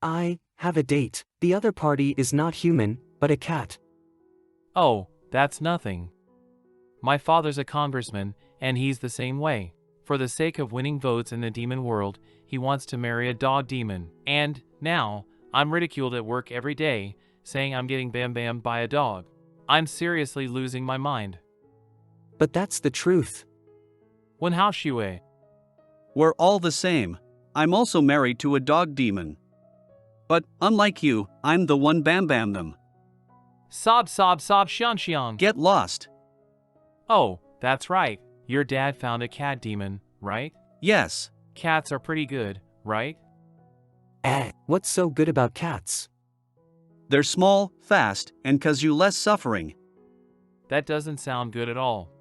I have a date. The other party is not human, but a cat. Oh, that's nothing. My father's a congressman, and he's the same way. For the sake of winning votes in the demon world, he wants to marry a dog demon. And, now, I'm ridiculed at work every day, saying I'm getting bam-bammed by a dog. I'm seriously losing my mind. But that's the truth. When how Shue? We're all the same. I'm also married to a dog demon. But, unlike you, I'm the one bam-bam them. Sob xiang. Get lost. Oh, that's right. Your dad found a cat demon, right? Yes. Cats are pretty good, right? What's so good about cats? They're small, fast, and cause you less suffering. That doesn't sound good at all.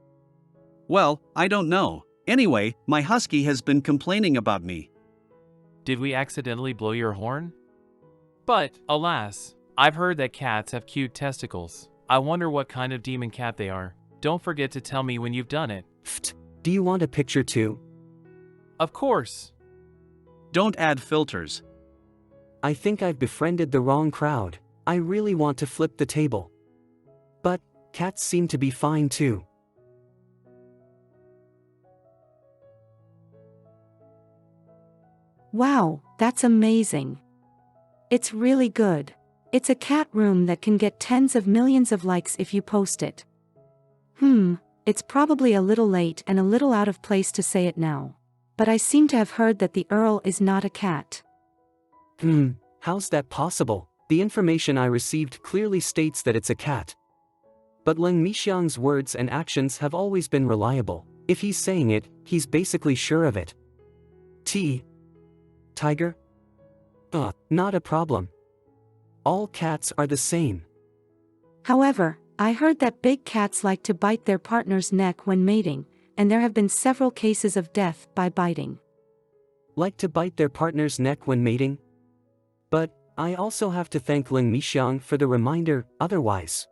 Well, I don't know. Anyway, my husky has been complaining about me. Did we accidentally blow your horn? But, alas, I've heard that cats have cute testicles. I wonder what kind of demon cat they are. Don't forget to tell me when you've done it. Do you want a picture too? Of course. Don't add filters. I think I've befriended the wrong crowd. I really want to flip the table. But, cats seem to be fine too. Wow, that's amazing. It's really good. It's a cat room that can get tens of millions of likes if you post it. It's probably a little late and a little out of place to say it now. But I seem to have heard that the Earl is not a cat. How's that possible? The information I received clearly states that it's a cat. But Leng Mixiang's words and actions have always been reliable. If he's saying it, he's basically sure of it. Tiger? Not a problem. All cats are the same. However, I heard that big cats like to bite their partner's neck when mating, and there have been several cases of death by biting. Like to bite their partner's neck when mating? But, I also have to thank Leng Mixiang for the reminder, otherwise.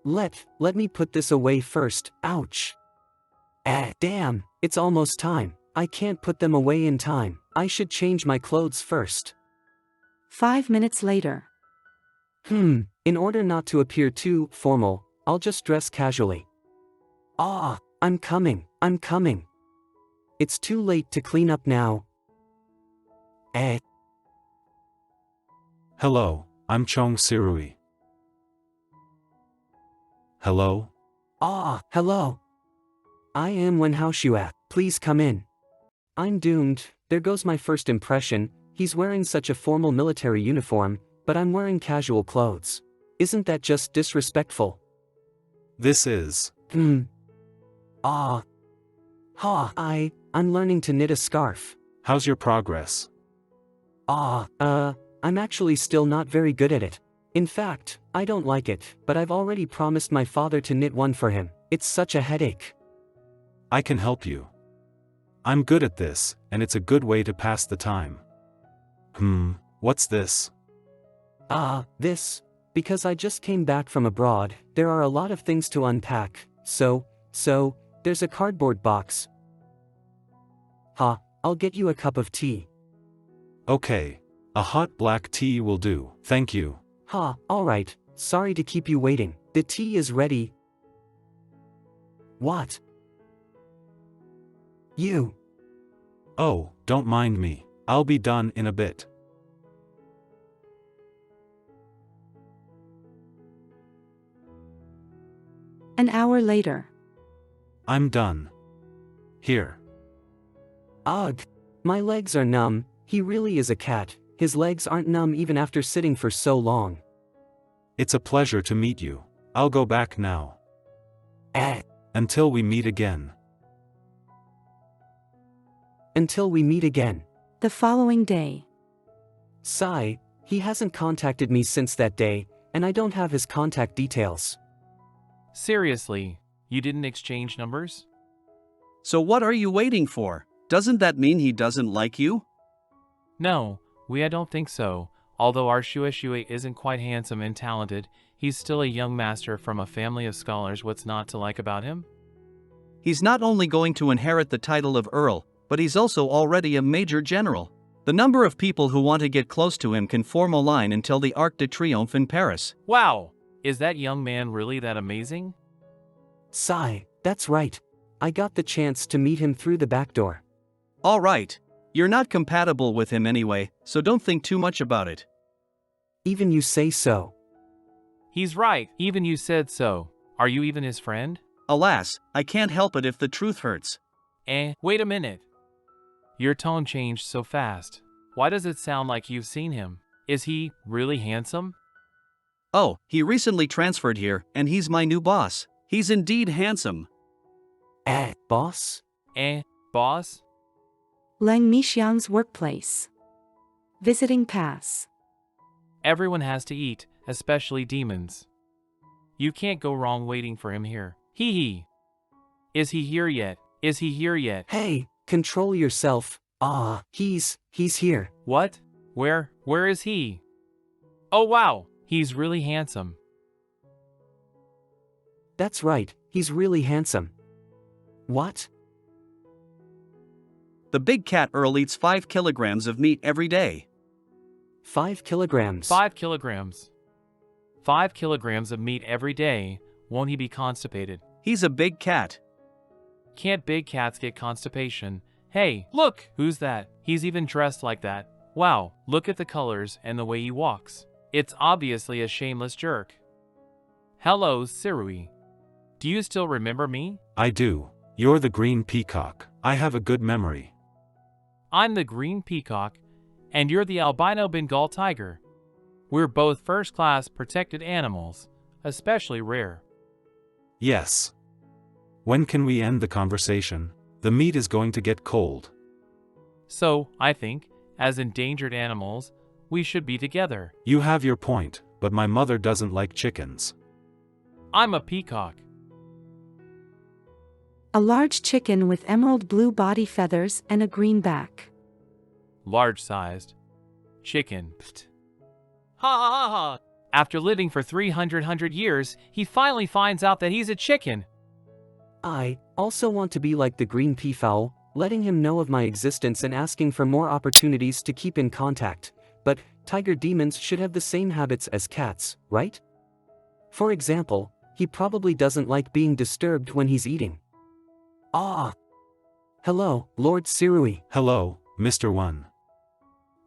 Let me put this away first, ouch. Damn, it's almost time. I can't put them away in time. I should change my clothes first. 5 minutes later. In order not to appear too formal, I'll just dress casually. I'm coming. It's too late to clean up now. Hello, I'm Chong Sirui. Hello? Hello. I am Wen Haoxue. Please come in. I'm doomed. There goes my first impression. He's wearing such a formal military uniform, but I'm wearing casual clothes. Isn't that just disrespectful? This is. I'm learning to knit a scarf. How's your progress? I'm actually still not very good at it. In fact, I don't like it, but I've already promised my father to knit one for him. It's such a headache. I can help you. I'm good at this, and it's a good way to pass the time. What's this? This? Because I just came back from abroad, there are a lot of things to unpack, so, there's a cardboard box. I'll get you a cup of tea. Okay. A hot black tea will do, thank you. Alright, sorry to keep you waiting. The tea is ready. What? You? Oh, don't mind me. I'll be done in a bit. An hour later. I'm done. Here. Ugh. My legs are numb. He really is a cat. His legs aren't numb even after sitting for so long. It's a pleasure to meet you. I'll go back now. Until we meet again. Until we meet again. The following day. Sigh, he hasn't contacted me since that day, and I don't have his contact details. Seriously, you didn't exchange numbers? So what are you waiting for? Doesn't that mean he doesn't like you? No, I don't think so. Although our Shui isn't quite handsome and talented, he's still a young master from a family of scholars. What's not to like about him? He's not only going to inherit the title of Earl, but he's also already a major general. The number of people who want to get close to him can form a line until the Arc de Triomphe in Paris. Wow! Is that young man really that amazing? Sigh, that's right. I got the chance to meet him through the back door. Alright. You're not compatible with him anyway, so don't think too much about it. Even you say so. He's right, even you said so. Are you even his friend? Alas, I can't help it if the truth hurts. Wait a minute. Your tone changed so fast. Why does it sound like you've seen him? Is he really handsome? Oh, he recently transferred here, and he's my new boss. He's indeed handsome. Boss? Boss? Lang Mixiang's workplace. Visiting pass. Everyone has to eat, especially demons. You can't go wrong waiting for him here. Hee hee. Is he here yet? Is he here yet? Hey, control yourself. He's here. What? Where is he? Oh wow, he's really handsome. That's right, he's really handsome. What? The big cat Earl eats 5 kilograms of meat every day. 5 kilograms. 5 kilograms. 5 kilograms of meat every day. Won't he be constipated? He's a big cat. Can't big cats get constipation? Hey, look! Who's that? He's even dressed like that. Wow, look at the colors and the way he walks. It's obviously a shameless jerk. Hello, Sirui. Do you still remember me? I do. You're the green peacock. I have a good memory. I'm the green peacock, and you're the albino Bengal tiger. We're both first-class protected animals, especially rare. Yes. When can we end the conversation? The meat is going to get cold. So, I think, as endangered animals, we should be together. You have your point, but my mother doesn't like chickens. I'm a peacock. A large chicken with emerald blue body feathers and a green back. Large-sized. Chicken. Pfft. Ha ha ha ha! After living for 300 years, he finally finds out that he's a chicken. I also want to be like the green peafowl, letting him know of my existence and asking for more opportunities to keep in contact. But tiger demons should have the same habits as cats, right? For example, he probably doesn't like being disturbed when he's eating. Hello, Lord Sirui. Hello, Mr. One.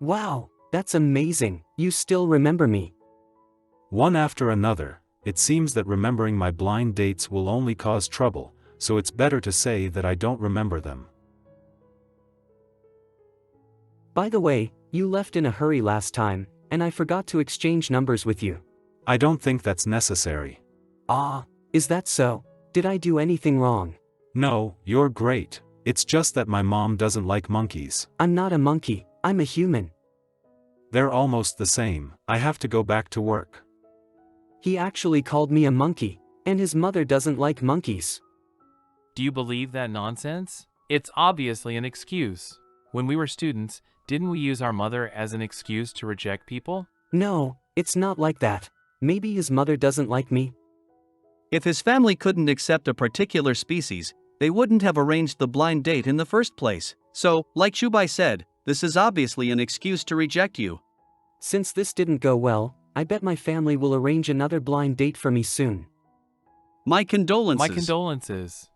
Wow, that's amazing. You still remember me. One after another. It seems that remembering my blind dates will only cause trouble, so it's better to say that I don't remember them. By the way, you left in a hurry last time, and I forgot to exchange numbers with you. I don't think that's necessary. Is that so? Did I do anything wrong? No, you're great. It's just that my mom doesn't like monkeys. I'm not a monkey, I'm a human. They're almost the same. I have to go back to work. He actually called me a monkey, and his mother doesn't like monkeys. Do you believe that nonsense? It's obviously an excuse. When we were students, didn't we use our mother as an excuse to reject people? No, it's not like that. Maybe his mother doesn't like me. If his family couldn't accept a particular species, they wouldn't have arranged the blind date in the first place. So, like Shubai said, this is obviously an excuse to reject you. Since this didn't go well, I bet my family will arrange another blind date for me soon. My condolences. My condolences.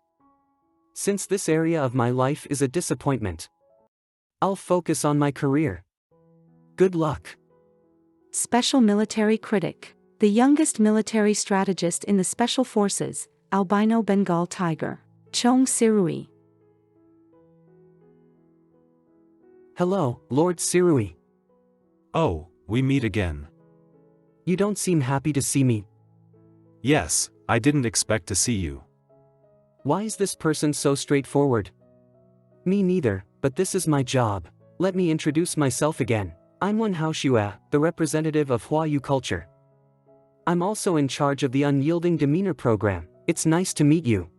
Since this area of my life is a disappointment, I'll focus on my career. Good luck. Special military critic. The youngest military strategist in the Special Forces, albino Bengal tiger. Chong Sirui. Hello, Lord Sirui. Oh, we meet again. You don't seem happy to see me. Yes, I didn't expect to see you. Why is this person so straightforward? Me neither, but this is my job. Let me introduce myself again. I'm Wen Haoshua, the representative of Huayu culture. I'm also in charge of the Unyielding Demeanor program. It's nice to meet you.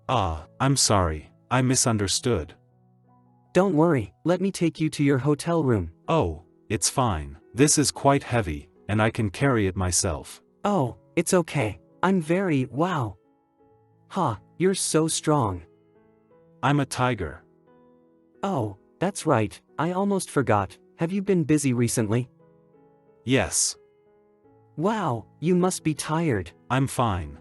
I'm sorry, I misunderstood. Don't worry, let me take you to your hotel room. Oh, it's fine. This is quite heavy, and I can carry it myself. Oh, it's okay. Wow. You're so strong. I'm a tiger. Oh, that's right, I almost forgot. Have you been busy recently? Yes. Wow, you must be tired. I'm fine.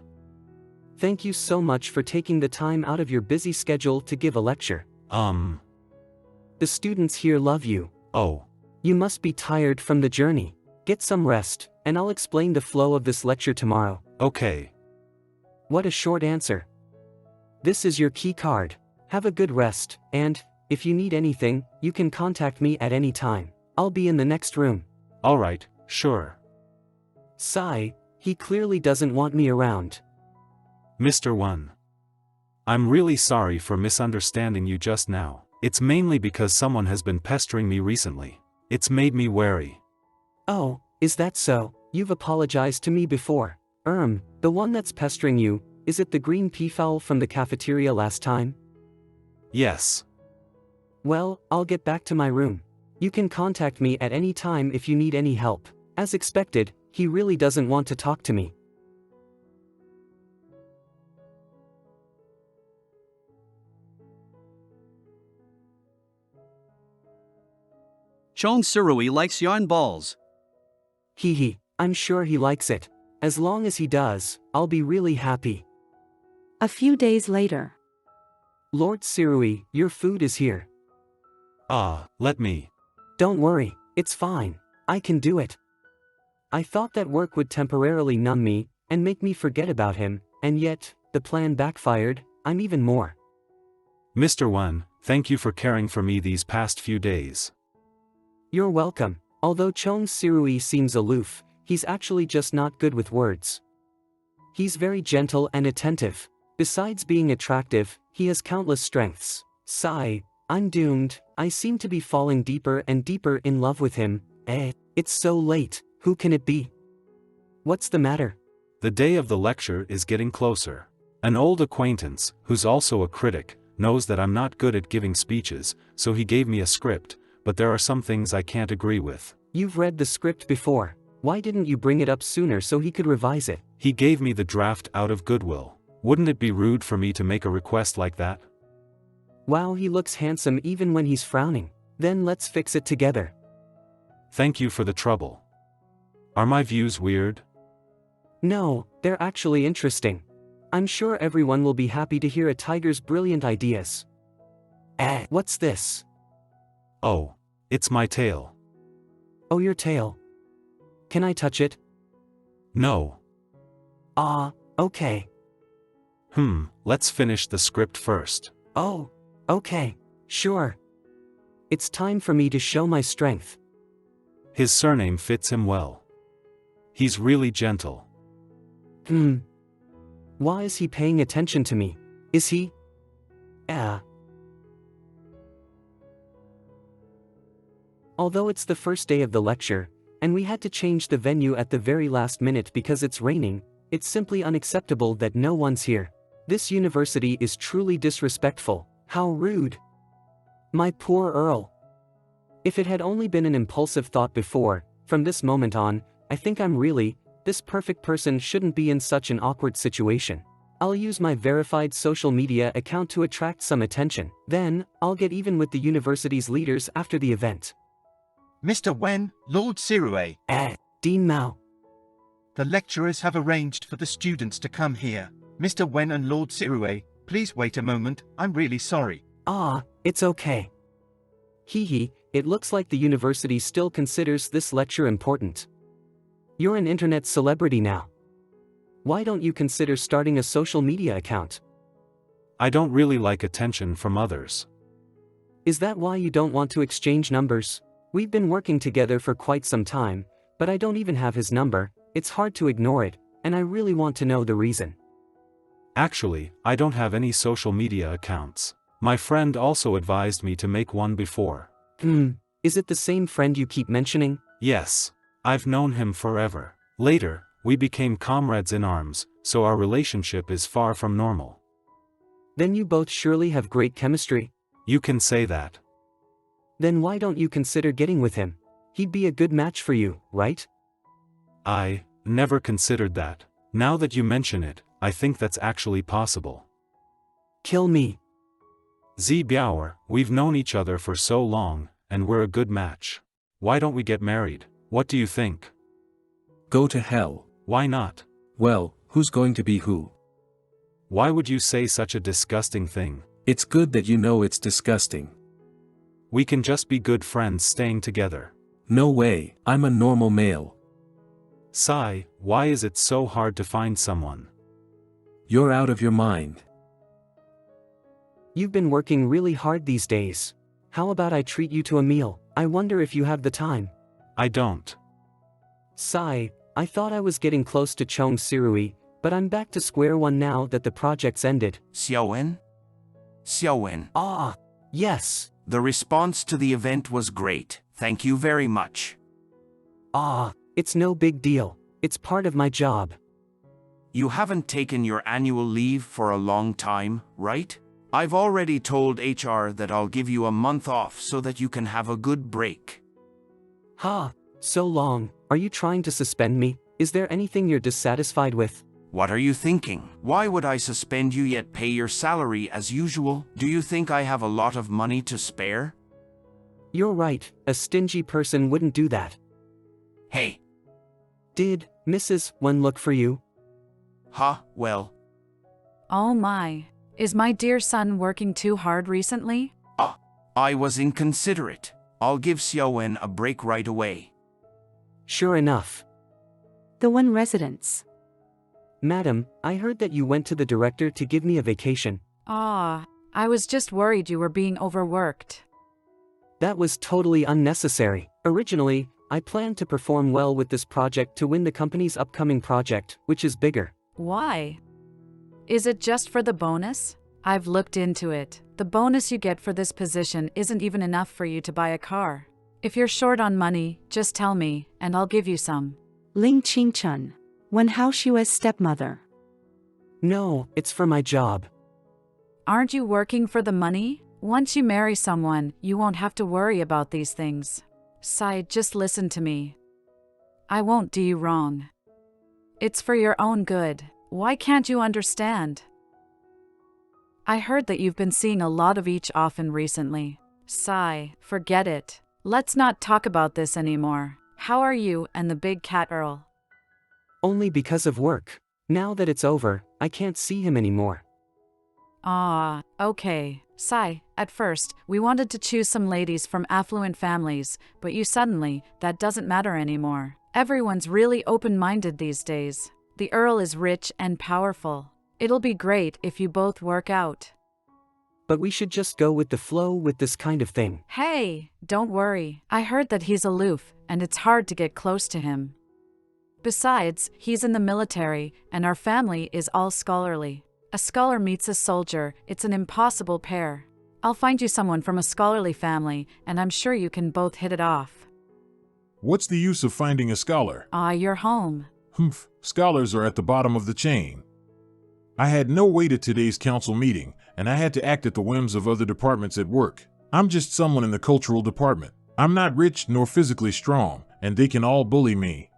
Thank you so much for taking the time out of your busy schedule to give a lecture. The students here love you. Oh. You must be tired from the journey. Get some rest, and I'll explain the flow of this lecture tomorrow. Okay. What a short answer. This is your key card. Have a good rest, and, if you need anything, you can contact me at any time. I'll be in the next room. Alright, sure. Sigh, he clearly doesn't want me around. Mr. 1. I'm really sorry for misunderstanding you just now. It's mainly because someone has been pestering me recently. It's made me wary. Oh, is that so? You've apologized to me before. The one that's pestering you, is it the green peafowl from the cafeteria last time? Yes. Well, I'll get back to my room. You can contact me at any time if you need any help. As expected, he really doesn't want to talk to me. Chong Surui likes yarn balls. Hee, I'm sure he likes it. As long as he does, I'll be really happy. A few days later. Lord Sirui, your food is here. Let me. Don't worry, it's fine. I can do it. I thought that work would temporarily numb me, and make me forget about him, and yet, the plan backfired. I'm even more. Mr. 1, thank you for caring for me these past few days. You're welcome. Although Chong Sirui seems aloof, he's actually just not good with words. He's very gentle and attentive. Besides being attractive, he has countless strengths. Sigh, I'm doomed. I seem to be falling deeper and deeper in love with him. It's so late. Who can it be? What's the matter? The day of the lecture is getting closer. An old acquaintance, who's also a critic, knows that I'm not good at giving speeches, so he gave me a script, but there are some things I can't agree with. You've read the script before. Why didn't you bring it up sooner so he could revise it? He gave me the draft out of goodwill. Wouldn't it be rude for me to make a request like that? Wow, he looks handsome even when he's frowning. Then let's fix it together. Thank you for the trouble. Are my views weird? No, they're actually interesting. I'm sure everyone will be happy to hear a tiger's brilliant ideas. What's this? Oh, it's my tail. Oh, your tail. Can I touch it? No. Okay. Let's finish the script first. Oh, okay, sure. It's time for me to show my strength. His surname fits him well. He's really gentle. Why is he paying attention to me? Is he? Although it's the first day of the lecture, and we had to change the venue at the very last minute because it's raining, it's simply unacceptable that no one's here. This university is truly disrespectful. How rude. My poor Earl. If it had only been an impulsive thought before, from this moment on, I think this perfect person shouldn't be in such an awkward situation. I'll use my verified social media account to attract some attention. Then, I'll get even with the university's leaders after the event. Mr. Wen, Lord Sirue. Dean Mao. The lecturers have arranged for the students to come here. Mr. Wen and Lord Sirue, please wait a moment, I'm really sorry. It's okay. It looks like the university still considers this lecture important. You're an internet celebrity now. Why don't you consider starting a social media account? I don't really like attention from others. Is that why you don't want to exchange numbers? We've been working together for quite some time, but I don't even have his number. It's hard to ignore it, and I really want to know the reason. Actually, I don't have any social media accounts. My friend also advised me to make one before. Is it the same friend you keep mentioning? Yes. I've known him forever. Later, we became comrades in arms, so our relationship is far from normal. Then you both surely have great chemistry? You can say that. Then why don't you consider getting with him? He'd be a good match for you, right? I never considered that. Now that you mention it, I think that's actually possible. Kill me. Z Biauer, we've known each other for so long, and we're a good match. Why don't we get married? What do you think? Go to hell. Why not? Well, who's going to be who? Why would you say such a disgusting thing? It's good that you know it's disgusting. We can just be good friends staying together. No way, I'm a normal male. Sai, why is it so hard to find someone? You're out of your mind. You've been working really hard these days. How about I treat you to a meal? I wonder if you have the time. I don't. Sai, I thought I was getting close to Chong Sirui, but I'm back to square one now that the project's ended. Xiaowen? Xiaowen. Ah, yes. The response to the event was great, thank you very much. Ah, it's no big deal. It's part of my job. You haven't taken your annual leave for a long time, right? I've already told HR that I'll give you a month off so that you can have a good break. Ha, so long. Are you trying to suspend me? Is there anything you're dissatisfied with? What are you thinking? Why would I suspend you yet pay your salary as usual? Do you think I have a lot of money to spare? You're right, a stingy person wouldn't do that. Hey. Did Mrs. Wen look for you? Well. Oh my. Is my dear son working too hard recently? I was inconsiderate. I'll give Xiaowen a break right away. Sure enough. The Wen residence. Madam, I heard that you went to the director to give me a vacation. I was just worried you were being overworked. That was totally unnecessary. Originally, I planned to perform well with this project to win the company's upcoming project, which is bigger. Why? Is it just for the bonus? I've looked into it. The bonus you get for this position isn't even enough for you to buy a car. If you're short on money, just tell me, and I'll give you some. Ling Qingchun, Wen Haoshua's stepmother. No, it's for my job. Aren't you working for the money? Once you marry someone, you won't have to worry about these things. Sai, just listen to me. I won't do you wrong. It's for your own good. Why can't you understand? I heard that you've been seeing a lot of each often recently. Sai, forget it. Let's not talk about this anymore. How are you and the big cat Earl? Only because of work. Now that it's over, I can't see him anymore. Okay. Sai, at first, we wanted to choose some ladies from affluent families, but that doesn't matter anymore. Everyone's really open-minded these days. The Earl is rich and powerful. It'll be great if you both work out. But we should just go with the flow with this kind of thing. Hey, don't worry. I heard that he's aloof, and it's hard to get close to him. Besides, he's in the military, and our family is all scholarly. A scholar meets a soldier, it's an impossible pair. I'll find you someone from a scholarly family, and I'm sure you can both hit it off. What's the use of finding a scholar? You're home. Humph, scholars are at the bottom of the chain. I had no weight at today's council meeting, and I had to act at the whims of other departments at work. I'm just someone in the cultural department. I'm not rich nor physically strong, and they can all bully me.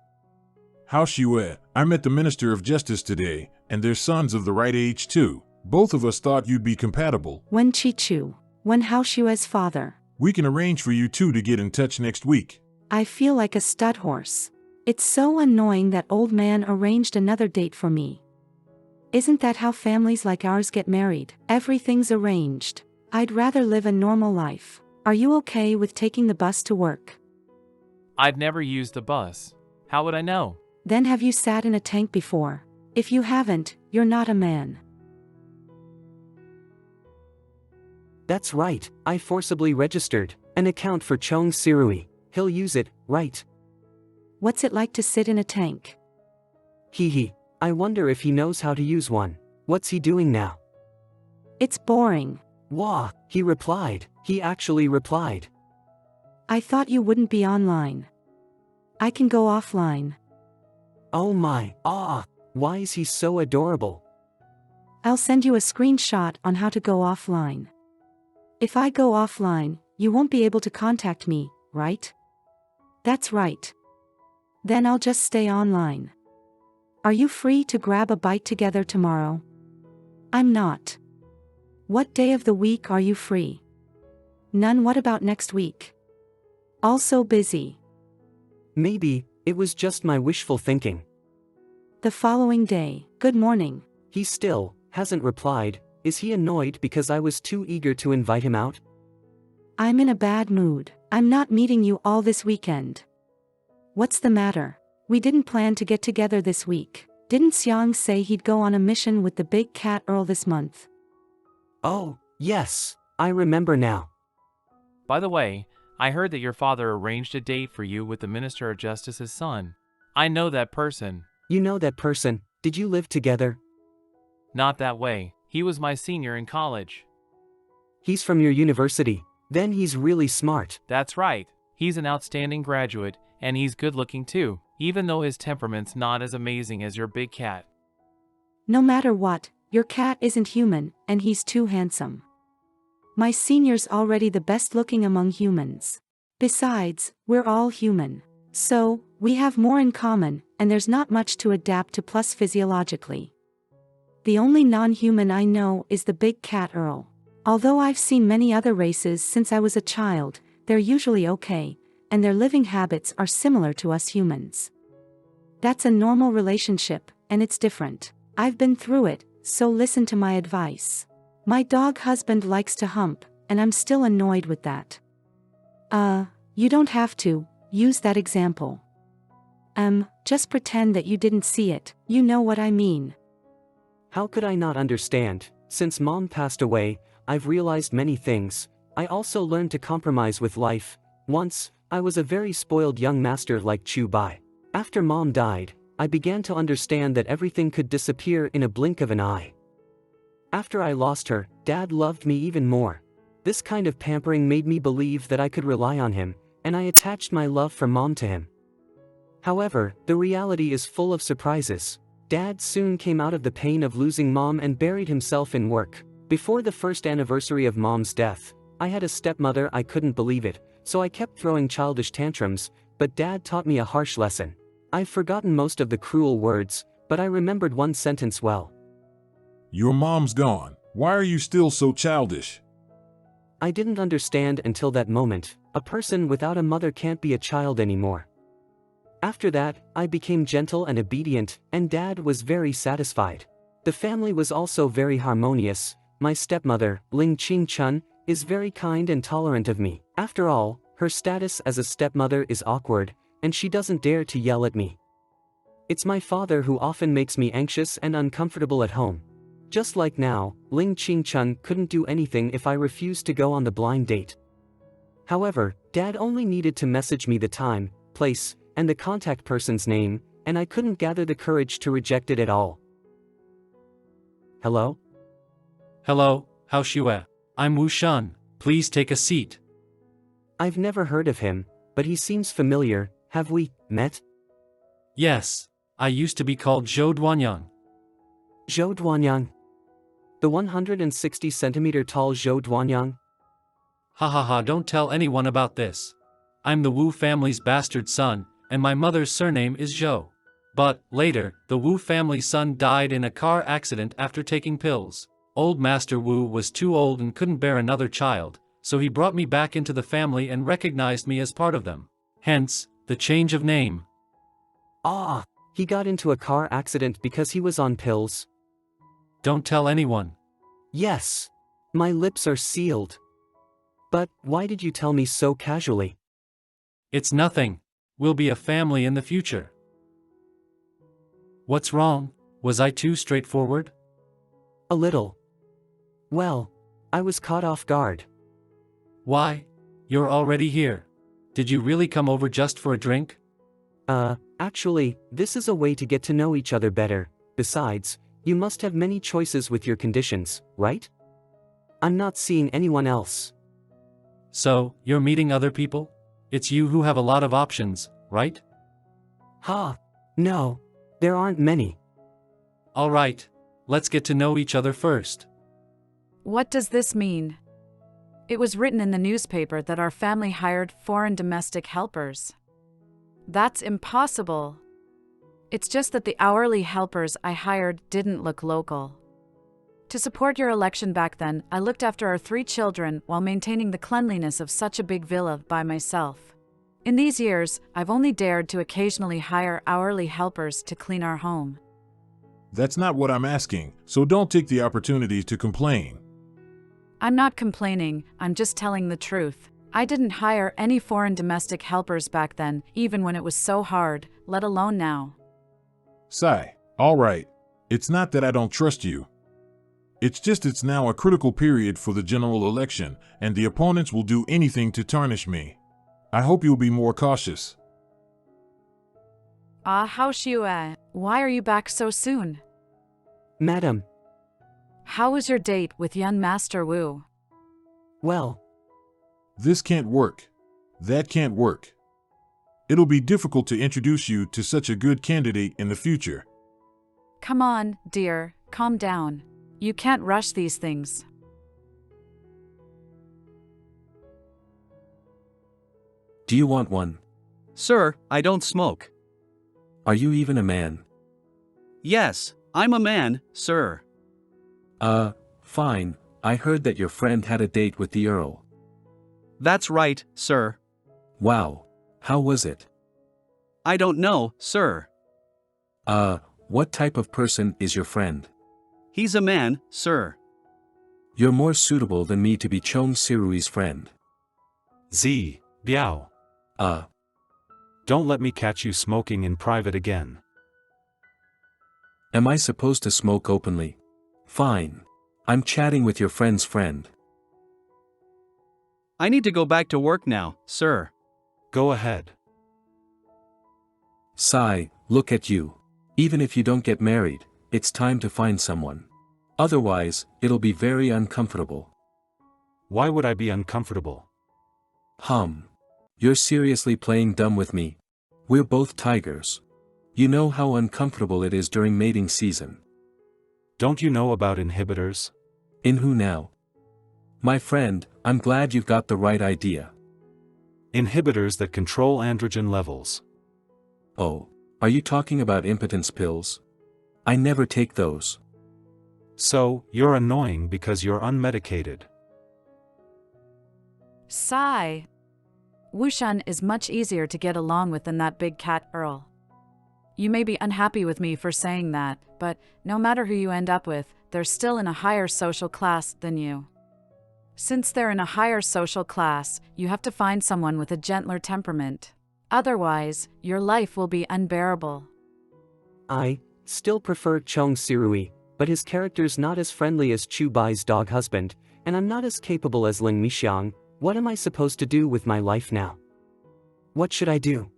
Hao Xue, I met the Minister of Justice today, and they're sons of the right age too. Both of us thought you'd be compatible. Wen Qichu, Wen Haoshua's father. We can arrange for you two to get in touch next week. I feel like a stud horse. It's so annoying that old man arranged another date for me. Isn't that how families like ours get married? Everything's arranged. I'd rather live a normal life. Are you okay with taking the bus to work? I've never used the bus. How would I know? Then have you sat in a tank before? If you haven't, you're not a man. That's right, I forcibly registered an account for Chong Sirui. He'll use it, right? What's it like to sit in a tank? Hee. I wonder if he knows how to use one. What's he doing now? It's boring. Wah, he replied. He actually replied. I thought you wouldn't be online. I can go offline. Oh my, why is he so adorable? I'll send you a screenshot on how to go offline. If I go offline, you won't be able to contact me, right? That's right. Then I'll just stay online. Are you free to grab a bite together tomorrow? I'm not. What day of the week are you free? None. What about next week? Also busy. Maybe, it was just my wishful thinking. The following day, good morning. He still hasn't replied. Is he annoyed because I was too eager to invite him out? I'm in a bad mood. I'm not meeting you all this weekend. What's the matter? We didn't plan to get together this week. Didn't Xiang say he'd go on a mission with the big cat Earl this month? Oh, yes, I remember now. By the way, I heard that your father arranged a date for you with the Minister of Justice's son. I know that person. You know that person? Did you live together? Not that way. He was my senior in college. He's from your university. Then he's really smart. That's right. He's an outstanding graduate, and he's good-looking too, even though his temperament's not as amazing as your big cat. No matter what, your cat isn't human, and he's too handsome. My senior's already the best-looking among humans. Besides, we're all human. So, we have more in common, and there's not much to adapt to plus physiologically. The only non-human I know is the big cat Earl. Although I've seen many other races since I was a child, they're usually okay, and their living habits are similar to us humans. That's a normal relationship, and it's different. I've been through it, so listen to my advice. My dog husband likes to hump, and I'm still annoyed with that. You don't have to use that example. Just pretend that you didn't see it. You know what I mean. How could I not understand? Since Mom passed away, I've realized many things. I also learned to compromise with life. Once, I was a very spoiled young master like Chu Bai. After Mom died, I began to understand that everything could disappear in a blink of an eye. After I lost her, Dad loved me even more. This kind of pampering made me believe that I could rely on him, and I attached my love for Mom to him. However, the reality is full of surprises. Dad soon came out of the pain of losing Mom and buried himself in work. Before the first anniversary of Mom's death, I had a stepmother. I couldn't believe it, so I kept throwing childish tantrums, but Dad taught me a harsh lesson. I've forgotten most of the cruel words, but I remembered one sentence well. Your mom's gone. Why are you still so childish? I didn't understand until that moment. A person without a mother can't be a child anymore. After that, I became gentle and obedient, and Dad was very satisfied. The family was also very harmonious. My stepmother, Ling Qing-chun, is very kind and tolerant of me. After all, her status as a stepmother is awkward, and she doesn't dare to yell at me. It's my father who often makes me anxious and uncomfortable at home. Just like now, Ling Qing-chun couldn't do anything if I refused to go on the blind date. However, Dad only needed to message me the time, place, and the contact person's name, and I couldn't gather the courage to reject it at all. Hello? Hello, Hao Xue. I'm Wu Shun. Please take a seat. I've never heard of him, but he seems familiar. Have we met? Yes. I used to be called Zhou Duanyang. Zhou Duanyang? The 160-centimeter tall Zhou Duanyang? Ha ha ha, don't tell anyone about this. I'm the Wu family's bastard son, and my mother's surname is Zhou. But, later, the Wu family's son died in a car accident after taking pills. Old Master Wu was too old and couldn't bear another child, so he brought me back into the family and recognized me as part of them. Hence, the change of name. Ah, he got into a car accident because he was on pills. Don't tell anyone. Yes. My lips are sealed. But, why did you tell me so casually? It's nothing. We'll be a family in the future. What's wrong? Was I too straightforward? A little. Well, I was caught off guard. Why? You're already here. Did you really come over just for a drink? Actually, this is a way to get to know each other better. Besides, you must have many choices with your conditions, right? I'm not seeing anyone else. So, you're meeting other people? It's you who have a lot of options, right? No. There aren't many. Alright. Let's get to know each other first. What does this mean? It was written in the newspaper that our family hired foreign domestic helpers. That's impossible. It's just that the hourly helpers I hired didn't look local. To support your election back then, I looked after our 3 children while maintaining the cleanliness of such a big villa by myself. In these years, I've only dared to occasionally hire hourly helpers to clean our home. That's not what I'm asking, so don't take the opportunity to complain. I'm not complaining, I'm just telling the truth. I didn't hire any foreign domestic helpers back then, even when it was so hard, let alone now. Sigh. All right. It's not that I don't trust you. It's just it's now a critical period for the general election, and the opponents will do anything to tarnish me. I hope you'll be more cautious. How Xiue, why are you back so soon? Madam, How was your date with young Master Wu? well, This can't work. That can't work. It'll be difficult to introduce you to such a good candidate in the future. Come on, dear, calm down. You can't rush these things. Do you want one? Sir, I don't smoke. Are you even a man? Yes, I'm a man, sir. Fine. I heard that your friend had a date with the Earl. That's right, sir. Wow. How was it? I don't know, sir. What type of person is your friend? He's a man, sir. You're more suitable than me to be Chong Sirui's friend. Z. Biao. Don't let me catch you smoking in private again. Am I supposed to smoke openly? Fine. I'm chatting with your friend's friend. I need to go back to work now, sir. Go ahead. Sai, look at you. Even if you don't get married, it's time to find someone. Otherwise, it'll be very uncomfortable. Why would I be uncomfortable? You're seriously playing dumb with me. We're both tigers. You know how uncomfortable it is during mating season. Don't you know about inhibitors? In who now? My friend, I'm glad you've got the right idea. Inhibitors that control androgen levels. Oh, are you talking about impotence pills? I never take those. So, you're annoying because you're unmedicated. Sigh. Wushan is much easier to get along with than that big cat Earl. You may be unhappy with me for saying that, but no matter who you end up with, they're still in a higher social class than you. Since they're in a higher social class, you have to find someone with a gentler temperament. Otherwise, your life will be unbearable. I still prefer Chong Sirui, but his character's not as friendly as Chu Bai's dog husband, and I'm not as capable as Ling Mixiang. What am I supposed to do with my life now? What should I do?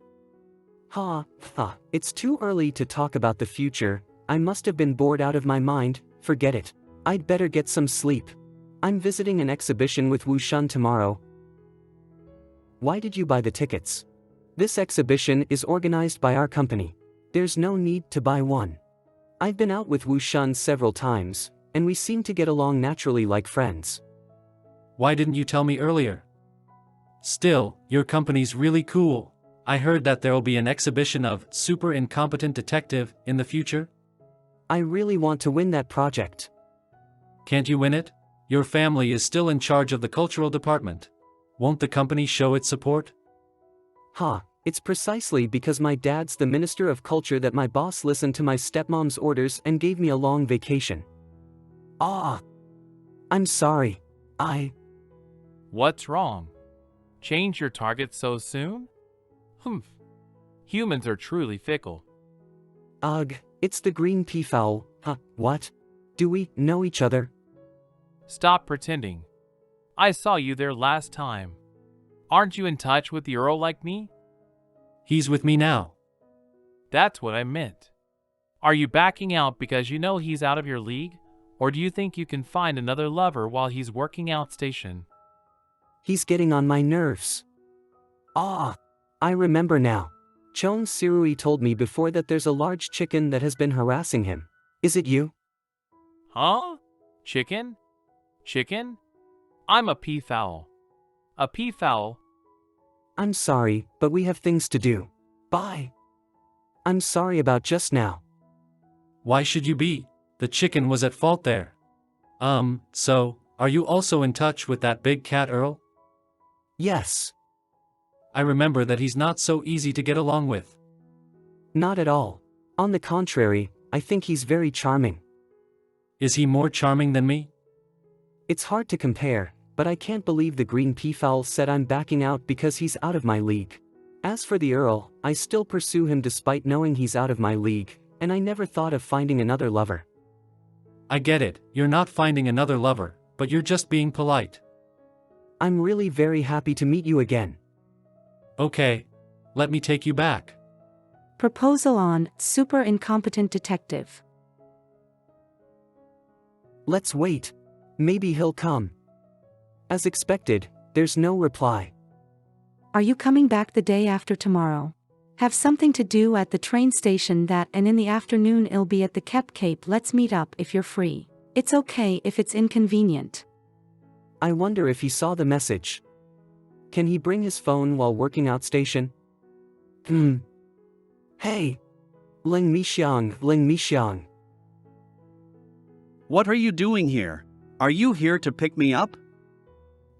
It's too early to talk about the future. I must have been bored out of my mind. Forget it. I'd better get some sleep. I'm visiting an exhibition with Wushan tomorrow. Why did you buy the tickets? This exhibition is organized by our company. There's no need to buy one. I've been out with Wushan several times, and we seem to get along naturally like friends. Why didn't you tell me earlier? Still, your company's really cool. I heard that there'll be an exhibition of Super Incompetent Detective in the future. I really want to win that project. Can't you win it? Your family is still in charge of the cultural department. Won't the company show its support? It's precisely because my dad's the Minister of Culture that my boss listened to my stepmom's orders and gave me a long vacation. I'm sorry. What's wrong? Change your target so soon? Humans are truly fickle. Ugh, it's the green peafowl. What? Do we know each other? Stop pretending. I saw you there last time. Aren't you in touch with the Earl like me? He's with me now. That's what I meant. Are you backing out because you know he's out of your league? Or do you think you can find another lover while he's working outstation? He's getting on my nerves. I remember now. Chong Sirui told me before that there's a large chicken that has been harassing him. Is it you? Huh? Chicken? Chicken? I'm a peafowl. A peafowl? I'm sorry, but we have things to do. Bye. I'm sorry about just now. Why should you be? The chicken was at fault there. So, are you also in touch with that big cat Earl? Yes. I remember that he's not so easy to get along with. Not at all. On the contrary, I think he's very charming. Is he more charming than me? It's hard to compare, but I can't believe the green peafowl said I'm backing out because he's out of my league. As for the Earl, I still pursue him despite knowing he's out of my league, and I never thought of finding another lover. I get it, you're not finding another lover, but you're just being polite. I'm really very happy to meet you again. Okay. Let me take you back. Proposal on super incompetent detective. Let's wait. Maybe he'll come. As expected, there's no reply. Are you coming back the day after tomorrow? Have something to do at the train station that, and in the afternoon I'll be at the Kep Cape. Let's meet up if you're free. It's okay if it's inconvenient. I wonder if he saw the message. Can he bring his phone while working out station? Hey! Ling Mixiang. What are you doing here? Are you here to pick me up?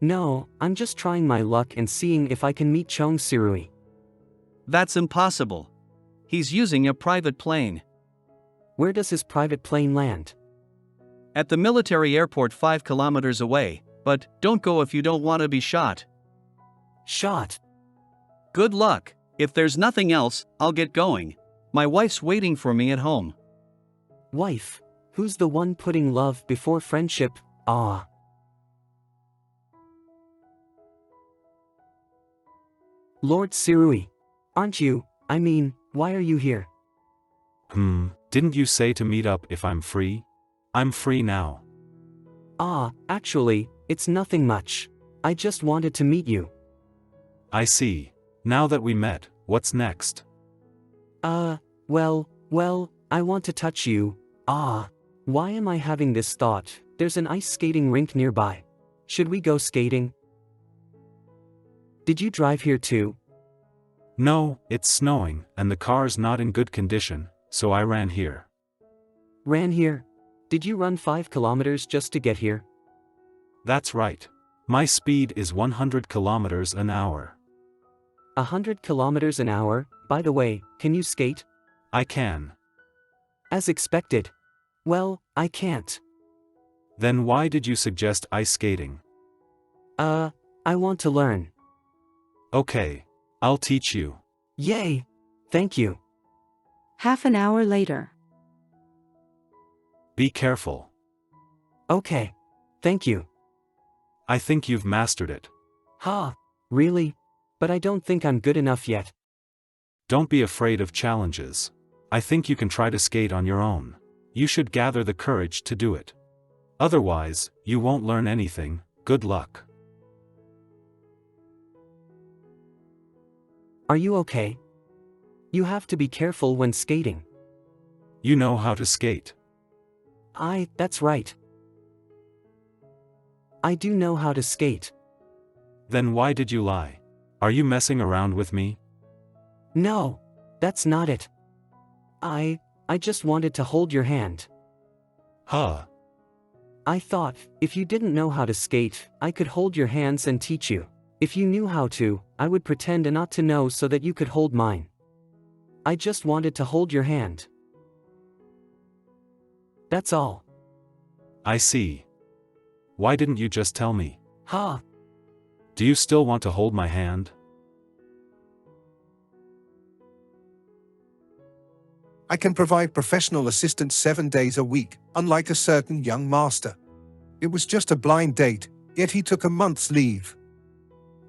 No, I'm just trying my luck and seeing if I can meet Chong Sirui. That's impossible. He's using a private plane. Where does his private plane land? At the military airport 5 kilometers away, but don't go if you don't want to be shot. Shot? Good luck. If there's nothing else, I'll get going. My wife's waiting for me at home. Wife? Who's the one putting love before friendship? Ah. Lord Sirui. Aren't you? I mean, why are you here? Didn't you say to meet up if I'm free? I'm free now. Ah, actually, it's nothing much. I just wanted to meet you. I see. Now that we met, what's next? Well, I want to touch you. Ah. Why am I having this thought? There's an ice skating rink nearby. Should we go skating? Did you drive here too? No, it's snowing, and the car's not in good condition, so I ran here. Ran here? Did you run 5 kilometers just to get here? That's right. My speed is 100 kilometers an hour. 100 kilometers an hour? By the way, can you skate? I can. As expected. Well, I can't. Then why did you suggest ice skating? I want to learn. Okay. I'll teach you. Yay! Thank you. Half an hour later. Be careful. Okay. Thank you. I think you've mastered it. Ha! Really? But I don't think I'm good enough yet. Don't be afraid of challenges. I think you can try to skate on your own. You should gather the courage to do it. Otherwise, you won't learn anything. Good luck. Are you okay? You have to be careful when skating. You know how to skate. That's right. I do know how to skate. Then why did you lie? Are you messing around with me? No, that's not it. I just wanted to hold your hand. Huh. I thought, if you didn't know how to skate, I could hold your hands and teach you. If you knew how to, I would pretend not to know so that you could hold mine. I just wanted to hold your hand. That's all. I see. Why didn't you just tell me? Ha! Do you still want to hold my hand? I can provide professional assistance 7 days a week, unlike a certain young master. It was just a blind date, yet he took a month's leave.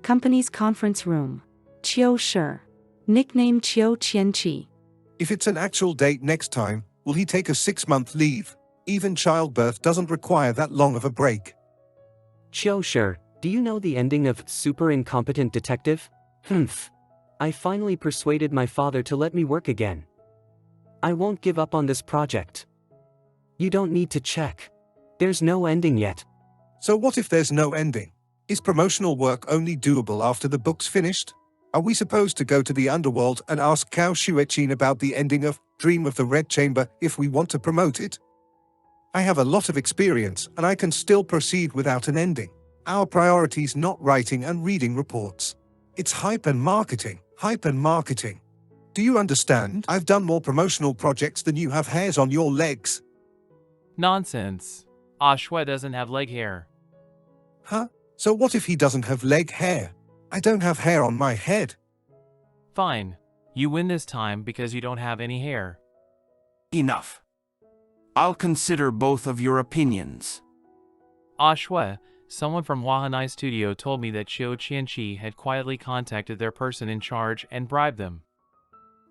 Company's conference room. Chiu Shi. Nickname Chiu Qianqi. If it's an actual date next time, will he take a 6-month leave? Even childbirth doesn't require that long of a break. Chiu Shi, do you know the ending of Super Incompetent Detective? I finally persuaded my father to let me work again. I won't give up on this project. You don't need to check. There's no ending yet. So what if there's no ending? Is promotional work only doable after the book's finished? Are we supposed to go to the underworld and ask Cao Xuechin about the ending of Dream of the Red Chamber if we want to promote it? I have a lot of experience and I can still proceed without an ending. Our priority's not writing and reading reports. It's hype and marketing, hype and marketing. Do you understand? I've done more promotional projects than you have hairs on your legs. Nonsense. Ah Shue doesn't have leg hair. Huh? So what if he doesn't have leg hair? I don't have hair on my head. Fine. You win this time because you don't have any hair. Enough. I'll consider both of your opinions. Ah Shue, someone from Wahanai Studio told me that Xiu Qianqi had quietly contacted their person in charge and bribed them.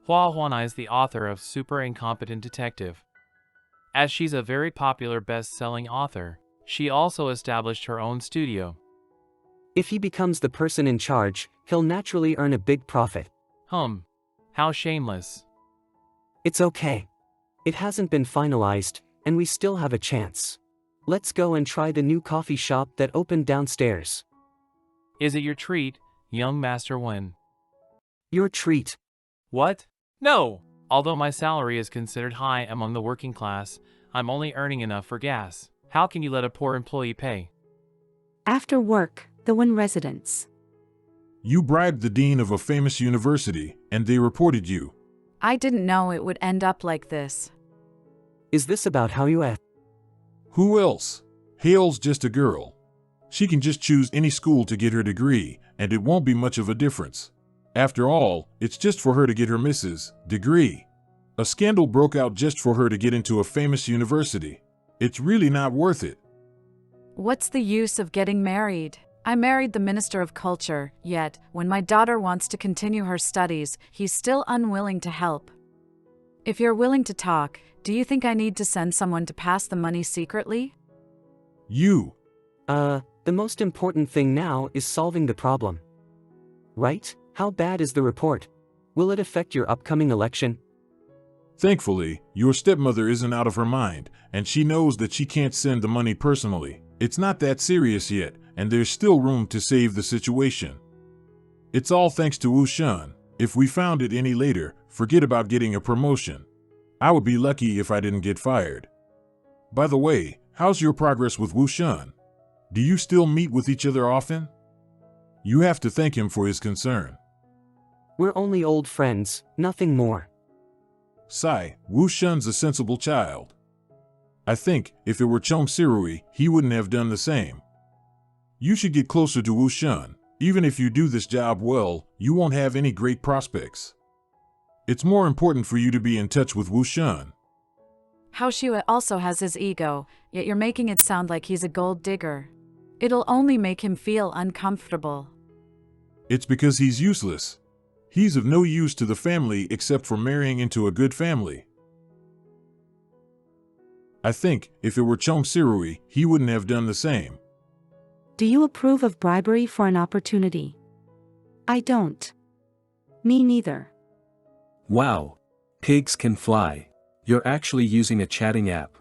Hua Huanai is the author of Super Incompetent Detective. As she's a very popular best-selling author, she also established her own studio. If he becomes the person in charge, he'll naturally earn a big profit. How shameless. It's okay. It hasn't been finalized, and we still have a chance. Let's go and try the new coffee shop that opened downstairs. Is it your treat, young Master Wen? Your treat. What? No! Although my salary is considered high among the working class, I'm only earning enough for gas. How can you let a poor employee pay? After work, the Wen residence. You bribed the dean of a famous university, and they reported you. I didn't know it would end up like this. Is this about how you act? Who else? Hale's just a girl. She can just choose any school to get her degree, and it won't be much of a difference. After all, it's just for her to get her Mrs. degree. A scandal broke out just for her to get into a famous university. It's really not worth it. What's the use of getting married? I married the Minister of Culture, yet, when my daughter wants to continue her studies, he's still unwilling to help. If you're willing to talk, do you think I need to send someone to pass the money secretly? The most important thing now is solving the problem. Right? How bad is the report? Will it affect your upcoming election? Thankfully, your stepmother isn't out of her mind, and she knows that she can't send the money personally. It's not that serious yet, and there's still room to save the situation. It's all thanks to Wu Shun. If we found it any later, forget about getting a promotion. I would be lucky if I didn't get fired. By the way, how's your progress with Wu Shun? Do you still meet with each other often? You have to thank him for his concern. We're only old friends, nothing more. Sai, Wu Shun's a sensible child. I think, if it were Chong Sirui, he wouldn't have done the same. You should get closer to Wu Shun. Even if you do this job well, you won't have any great prospects. It's more important for you to be in touch with Wu Shun. Hao Xue also has his ego, yet you're making it sound like he's a gold digger. It'll only make him feel uncomfortable. It's because he's useless. He's of no use to the family except for marrying into a good family. I think, if it were Chong Sirui, he wouldn't have done the same. Do you approve of bribery for an opportunity? I don't. Me neither. Wow. Pigs can fly. You're actually using a chatting app.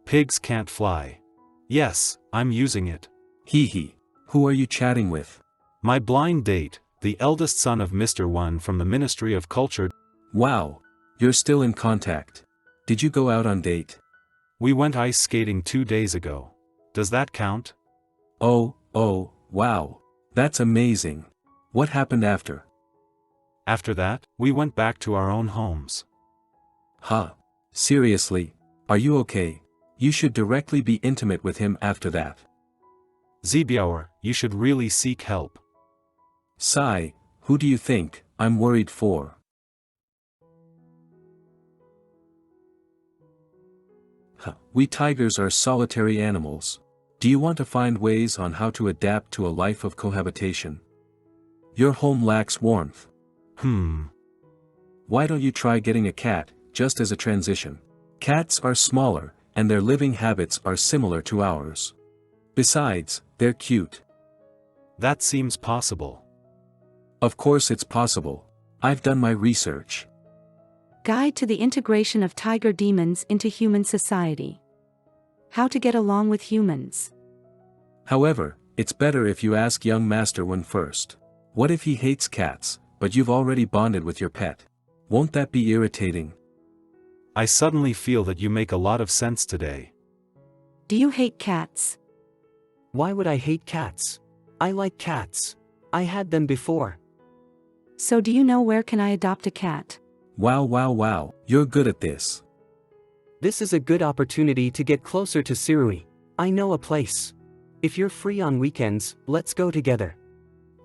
Pigs can't fly. Yes, I'm using it. Hee hee. Who are you chatting with? My blind date, the eldest son of Mr. Wan from the Ministry of Culture. Wow. You're still in contact. Did you go out on date? We went ice skating 2 days ago. Does that count? Oh, wow. That's amazing. What happened after? After that, we went back to our own homes. Huh. Seriously, are you okay? You should directly be intimate with him after that. Zibiauer, you should really seek help. Sai, who do you think I'm worried for? Huh. We tigers are solitary animals. Do you want to find ways on how to adapt to a life of cohabitation? Your home lacks warmth. Why don't you try getting a cat, just as a transition? Cats are smaller, and their living habits are similar to ours. Besides, they're cute. That seems possible. Of course it's possible. I've done my research. Guide to the integration of tiger demons into human society. How to get along with humans. However, it's better if you ask young Master Wen first. What if he hates cats, but you've already bonded with your pet? Won't that be irritating? I suddenly feel that you make a lot of sense today. Do you hate cats? Why would I hate cats? I like cats. I had them before. So do you know where can I adopt a cat? Wow, wow, wow, you're good at this. This is a good opportunity to get closer to Sirui. I know a place. If you're free on weekends, let's go together.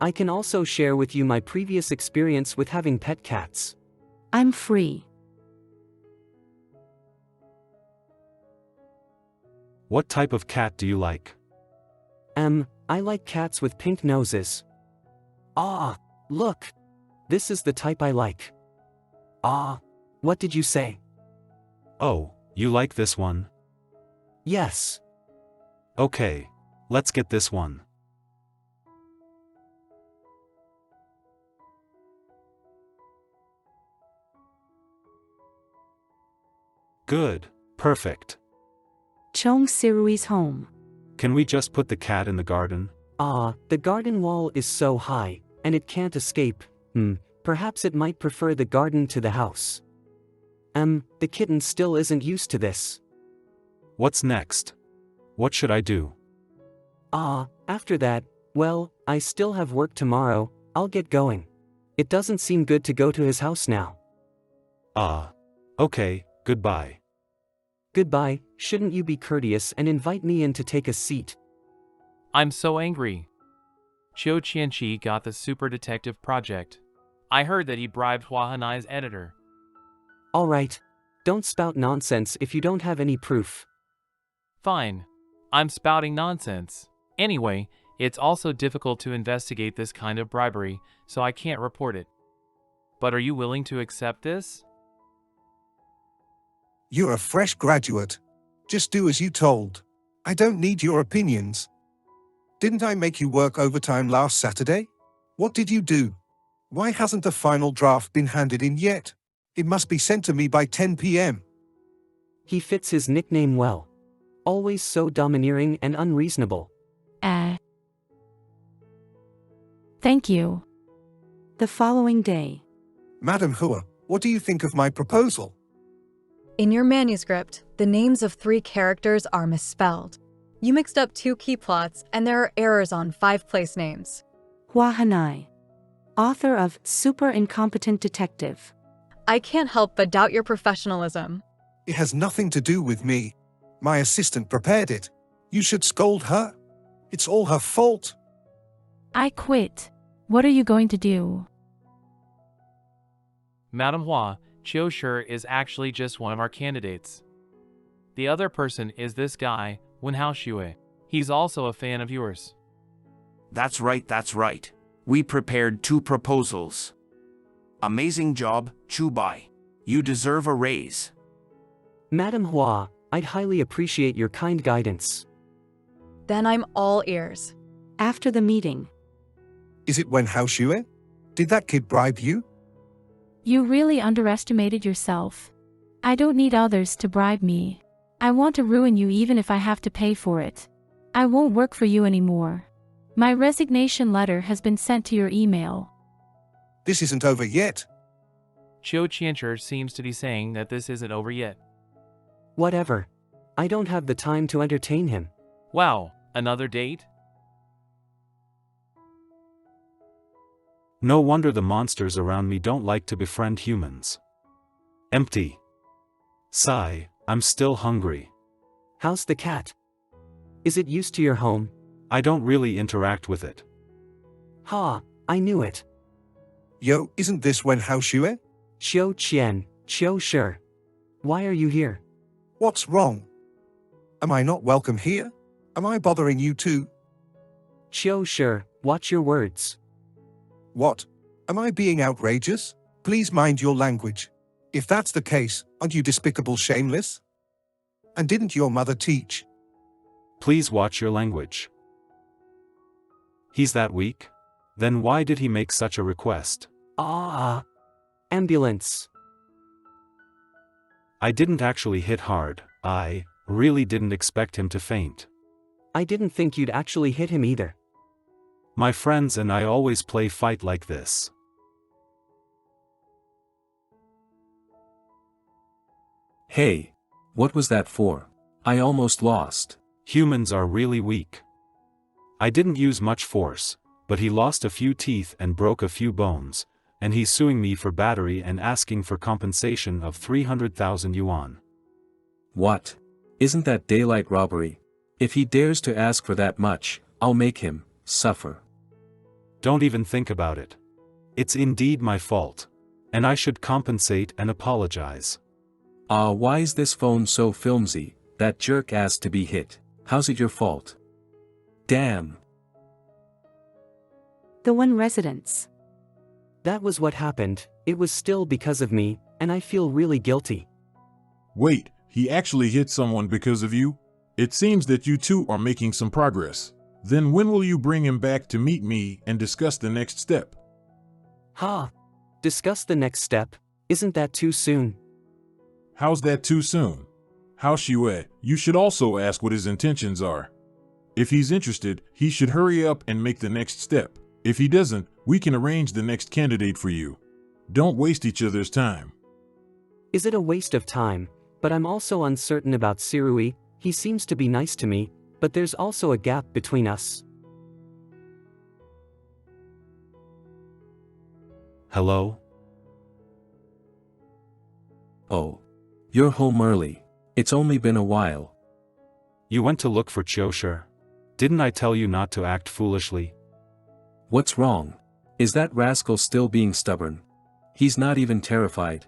I can also share with you my previous experience with having pet cats. I'm free. What type of cat do you like? I like cats with pink noses. Ah, look. This is the type I like. Ah, what did you say? Oh, you like this one? Yes. Okay, let's get this one. Good, perfect. Chong Sirui's home. Can we just put the cat in the garden? Ah, the garden wall is so high, and it can't escape. Perhaps it might prefer the garden to the house. The kitten still isn't used to this. What's next? What should I do? After that, well, I still have work tomorrow, I'll get going. It doesn't seem good to go to his house now. Okay, goodbye. Goodbye, shouldn't you be courteous and invite me in to take a seat? I'm so angry. Chiu Qianqi got the super detective project. I heard that he bribed Hua Hanai's editor. Alright. Don't spout nonsense if you don't have any proof. Fine. I'm spouting nonsense. Anyway, it's also difficult to investigate this kind of bribery, so I can't report it. But are you willing to accept this? You're a fresh graduate. Just do as you told. I don't need your opinions. Didn't I make you work overtime last Saturday? What did you do? Why hasn't the final draft been handed in yet? It must be sent to me by 10 p.m. He fits his nickname well. Always so domineering and unreasonable. Thank you. The following day. Madam Hua, what do you think of my proposal? In your manuscript, the names of 3 characters are misspelled. You mixed up 2 key plots, and there are errors on 5 place names. Hua Hanai, author of Super Incompetent Detective. I can't help but doubt your professionalism. It has nothing to do with me. My assistant prepared it. You should scold her. It's all her fault. I quit. What are you going to do? Madam Hua, Chiu Shi is actually just one of our candidates. The other person is this guy, Wenhao Xue. He's also a fan of yours. That's right. We prepared 2 proposals. Amazing job, Chu Bai. You deserve a raise. Madam Hua, I'd highly appreciate your kind guidance. Then I'm all ears. After the meeting. Is it Wenhao Xue? Did that kid bribe you? You really underestimated yourself. I don't need others to bribe me. I want to ruin you even if I have to pay for it. I won't work for you anymore. My resignation letter has been sent to your email. This isn't over yet. Chiu Qianqi seems to be saying that this isn't over yet. Whatever. I don't have the time to entertain him. Wow, another date? No wonder the monsters around me don't like to befriend humans. Empty. Sigh, I'm still hungry. How's the cat? Is it used to your home? I don't really interact with it. Ha, I knew it. Yo, isn't this Wenhao Xue? Chiu Shi. Why are you here? What's wrong? Am I not welcome here? Am I bothering you too? Chiu Shi, watch your words. What? Am I being outrageous? Please mind your language. If that's the case, aren't you despicable shameless? And didn't your mother teach? Please watch your language. He's that weak? Then why did he make such a request? Ambulance. I didn't actually hit hard. I really didn't expect him to faint. I didn't think you'd actually hit him either. My friends and I always play fight like this. Hey, what was that for? I almost lost. Humans are really weak. I didn't use much force, but he lost a few teeth and broke a few bones, and he's suing me for battery and asking for compensation of 300,000 yuan. What? Isn't that daylight robbery? If he dares to ask for that much, I'll make him suffer. Don't even think about it. It's indeed my fault. And I should compensate and apologize. Why is this phone so filmy? That jerk asked to be hit. How's it your fault? Damn. The one residence. That was what happened, it was still because of me, and I feel really guilty. Wait, he actually hit someone because of you? It seems that you two are making some progress. Then when will you bring him back to meet me and discuss the next step? Ha! Discuss the next step, isn't that too soon? How's that too soon? Hao Xue, you should also ask what his intentions are. If he's interested, he should hurry up and make the next step. If he doesn't, we can arrange the next candidate for you. Don't waste each other's time. Is it a waste of time? But I'm also uncertain about Sirui. He seems to be nice to me, but there's also a gap between us. Hello? Oh. You're home early. It's only been a while. You went to look for Qiushi. Didn't I tell you not to act foolishly? What's wrong? Is that rascal still being stubborn? He's not even terrified.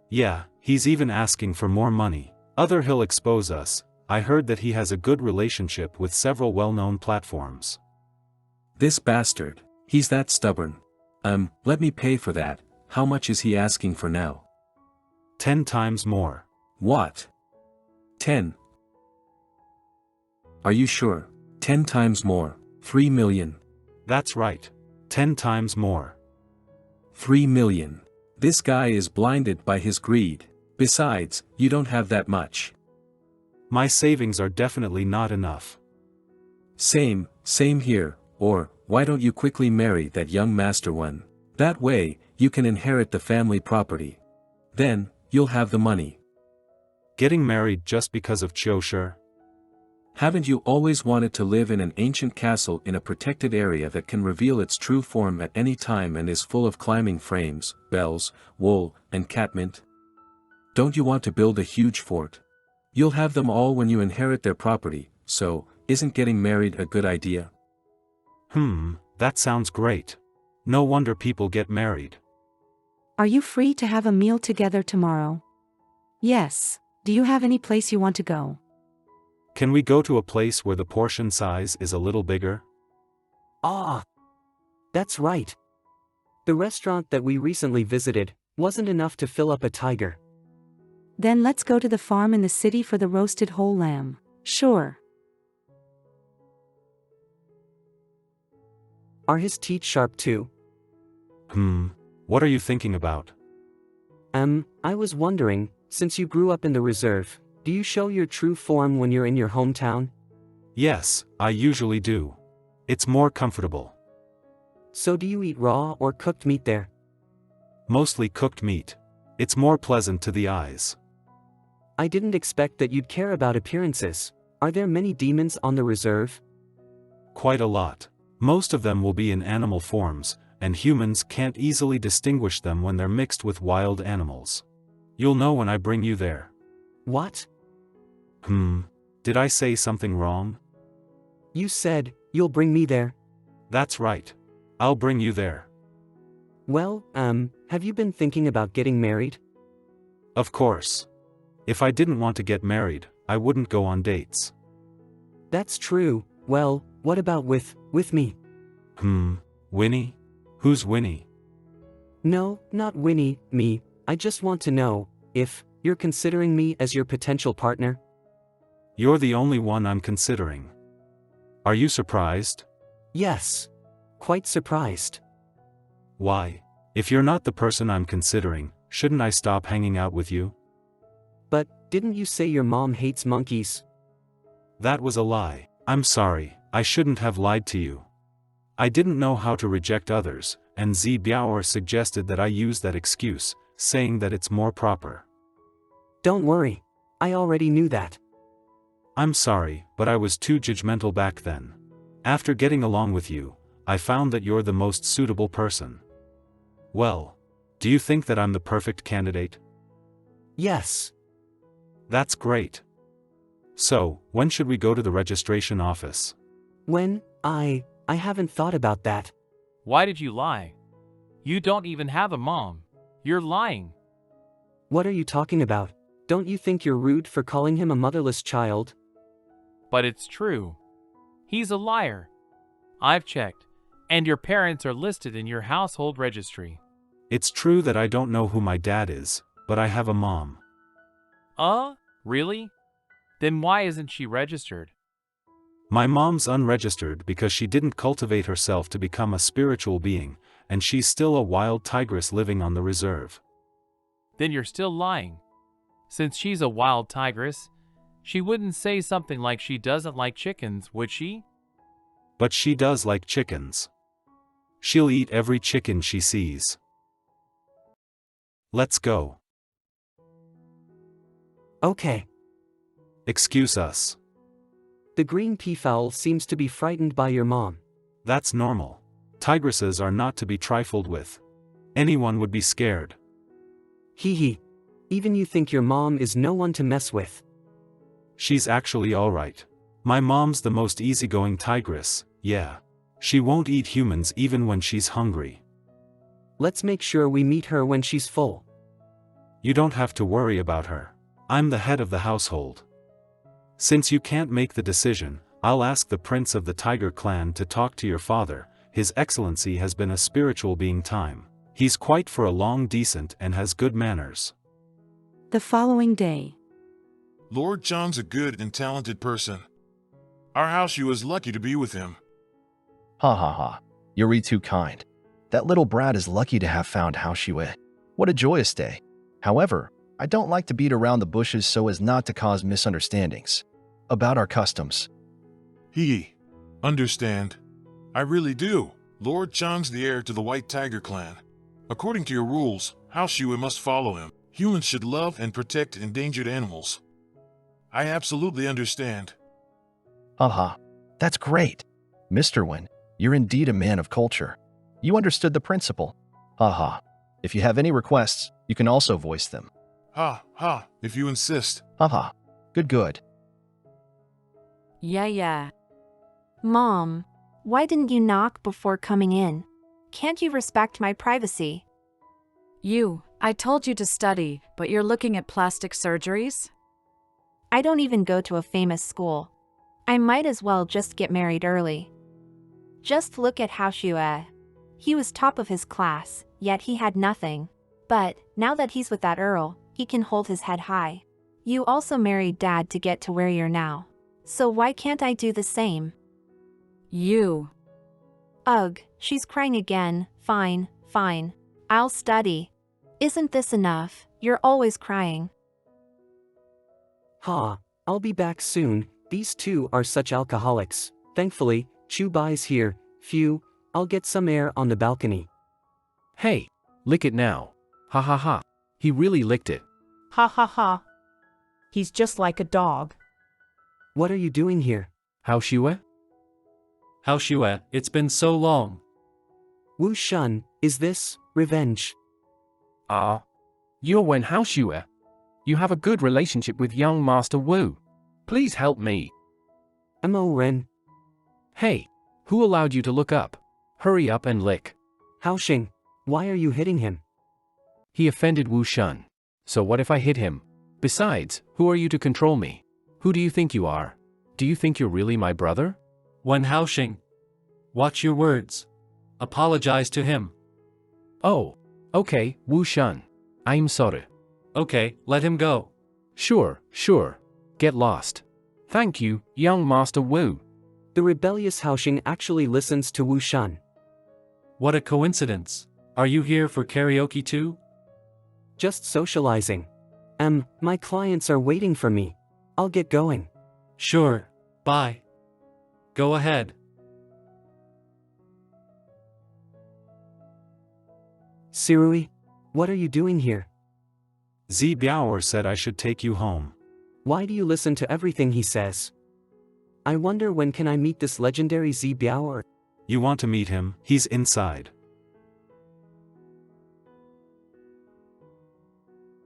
Yeah, he's even asking for more money. He'll expose us. I heard that he has a good relationship with several well-known platforms. This bastard. He's that stubborn. Let me pay for that. How much is he asking for now? 10 times more. What? 10? Are you sure? 10 times more. 3 million. That's right. 10 times more. 3 million. This guy is blinded by his greed. Besides, you don't have that much. My savings are definitely not enough. Same here. Or, why don't you quickly marry that young master one? That way, you can inherit the family property. Then, you'll have the money. Getting married just because of Qiushi? Haven't you always wanted to live in an ancient castle in a protected area that can reveal its true form at any time and is full of climbing frames, bells, wool, and catmint? Don't you want to build a huge fort? You'll have them all when you inherit their property, so, isn't getting married a good idea? That sounds great. No wonder people get married. Are you free to have a meal together tomorrow? Yes. Do you have any place you want to go? Can we go to a place where the portion size is a little bigger? Ah! That's right. The restaurant that we recently visited wasn't enough to fill up a tiger. Then let's go to the farm in the city for the roasted whole lamb. Sure. Are his teeth sharp too? What are you thinking about? I was wondering, since you grew up in the reserve, do you show your true form when you're in your hometown? Yes, I usually do. It's more comfortable. So do you eat raw or cooked meat there? Mostly cooked meat. It's more pleasant to the eyes. I didn't expect that you'd care about appearances. Are there many demons on the reserve? Quite a lot. Most of them will be in animal forms, and humans can't easily distinguish them when they're mixed with wild animals. You'll know when I bring you there. What? Did I say something wrong? You said, you'll bring me there. That's right. I'll bring you there. Well, have you been thinking about getting married? Of course. If I didn't want to get married, I wouldn't go on dates. That's true. Well, what about with me? Winnie? Who's Winnie? No, not Winnie, me. I just want to know if you're considering me as your potential partner. You're the only one I'm considering. Are you surprised? Yes. Quite surprised. Why? If you're not the person I'm considering, shouldn't I stop hanging out with you? But, didn't you say your mom hates monkeys? That was a lie. I'm sorry, I shouldn't have lied to you. I didn't know how to reject others, and Zi Biaoer suggested that I use that excuse, saying that it's more proper. Don't worry. I already knew that. I'm sorry, but I was too judgmental back then. After getting along with you, I found that you're the most suitable person. Well, do you think that I'm the perfect candidate? Yes. That's great. So, when should we go to the registration office? When? I haven't thought about that. Why did you lie? You don't even have a mom. You're lying. What are you talking about? Don't you think you're rude for calling him a motherless child? But it's true. He's a liar. I've checked, and your parents are listed in your household registry. It's true that I don't know who my dad is, but I have a mom. Really? Then why isn't she registered? My mom's unregistered because she didn't cultivate herself to become a spiritual being, and she's still a wild tigress living on the reserve. Then you're still lying. Since she's a wild tigress, she wouldn't say something like she doesn't like chickens, would she? But she does like chickens. She'll eat every chicken she sees. Let's go. Okay. Excuse us. The green peafowl seems to be frightened by your mom. That's normal. Tigresses are not to be trifled with. Anyone would be scared. Hee hee. Even you think your mom is no one to mess with. She's actually alright. My mom's the most easygoing tigress, yeah. She won't eat humans even when she's hungry. Let's make sure we meet her when she's full. You don't have to worry about her. I'm the head of the household. Since you can't make the decision, I'll ask the prince of the tiger clan to talk to your father. His excellency has been a spiritual being time. He's quite for a long decent and has good manners. The following day. Lord John's a good and talented person. Our house you is lucky to be with him. Ha ha ha. You're too kind. That little brat is lucky to have found Hao Shue. What a joyous day. However, I don't like to beat around the bushes so as not to cause misunderstandings about our customs. Understand. I really do. Lord John's the heir to the White Tiger clan. According to your rules, Hao Shue must follow him. Humans should love and protect endangered animals. I absolutely understand. Aha, that's great. Mr. Wen, you're indeed a man of culture. You understood the principle. Haha. If you have any requests, you can also voice them. Ha, if you insist. Haha. Good. Yeah. Mom, why didn't you knock before coming in? Can't you respect my privacy? I told you to study, but you're looking at plastic surgeries? I don't even go to a famous school. I might as well just get married early. Just look at Hao Shue. He was top of his class, yet he had nothing. But, now that he's with that Earl, he can hold his head high. You also married Dad to get to where you're now. So why can't I do the same? Ugh, she's crying again. Fine. I'll study. Isn't this enough? You're always crying. I'll be back soon. These two are such alcoholics. Thankfully, Chu Bai's here. Phew, I'll get some air on the balcony. Hey, lick it now. Ha ha ha. He really licked it. Ha ha ha. He's just like a dog. What are you doing here? Hao Shue? Hao Shue, it's been so long. Wu Shun, is this revenge? You're Wen Hao Shue. You have a good relationship with young Master Wu. Please help me. Mo Ren. Hey, who allowed you to look up? Hurry up and lick. Hao Xing, why are you hitting him? He offended Wu Shun. So what if I hit him? Besides, who are you to control me? Who do you think you are? Do you think you're really my brother? Wen Haoxing. Watch your words. Apologize to him. Oh, okay, Wu Shun. I'm sorry. Okay, let him go. Sure. Get lost. Thank you, young Master Wu. The rebellious Haoxing actually listens to Wu Shun. What a coincidence. Are you here for karaoke too? Just socializing. My clients are waiting for me. I'll get going. Sure, bye. Go ahead. Sirui, what are you doing here? Zi Biaoer said I should take you home. Why do you listen to everything he says? I wonder when can I meet this legendary Z Biao? You want to meet him? He's inside.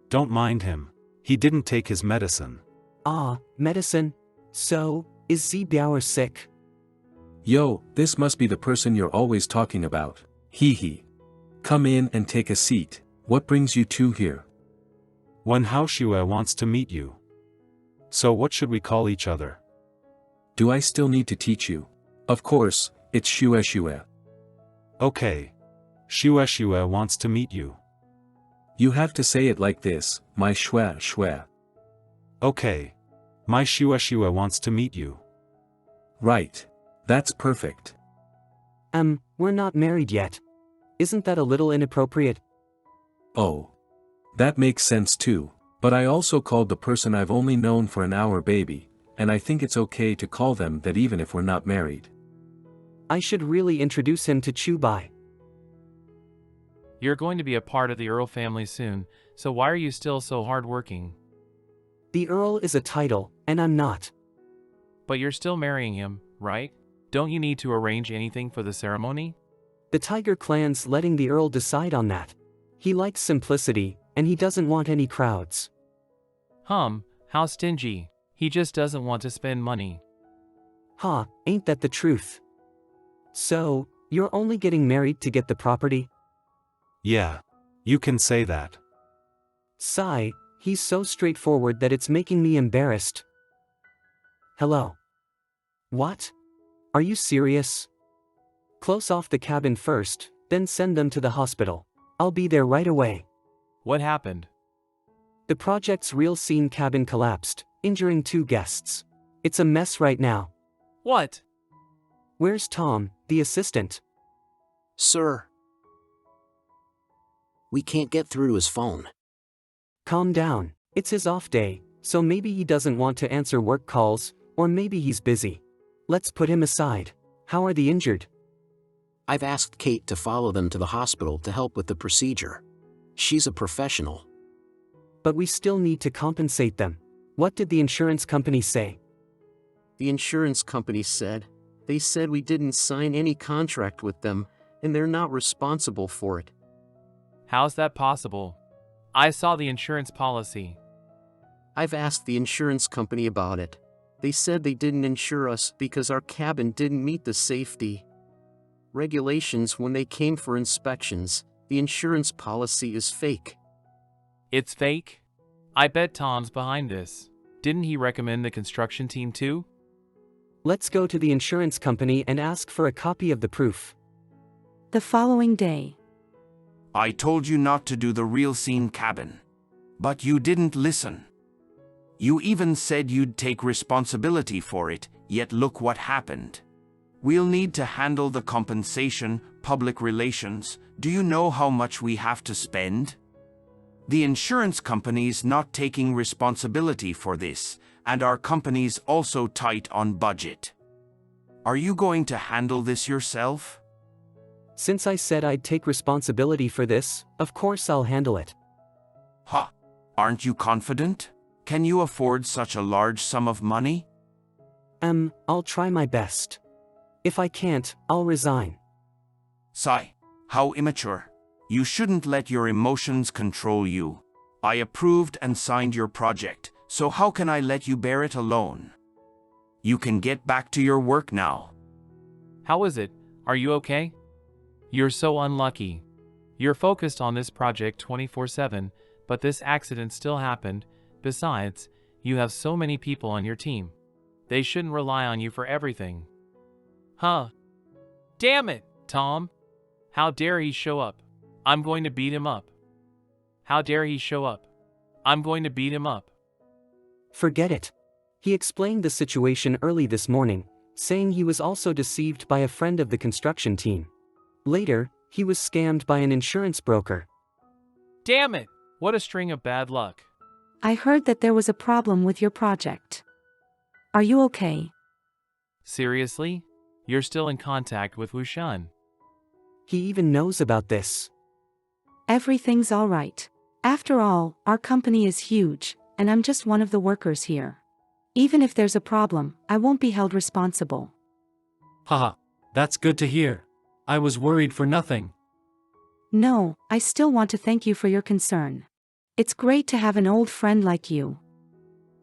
Don't mind him. He didn't take his medicine. Ah, medicine? So, is Z Biao sick? Yo, this must be the person you're always talking about. Hee hee. Come in and take a seat. What brings you two here? Wen Haoshue wants to meet you. So what should we call each other? Do I still need to teach you? Of course, it's Shue. Okay. Shue wants to meet you. You have to say it like this, my Shue. Okay. My Shue wants to meet you. Right. That's perfect. We're not married yet. Isn't that a little inappropriate? Oh. That makes sense too, but I also called the person I've only known for an hour baby, and I think it's okay to call them that even if we're not married. I should really introduce him to Chubai. You're going to be a part of the Earl family soon, so why are you still so hardworking? The Earl is a title, and I'm not. But you're still marrying him, right? Don't you need to arrange anything for the ceremony? The Tiger clan's letting the Earl decide on that. He likes simplicity, and he doesn't want any crowds. How stingy. He just doesn't want to spend money. Ain't that the truth? So, you're only getting married to get the property? Yeah. You can say that. Sigh, he's so straightforward that it's making me embarrassed. Hello. What? Are you serious? Close off the cabin first, then send them to the hospital. I'll be there right away. What happened? The project's real scene cabin collapsed, injuring 2 guests. It's a mess right now. What? Where's Tom, the assistant? Sir. We can't get through to his phone. Calm down. It's his off day, so maybe he doesn't want to answer work calls, or maybe he's busy. Let's put him aside. How are the injured? I've asked Kate to follow them to the hospital to help with the procedure. She's a professional. But we still need to compensate them. What did the insurance company say? The insurance company said we didn't sign any contract with them, and they're not responsible for it. How's that possible? I saw the insurance policy. I've asked the insurance company about it. They said they didn't insure us because our cabin didn't meet the safety regulations when they came for inspections. The insurance policy is fake. It's fake? I bet Tom's behind this. Didn't he recommend the construction team too? Let's go to the insurance company and ask for a copy of the proof. The following day. I told you not to do the real scene cabin. But you didn't listen. You even said you'd take responsibility for it, yet look what happened. We'll need to handle the compensation, public relations. Do you know how much we have to spend? The insurance company's not taking responsibility for this, and our company's also tight on budget. Are you going to handle this yourself? Since I said I'd take responsibility for this, of course I'll handle it. Aren't you confident? Can you afford such a large sum of money? I'll try my best. If I can't, I'll resign. Sigh, how immature. You shouldn't let your emotions control you. I approved and signed your project, so how can I let you bear it alone? You can get back to your work now. How is it? Are you okay? You're so unlucky. You're focused on this project 24/7, but this accident still happened. Besides, you have so many people on your team. They shouldn't rely on you for everything. Damn it, Tom. How dare he show up? I'm going to beat him up. How dare he show up? I'm going to beat him up. Forget it. He explained the situation early this morning, saying he was also deceived by a friend of the construction team. Later, he was scammed by an insurance broker. Damn it! What a string of bad luck. I heard that there was a problem with your project. Are you okay? Seriously? You're still in contact with Wushan? He even knows about this. Everything's all right. After all, our company is huge, and I'm just one of the workers here. Even if there's a problem, I won't be held responsible. Haha, that's good to hear. I was worried for nothing. No, I still want to thank you for your concern. It's great to have an old friend like you.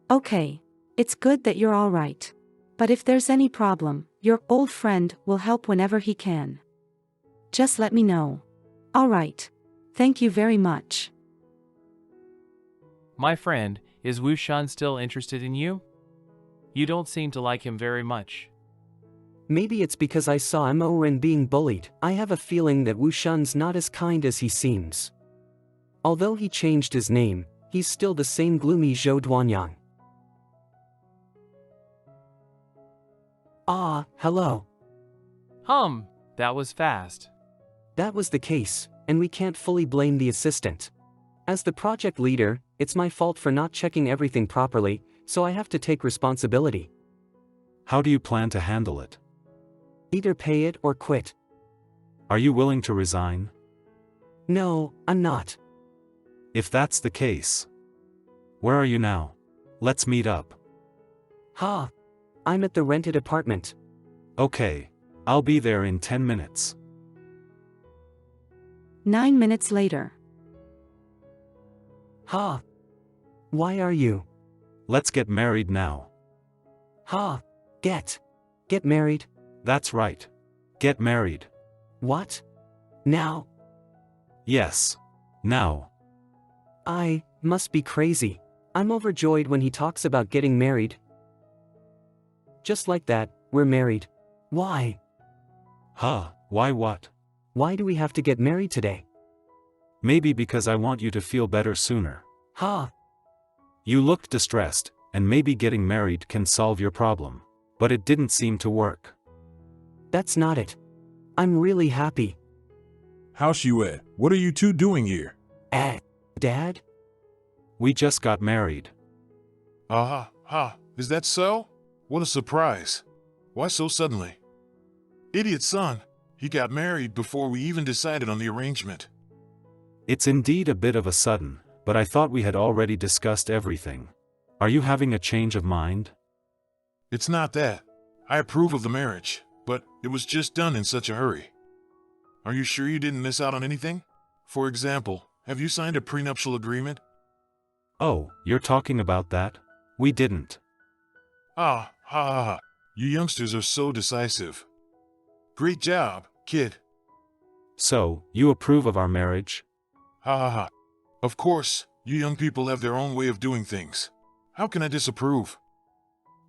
Okay, it's good that you're all right. But if there's any problem, your old friend will help whenever he can. Just let me know. All right. Thank you very much. My friend, is Wu Shun still interested in you? You don't seem to like him very much. Maybe it's because I saw Morin being bullied. I have a feeling that Wu Shun's not as kind as he seems. Although he changed his name, he's still the same gloomy Zhou Duanyang. Ah, hello. That was fast. That was the case, and we can't fully blame the assistant. As the project leader, it's my fault for not checking everything properly, so I have to take responsibility. How do you plan to handle it? Either pay it or quit. Are you willing to resign? No, I'm not. If that's the case. Where are you now? Let's meet up. Ha! I'm at the rented apartment. Okay. I'll be there in 10 minutes. 9 minutes later. Ha! Why are you? Let's get married now. Ha! Get married? That's right. Get married. What? Now? Yes. Now. I must be crazy. I'm overjoyed when he talks about getting married. Just like that, we're married. Why? Huh, why what? Why do we have to get married today? Maybe because I want you to feel better sooner. Ha! You looked distressed, and maybe getting married can solve your problem. But it didn't seem to work. That's not it. I'm really happy. How's you at? What are you two doing here? Dad? We just got married. Is that so? What a surprise. Why so suddenly? Idiot son, he got married before we even decided on the arrangement. It's indeed a bit of a sudden, but I thought we had already discussed everything. Are you having a change of mind? It's not that. I approve of the marriage, but it was just done in such a hurry. Are you sure you didn't miss out on anything? For example, have you signed a prenuptial agreement? Oh, you're talking about that? We didn't. You youngsters are so decisive. Great job, kid. So, you approve of our marriage? Of course, you young people have their own way of doing things. How can I disapprove?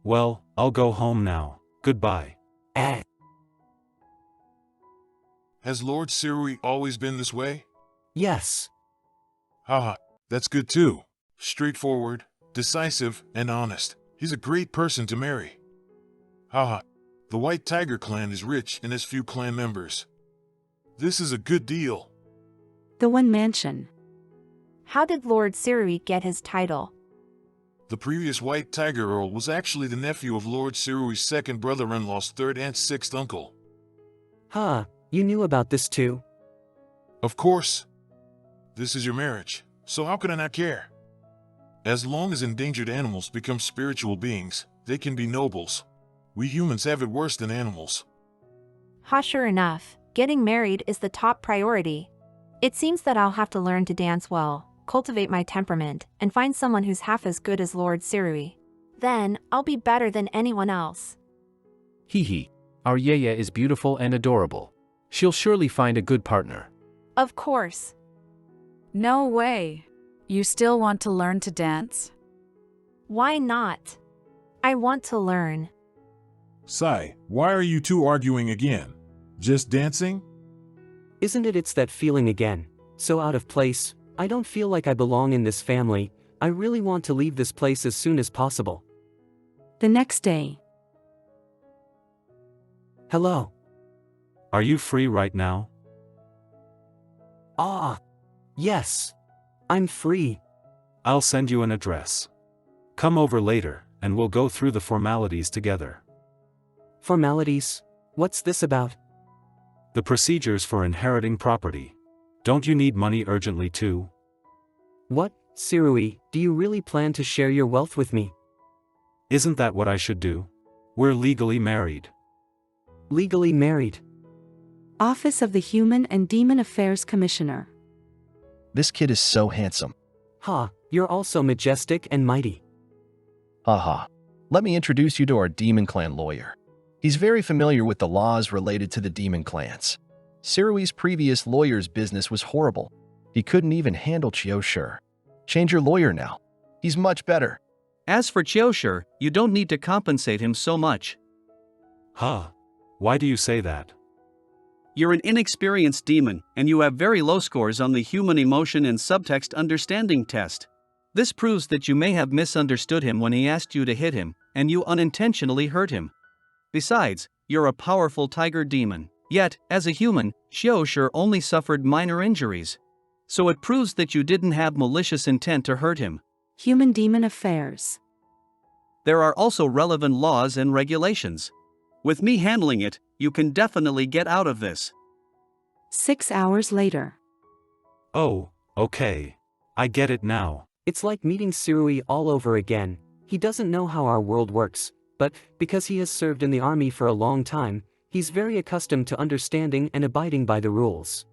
Well, I'll go home now. Goodbye. Has Lord Sirui always been this way? Yes. That's good too. Straightforward, decisive, and honest. He's a great person to marry. The White Tiger clan is rich and has few clan members. This is a good deal. The One Mansion. How did Lord Sirui get his title? The previous White Tiger Earl was actually the nephew of Lord Sirui's second brother-in-law's third and sixth uncle. You knew about this too? Of course. This is your marriage, so how could I not care? As long as endangered animals become spiritual beings, they can be nobles. We humans have it worse than animals. Sure enough, getting married is the top priority. It seems that I'll have to learn to dance well, cultivate my temperament, and find someone who's half as good as Lord Sirui. Then, I'll be better than anyone else. Hee. Our Yaya is beautiful and adorable. She'll surely find a good partner. Of course. No way. You still want to learn to dance? Why not? I want to learn. Sai, why are you two arguing again? Just dancing? Isn't it? It's that feeling again. So out of place. I don't feel like I belong in this family. I really want to leave this place as soon as possible. The next day. Hello. Are you free right now? Yes. I'm free. I'll send you an address. Come over later, and we'll go through the formalities together. Formalities? What's this about? The procedures for inheriting property. Don't you need money urgently too? What? Sirui, do you really plan to share your wealth with me? Isn't that what I should do? We're legally married. Legally married. Office of the Human and Demon Affairs Commissioner. This kid is so handsome. Ha, you're also majestic and mighty. Haha. Let me introduce you to our Demon Clan lawyer. He's very familiar with the laws related to the Demon Clans. Sirui's previous lawyer's business was horrible. He couldn't even handle Chioshur. Change your lawyer now. He's much better. As for Chioshur, you don't need to compensate him so much. Huh? Why do you say that? You're an inexperienced demon, and you have very low scores on the Human Emotion and Subtext Understanding test. This proves that you may have misunderstood him when he asked you to hit him, and you unintentionally hurt him. Besides, you're a powerful tiger demon. Yet, as a human, Chioshur only suffered minor injuries. So it proves that you didn't have malicious intent to hurt him. Human Demon Affairs. There are also relevant laws and regulations. With me handling it, you can definitely get out of this. 6 hours later. Oh, okay. I get it now. It's like meeting Sirui all over again. He doesn't know how our world works, but because he has served in the army for a long time, he's very accustomed to understanding and abiding by the rules.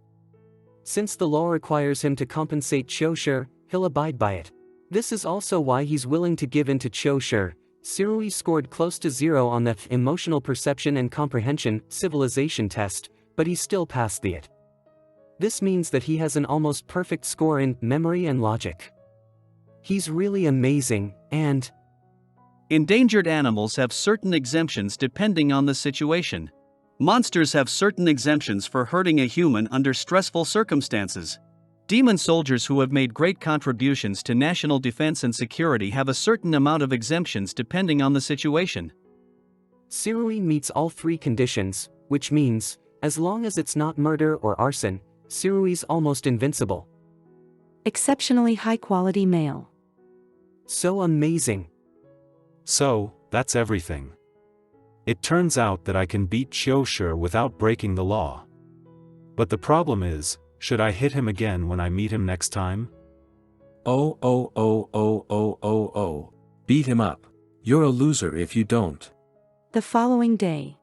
Since the law requires him to compensate Chioshur, he'll abide by it. This is also why he's willing to give in to Chioshur. Sirui scored close to 0 on the Emotional Perception and Comprehension Civilization test, but he still passed the it. This means that he has an almost perfect score in memory and logic. He's really amazing, and endangered animals have certain exemptions depending on the situation. Monsters have certain exemptions for hurting a human under stressful circumstances. Demon soldiers who have made great contributions to national defense and security have a certain amount of exemptions depending on the situation. Sirui meets all 3 conditions, which means, as long as it's not murder or arson, Sirui's almost invincible. Exceptionally high-quality male. So amazing. So, that's everything. It turns out that I can beat Chioshur without breaking the law. But the problem is, should I hit him again when I meet him next time? Oh. Beat him up. You're a loser if you don't. The following day.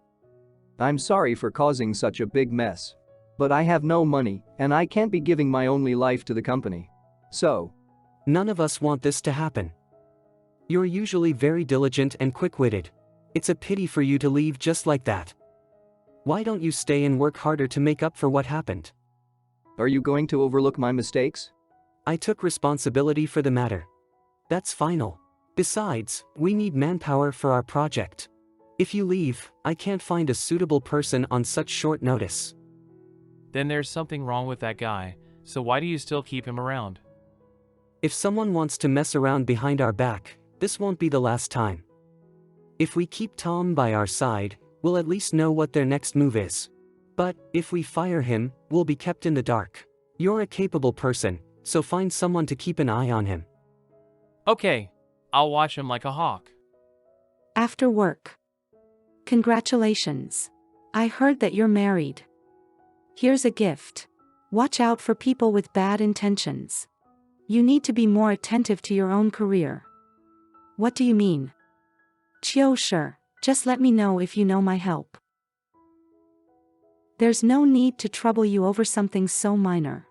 I'm sorry for causing such a big mess. But I have no money, and I can't be giving my only life to the company. So. None of us want this to happen. You're usually very diligent and quick-witted. It's a pity for you to leave just like that. Why don't you stay and work harder to make up for what happened? Are you going to overlook my mistakes? I took responsibility for the matter. That's final. Besides, we need manpower for our project. If you leave, I can't find a suitable person on such short notice. Then there's something wrong with that guy, so why do you still keep him around? If someone wants to mess around behind our back, this won't be the last time. If we keep Tom by our side, we'll at least know what their next move is. But, if we fire him, we'll be kept in the dark. You're a capable person, so find someone to keep an eye on him. Okay, I'll watch him like a hawk. After work. Congratulations. I heard that you're married. Here's a gift. Watch out for people with bad intentions. You need to be more attentive to your own career. What do you mean? Chioshur, just let me know if you know my help. There's no need to trouble you over something so minor.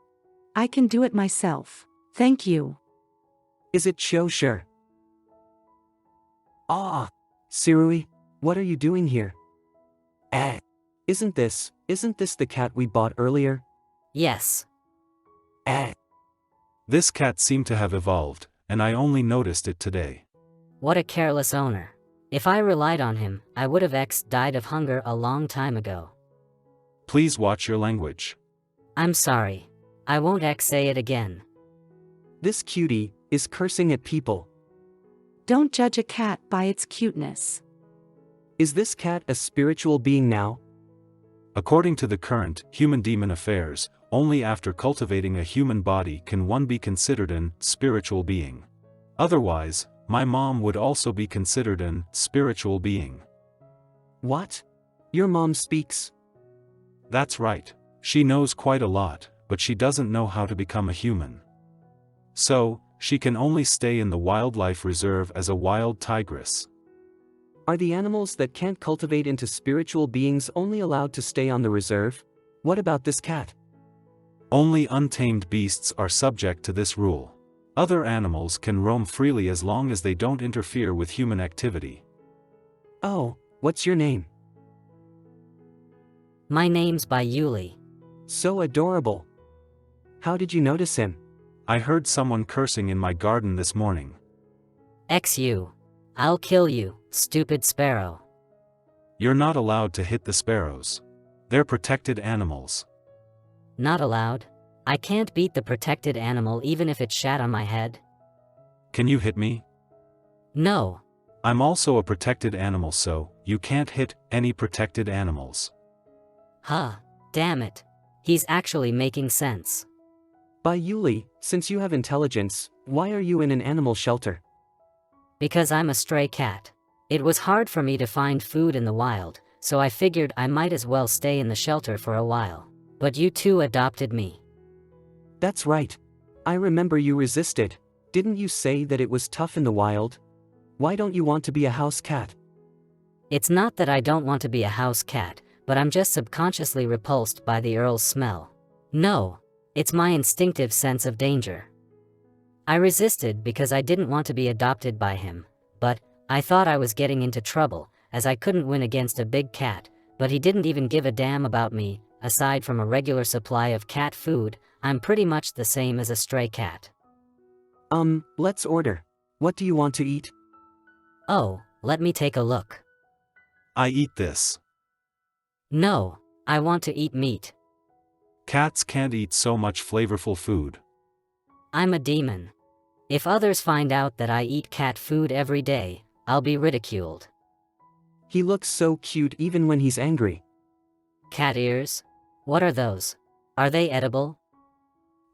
I can do it myself. Thank you. Is it Chioshur? Ah, Sirui, what are you doing here? Isn't this the cat we bought earlier? Yes. This cat seemed to have evolved, and I only noticed it today. What a careless owner. If I relied on him, I would have died of hunger a long time ago. Please watch your language. I'm sorry. I won't say it again. This cutie is cursing at people. Don't judge a cat by its cuteness. Is this cat a spiritual being now? According to the current Human Demon Affairs, only after cultivating a human body can one be considered an spiritual being. Otherwise, my mom would also be considered an spiritual being. What? Your mom speaks? That's right. She knows quite a lot, but she doesn't know how to become a human. So, She can only stay in the wildlife reserve as a wild tigress. Are the animals that can't cultivate into spiritual beings only allowed to stay on the reserve? What about this cat? Only untamed beasts are subject to this rule. Other animals can roam freely as long as they don't interfere with human activity. Oh, what's your name? My name's by Yuli. So adorable. How did you notice him? I heard someone cursing in my garden this morning. XU. I'll kill you, stupid sparrow. You're not allowed to hit the sparrows. They're protected animals. Not allowed? I can't beat the protected animal even if it shat on my head. Can you hit me? No. I'm also a protected animal, so you can't hit any protected animals. Huh, damn it. He's actually making sense. By Yuli, since you have intelligence, why are you in an animal shelter? Because I'm a stray cat. It was hard for me to find food in the wild, so I figured I might as well stay in the shelter for a while. But you two adopted me. That's right. I remember you resisted. Didn't you say that it was tough in the wild? Why don't you want to be a house cat? It's not that I don't want to be a house cat, but I'm just subconsciously repulsed by the Earl's smell. No, it's my instinctive sense of danger. I resisted because I didn't want to be adopted by him, but I thought I was getting into trouble, as I couldn't win against a big cat, but he didn't even give a damn about me. Aside from a regular supply of cat food, I'm pretty much the same as a stray cat. Let's order. What do you want to eat? Oh, let me take a look. I eat this. No, I want to eat meat. Cats can't eat so much flavorful food. I'm a demon. If others find out that I eat cat food every day, I'll be ridiculed. He looks so cute even when he's angry. Cat ears? What are those? Are they edible?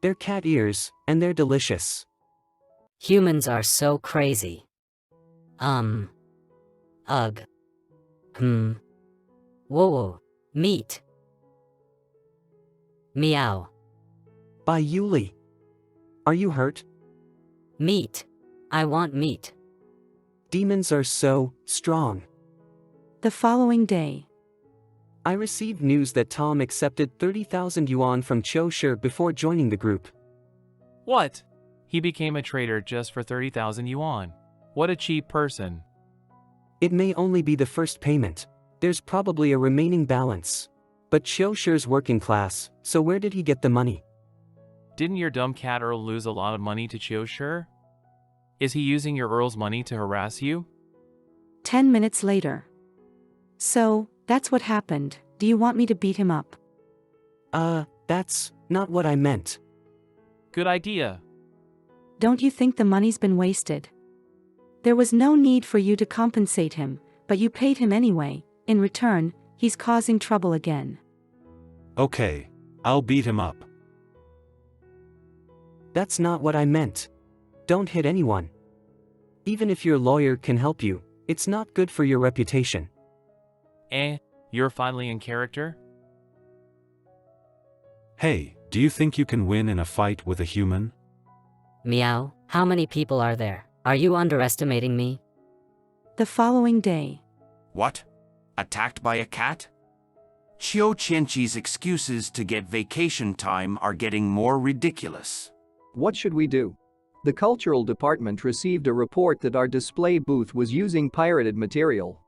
They're cat ears, and they're delicious. Humans are so crazy. Ugh. Whoa. Meat. Meow. By Yuli. Are you hurt? Meat. I want meat. Demons are so strong. The following day. I received news that Tom accepted 30,000 yuan from Cho Shi before joining the group. What? He became a traitor just for 30,000 yuan. What a cheap person. It may only be the first payment. There's probably a remaining balance. But Cho Shi's working class, so where did he get the money? Didn't your dumb cat Earl lose a lot of money to Cho Shi? Is he using your Earl's money to harass you? 10 minutes later. So, that's what happened. Do you want me to beat him up? That's not what I meant. Good idea. Don't you think the money's been wasted? There was no need for you to compensate him, but you paid him anyway. In return, he's causing trouble again. Okay, I'll beat him up. That's not what I meant. Don't hit anyone. Even if your lawyer can help you, it's not good for your reputation. You're finally in character? Hey, do you think you can win in a fight with a human? Meow, how many people are there? Are you underestimating me? The following day. What? Attacked by a cat? Chiu Qianqi's excuses to get vacation time are getting more ridiculous. What should we do? The cultural department received a report that our display booth was using pirated material.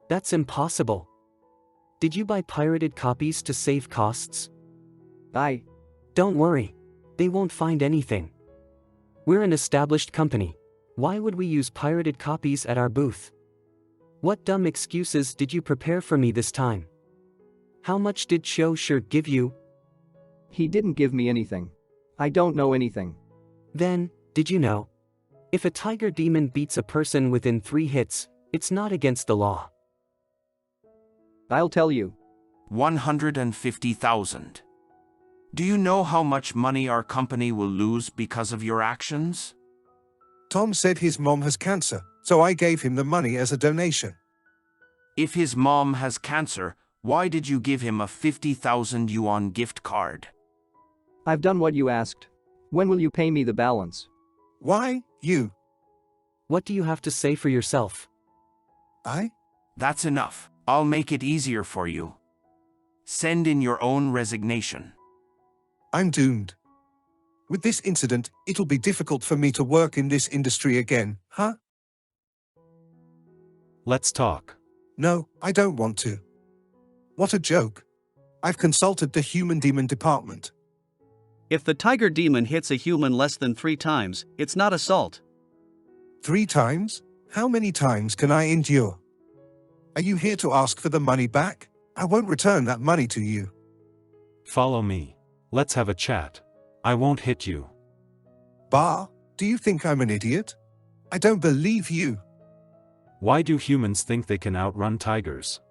That's impossible. Did you buy pirated copies to save costs? Don't worry. They won't find anything. We're an established company. Why would we use pirated copies at our booth? What dumb excuses did you prepare for me this time? How much did Cho Shi give you? He didn't give me anything. I don't know anything. Then, did you know? If a tiger demon beats a person within 3 hits, it's not against the law. I'll tell you. 150,000. Do you know how much money our company will lose because of your actions? Tom said his mom has cancer, so I gave him the money as a donation. If his mom has cancer, why did you give him a 50,000 yuan gift card? I've done what you asked. When will you pay me the balance? Why, you? What do you have to say for yourself? That's enough. I'll make it easier for you. Send in your own resignation. I'm doomed. With this incident, it'll be difficult for me to work in this industry again, huh? Let's talk. No, I don't want to. What a joke. I've consulted the human demon department. If the tiger demon hits a human less than 3 times, it's not assault. 3 times? How many times can I endure? Are you here to ask for the money back? I won't return that money to you. Follow me. Let's have a chat. I won't hit you. Bah, do you think I'm an idiot? I don't believe you. Why do humans think they can outrun tigers?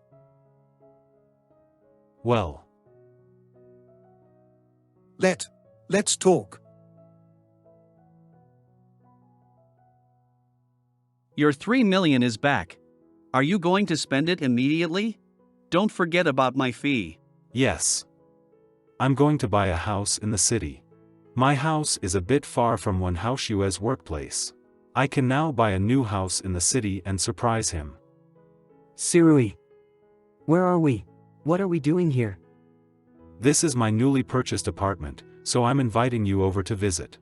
Well, let's talk. Your 3 million is back. Are you going to spend it immediately? Don't forget about my fee. yes. I'm going to buy a house in the city. My house is a bit far from Wenhaoshue's workplace. I can now buy a new house in the city and surprise him. Sirui. Where are we? What are we doing here? This is my newly purchased apartment, so I'm inviting you over to visit.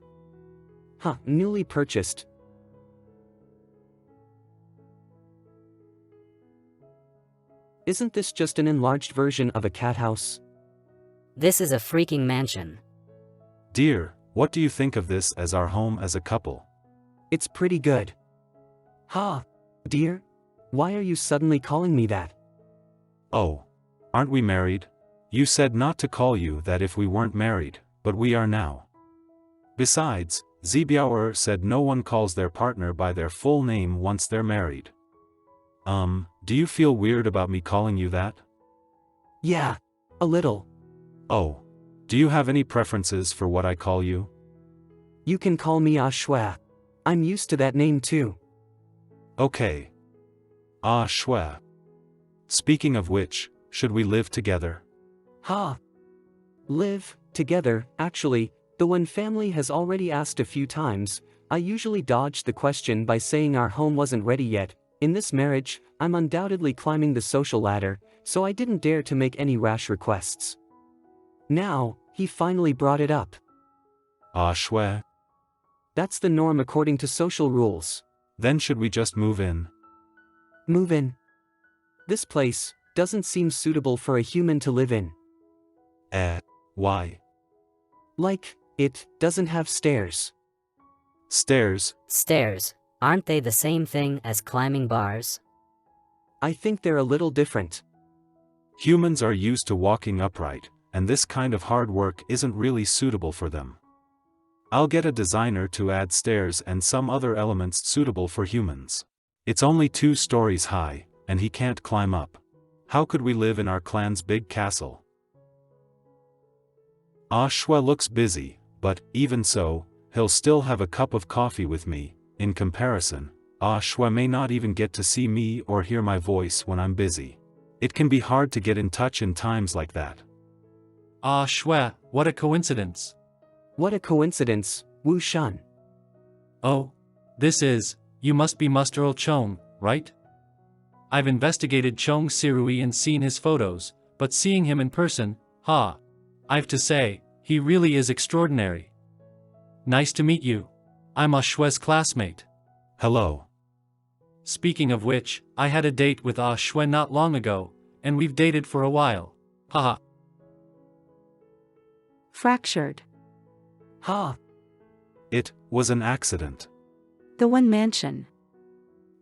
Huh, newly purchased. Isn't this just an enlarged version of a cat house? This is a freaking mansion. Dear, what do you think of this as our home as a couple? It's pretty good. Ha! Dear? Why are you suddenly calling me that? Oh. Aren't we married? You said not to call you that if we weren't married, but we are now. Besides, Zibiaoer said no one calls their partner by their full name once they're married. Do you feel weird about me calling you that? Yeah, a little. Oh. Do you have any preferences for what I call you? You can call me Ashua. I'm used to that name too. Okay. Ah, Shue. Speaking of which, should we live together? Ha! Live together, actually, the Wen family has already asked a few times. I usually dodged the question by saying our home wasn't ready yet. In this marriage, I'm undoubtedly climbing the social ladder, so I didn't dare to make any rash requests. Now, he finally brought it up. Ah, Shue. That's the norm according to social rules. Then should we just move in? Move in? This place doesn't seem suitable for a human to live in. Why? Like, it doesn't have stairs. Stairs? Stairs. Aren't they the same thing as climbing bars? I think they're a little different. Humans are used to walking upright, and this kind of hard work isn't really suitable for them. I'll get a designer to add stairs and some other elements suitable for humans. It's only 2 stories high, and he can't climb up. How could we live in our clan's big castle? Ah, Shue looks busy, but, even so, he'll still have a cup of coffee with me. In comparison, Ah, Shue may not even get to see me or hear my voice when I'm busy. It can be hard to get in touch in times like that. Ah, Shue, what a coincidence. What a coincidence, Wu Shan. Oh. You must be Musterl Chong, right? I've investigated Chong Sirui and seen his photos, but seeing him in person, I've to say, he really is extraordinary. Nice to meet you. I'm Ah Shue's classmate. Hello. Speaking of which, I had a date with Ah Shue not long ago, and we've dated for a while. Haha. Fractured. Ha! It was an accident. The Wen mansion.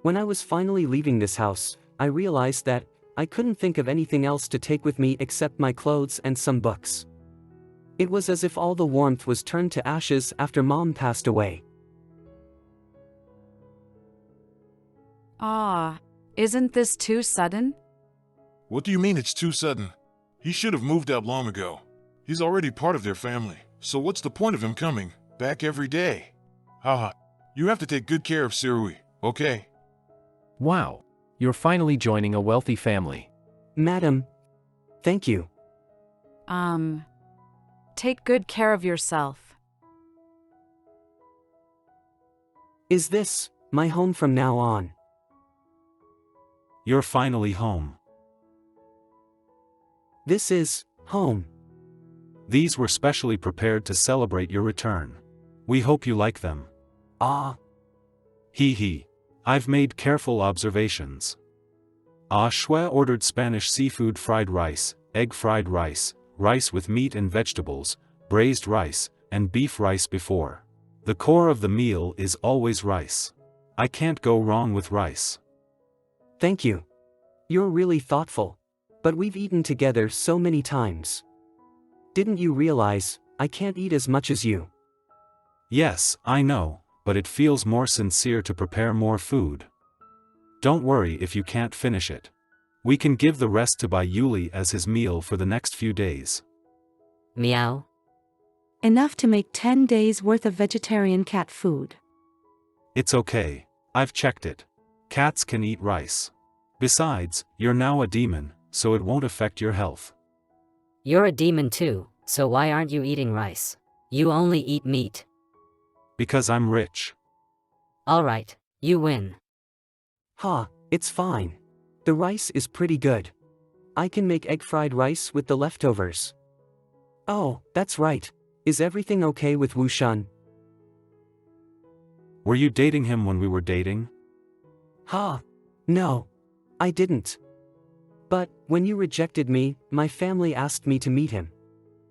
When I was finally leaving this house, I realized that I couldn't think of anything else to take with me except my clothes and some books. It was as if all the warmth was turned to ashes after Mom passed away. Isn't this too sudden? What do you mean it's too sudden? He should have moved out long ago. He's already part of their family, so what's the point of him coming back every day? Haha. You have to take good care of Sirui, okay? Wow. You're finally joining a wealthy family. Madam. Thank you. Take good care of yourself. Is this my home from now on? You're finally home. This is home. These were specially prepared to celebrate your return. We hope you like them. Ah. Hee hee. I've made careful observations. Shue ordered Spanish seafood fried rice, egg fried rice, rice with meat and vegetables, braised rice, and beef rice before. The core of the meal is always rice. I can't go wrong with rice. Thank you. You're really thoughtful. But we've eaten together so many times. Didn't you realize I can't eat as much as you? Yes, I know, but it feels more sincere to prepare more food. Don't worry if you can't finish it. We can give the rest to Yuli as his meal for the next few days. Meow. Enough to make 10 days worth of vegetarian cat food. It's okay. I've checked it. Cats can eat rice. Besides, you're now a demon, so it won't affect your health. You're a demon too, so why aren't you eating rice? You only eat meat. Because I'm rich. Alright, you win. It's fine. The rice is pretty good. I can make egg fried rice with the leftovers. Oh, that's right. Is everything okay with Wu Shun? Were you dating him when we were dating? No. I didn't. But, when you rejected me, my family asked me to meet him.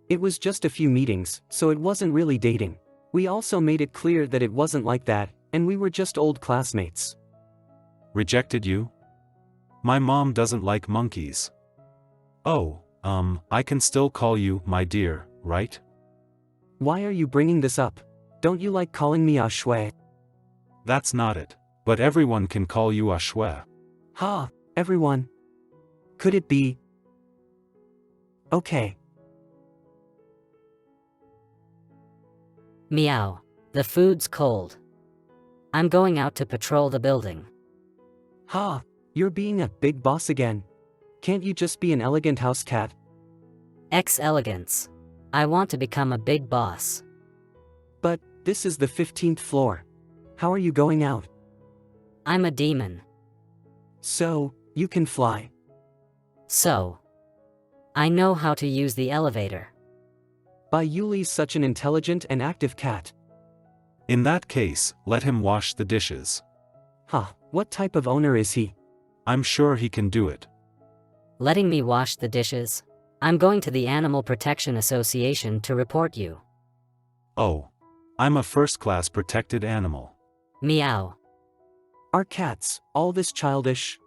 It was just a few meetings, so it wasn't really dating. We also made it clear that it wasn't like that, and we were just old classmates. Rejected you? My mom doesn't like monkeys. Oh, I can still call you my dear, right? Why are you bringing this up? Don't you like calling me Shui? That's not it. But everyone can call you Shui. Everyone? Could it be? Okay. Meow. The food's cold. I'm going out to patrol the building. You're being a big boss again. Can't you just be an elegant house cat? Elegance. I want to become a big boss. But, this is the 15th floor. How are you going out? I'm a demon. So, you can fly. So, I know how to use the elevator. Yuli's such an intelligent and active cat. In that case, let him wash the dishes. What type of owner is he? I'm sure he can do it. Letting me wash the dishes? I'm going to the Animal Protection Association to report you. Oh. I'm a first-class protected animal. Meow. Are cats all this childish?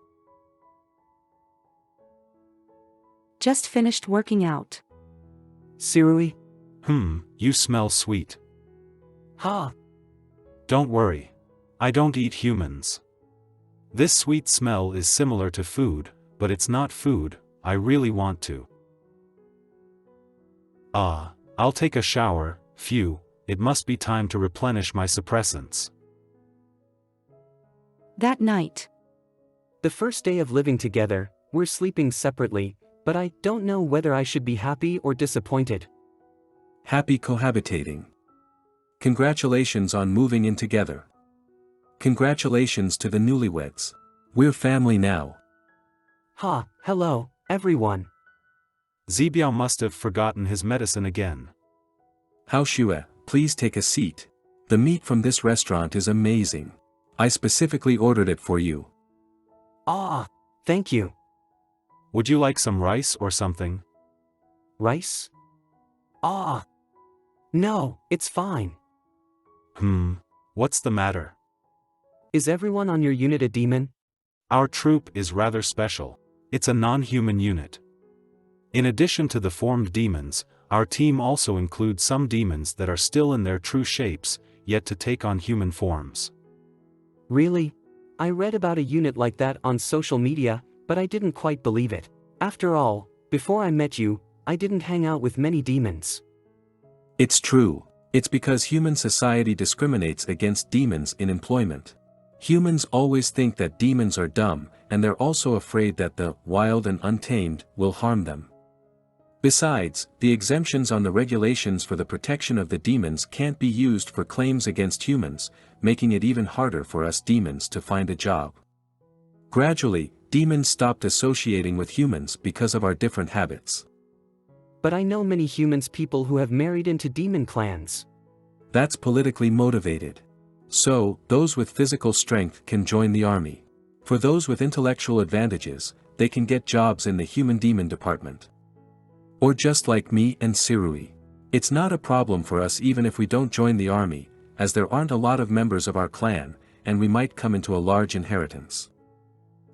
Just finished working out. Sirui? You smell sweet. Don't worry. I don't eat humans. This sweet smell is similar to food, but it's not food. I really want to. I'll take a shower. Phew, it must be time to replenish my suppressants. That night. The first day of living together, we're sleeping separately, but I don't know whether I should be happy or disappointed. Happy cohabitating. Congratulations on moving in together. Congratulations to the newlyweds. We're family now. Hello, everyone. Zibiao must have forgotten his medicine again. Hao Shue, please take a seat. The meat from this restaurant is amazing. I specifically ordered it for you. Thank you. Would you like some rice or something? Rice? No, it's fine. What's the matter? Is everyone on your unit a demon? Our troop is rather special. It's a non-human unit. In addition to the formed demons, our team also includes some demons that are still in their true shapes, yet to take on human forms. Really? I read about a unit like that on social media, but I didn't quite believe it. After all, before I met you, I didn't hang out with many demons. It's true. It's because human society discriminates against demons in employment. Humans always think that demons are dumb, and they're also afraid that the wild and untamed will harm them. Besides, the exemptions on the regulations for the protection of the demons can't be used for claims against humans, making it even harder for us demons to find a job. Gradually, demons stopped associating with humans because of our different habits. But I know many humans people who have married into demon clans. That's politically motivated. So, those with physical strength can join the army. For those with intellectual advantages, they can get jobs in the human demon department. Or just like me and Sirui. It's not a problem for us even if we don't join the army, as there aren't a lot of members of our clan, and we might come into a large inheritance.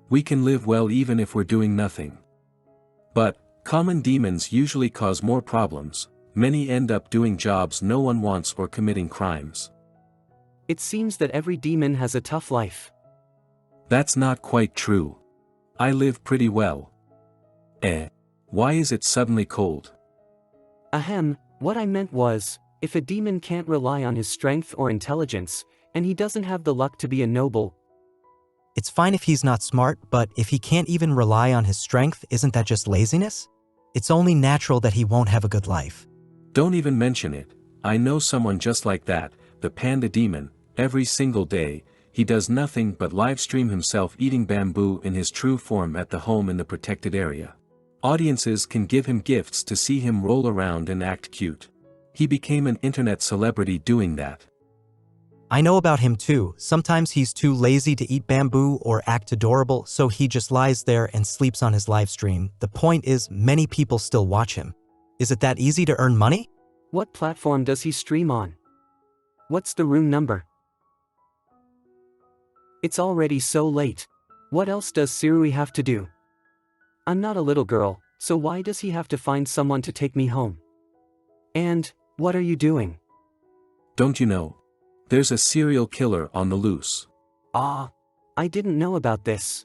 We can live well even if we're doing nothing. But, common demons usually cause more problems. Many end up doing jobs no one wants or committing crimes. It seems that every demon has a tough life. That's not quite true. I live pretty well. Why is it suddenly cold? Ahem, what I meant was, if a demon can't rely on his strength or intelligence, and he doesn't have the luck to be a noble. It's fine if he's not smart, but if he can't even rely on his strength, isn't that just laziness? It's only natural that he won't have a good life. Don't even mention it. I know someone just like that, the panda demon. Every single day, he does nothing but live stream himself eating bamboo in his true form at the home in the protected area. Audiences can give him gifts to see him roll around and act cute. He became an internet celebrity doing that. I know about him too. Sometimes he's too lazy to eat bamboo or act adorable, so he just lies there and sleeps on his live stream. The point is, many people still watch him. Is it that easy to earn money? What platform does he stream on? What's the room number? It's already so late. What else does Sirui have to do? I'm not a little girl, so why does he have to find someone to take me home? And, what are you doing? Don't you know? There's a serial killer on the loose. Ah, I didn't know about this.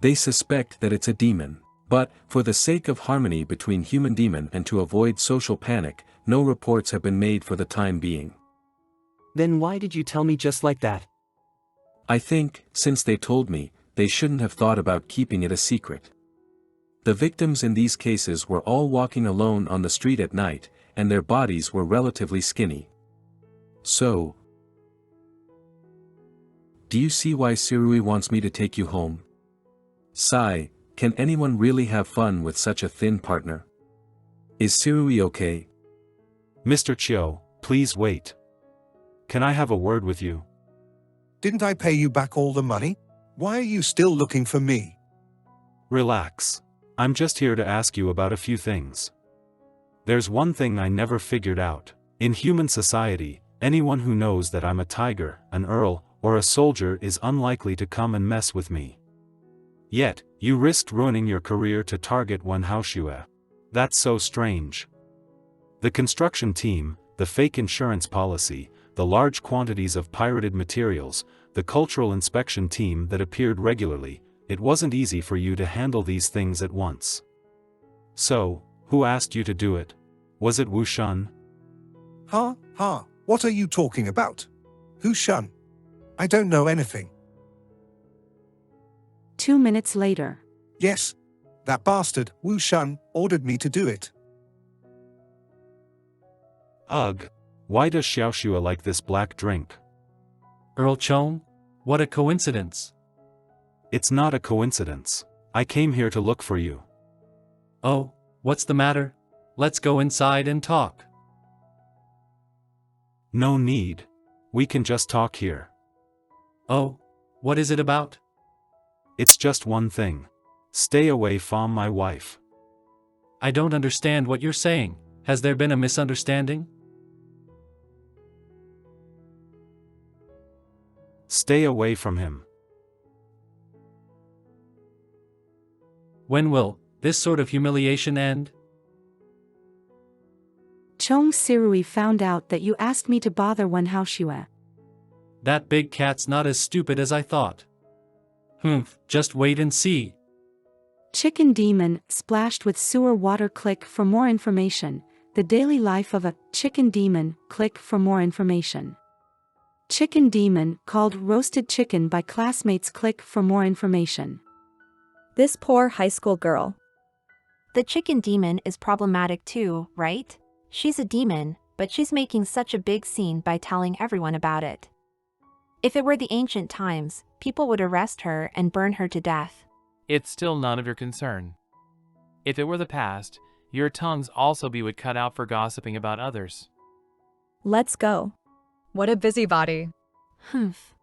They suspect that it's a demon, but, for the sake of harmony between human-demon and to avoid social panic, no reports have been made for the time being. Then why did you tell me just like that? I think, since they told me, they shouldn't have thought about keeping it a secret. The victims in these cases were all walking alone on the street at night, and their bodies were relatively skinny. So, do you see why Sirui wants me to take you home? Sigh, can anyone really have fun with such a thin partner? Is Sirui okay? Mr. Chiu, please wait. Can I have a word with you? Didn't I pay you back all the money? Why are you still looking for me? Relax. I'm just here to ask you about a few things. There's one thing I never figured out. In human society, anyone who knows that I'm a tiger, an earl, or a soldier is unlikely to come and mess with me. Yet, you risked ruining your career to target one Haoshue. That's so strange. The construction team, the fake insurance policy, the large quantities of pirated materials, the cultural inspection team that appeared regularly, it wasn't easy for you to handle these things at once. So, who asked you to do it? Was it Wu Shun? What are you talking about? Who Shun? I don't know anything. 2 minutes later. Yes. That bastard, Wu Shun, ordered me to do it. Ugh. Why does Xiaoxue like this black drink? Earl Chong? What a coincidence. It's not a coincidence. I came here to look for you. Oh, what's the matter? Let's go inside and talk. No need. We can just talk here. Oh, what is it about? It's just one thing. Stay away from my wife. I don't understand what you're saying. Has there been a misunderstanding? Stay away from him. When will this sort of humiliation end? Chong Sirui found out that you asked me to bother Wen Haoshue. That big cat's not as stupid as I thought. Just wait and see. Chicken Demon, splashed with sewer water. Click for more information. The daily life of a chicken demon. Click for more information. Chicken Demon, called roasted chicken by classmates. Click for more information. This poor high school girl. The chicken demon is problematic too, right? She's a demon, but she's making such a big scene by telling everyone about it. If it were the ancient times, people would arrest her and burn her to death. It's still none of your concern. If it were the past, your tongues also would cut out for gossiping about others. Let's go. What a busybody. Humph.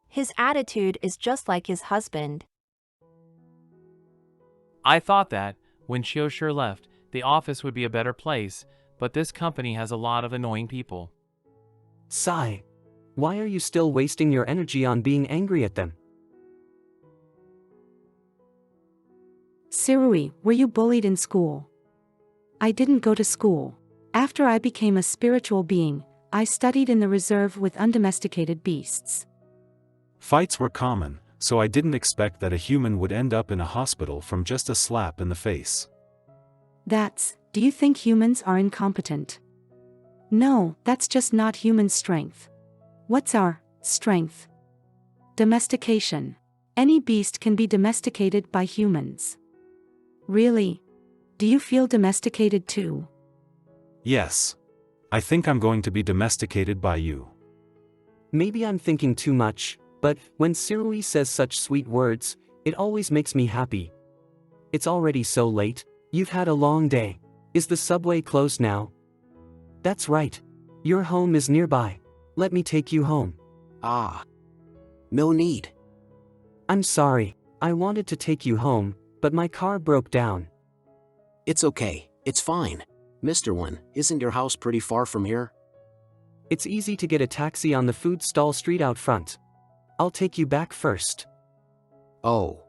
His attitude is just like his husband. I thought that, when Xiaoshi left, the office would be a better place, but this company has a lot of annoying people. Sigh. Why are you still wasting your energy on being angry at them? Sirui, were you bullied in school? I didn't go to school. After I became a spiritual being, I studied in the reserve with undomesticated beasts. Fights were common, so I didn't expect that a human would end up in a hospital from just a slap in the face. Do you think humans are incompetent? No, that's just not human strength. What's our strength? Domestication. Any beast can be domesticated by humans. Really? Do you feel domesticated too? Yes. I think I'm going to be domesticated by you. Maybe I'm thinking too much, but when Sirui says such sweet words, it always makes me happy. It's already so late. You've had a long day. Is the subway closed now? That's right. Your home is nearby. Let me take you home. Ah. No need. I'm sorry. I wanted to take you home, but my car broke down. It's okay. It's fine. Mr. One, isn't your house pretty far from here? It's easy to get a taxi on the food stall street out front. I'll take you back first. Oh.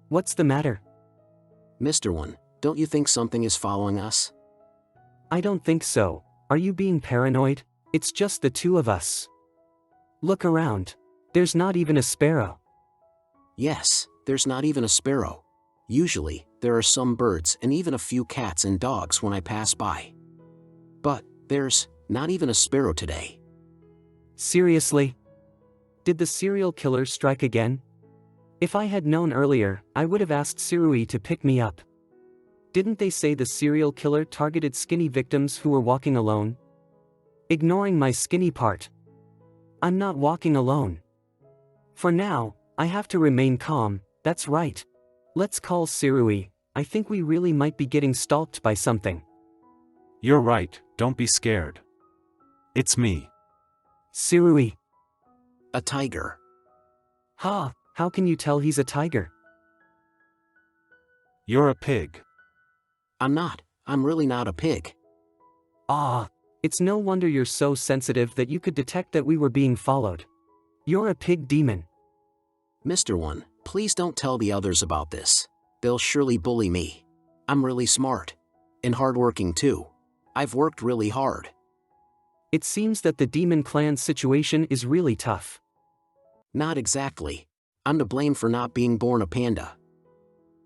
What's the matter? Mr. One, don't you think something is following us? I don't think so. Are you being paranoid? It's just the two of us. Look around. There's not even a sparrow. Yes, there's not even a sparrow. Usually, there are some birds and even a few cats and dogs when I pass by. But there's not even a sparrow today. Seriously? Did the serial killer strike again? If I had known earlier, I would have asked Sirui to pick me up. Didn't they say the serial killer targeted skinny victims who were walking alone? Ignoring my skinny part. I'm not walking alone. For now, I have to remain calm, that's right. Let's call Sirui. I think we really might be getting stalked by something. You're right, don't be scared. It's me. Sirui. A tiger. Ha, how can you tell he's a tiger? You're a pig. I'm not. I'm really not a pig. Ah, it's no wonder you're so sensitive that you could detect that we were being followed. You're a pig demon. Mr. One, please don't tell the others about this. They'll surely bully me. I'm really smart. And hardworking too. I've worked really hard. It seems that the demon clan situation is really tough. Not exactly. I'm to blame for not being born a panda.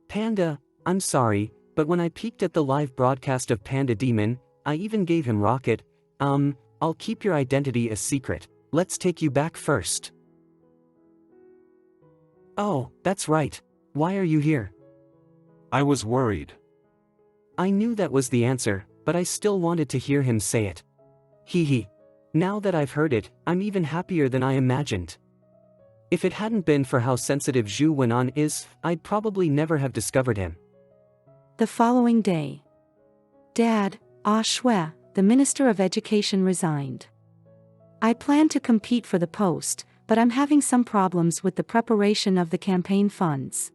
Panda, I'm sorry, but when I peeked at the live broadcast of Panda Demon, I even gave him Rocket. I'll keep your identity a secret. Let's take you back first. Oh, that's right. Why are you here? I was worried. I knew that was the answer, but I still wanted to hear him say it. Hee hee. Now that I've heard it, I'm even happier than I imagined. If it hadn't been for how sensitive Zhu Wenan is, I'd probably never have discovered him. The following day. Dad, Shui, the Minister of Education resigned. I plan to compete for the post, but I'm having some problems with the preparation of the campaign funds.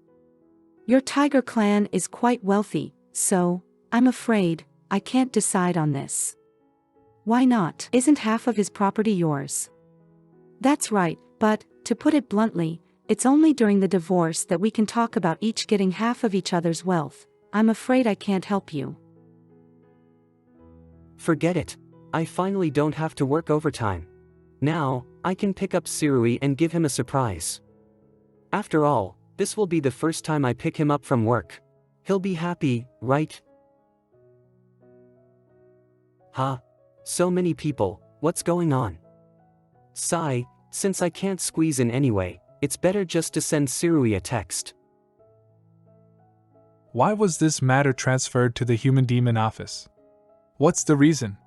Your tiger clan is quite wealthy, so, I'm afraid, I can't decide on this. Why not? Isn't half of his property yours? That's right, but, to put it bluntly, it's only during the divorce that we can talk about each getting half of each other's wealth. I'm afraid I can't help you. Forget it. I finally don't have to work overtime. Now, I can pick up Sirui and give him a surprise. After all, this will be the first time I pick him up from work. He'll be happy, right? Huh? So many people, what's going on? Sigh, since I can't squeeze in anyway, it's better just to send Sirui a text. Why was this matter transferred to the Human Demon office? What's the reason?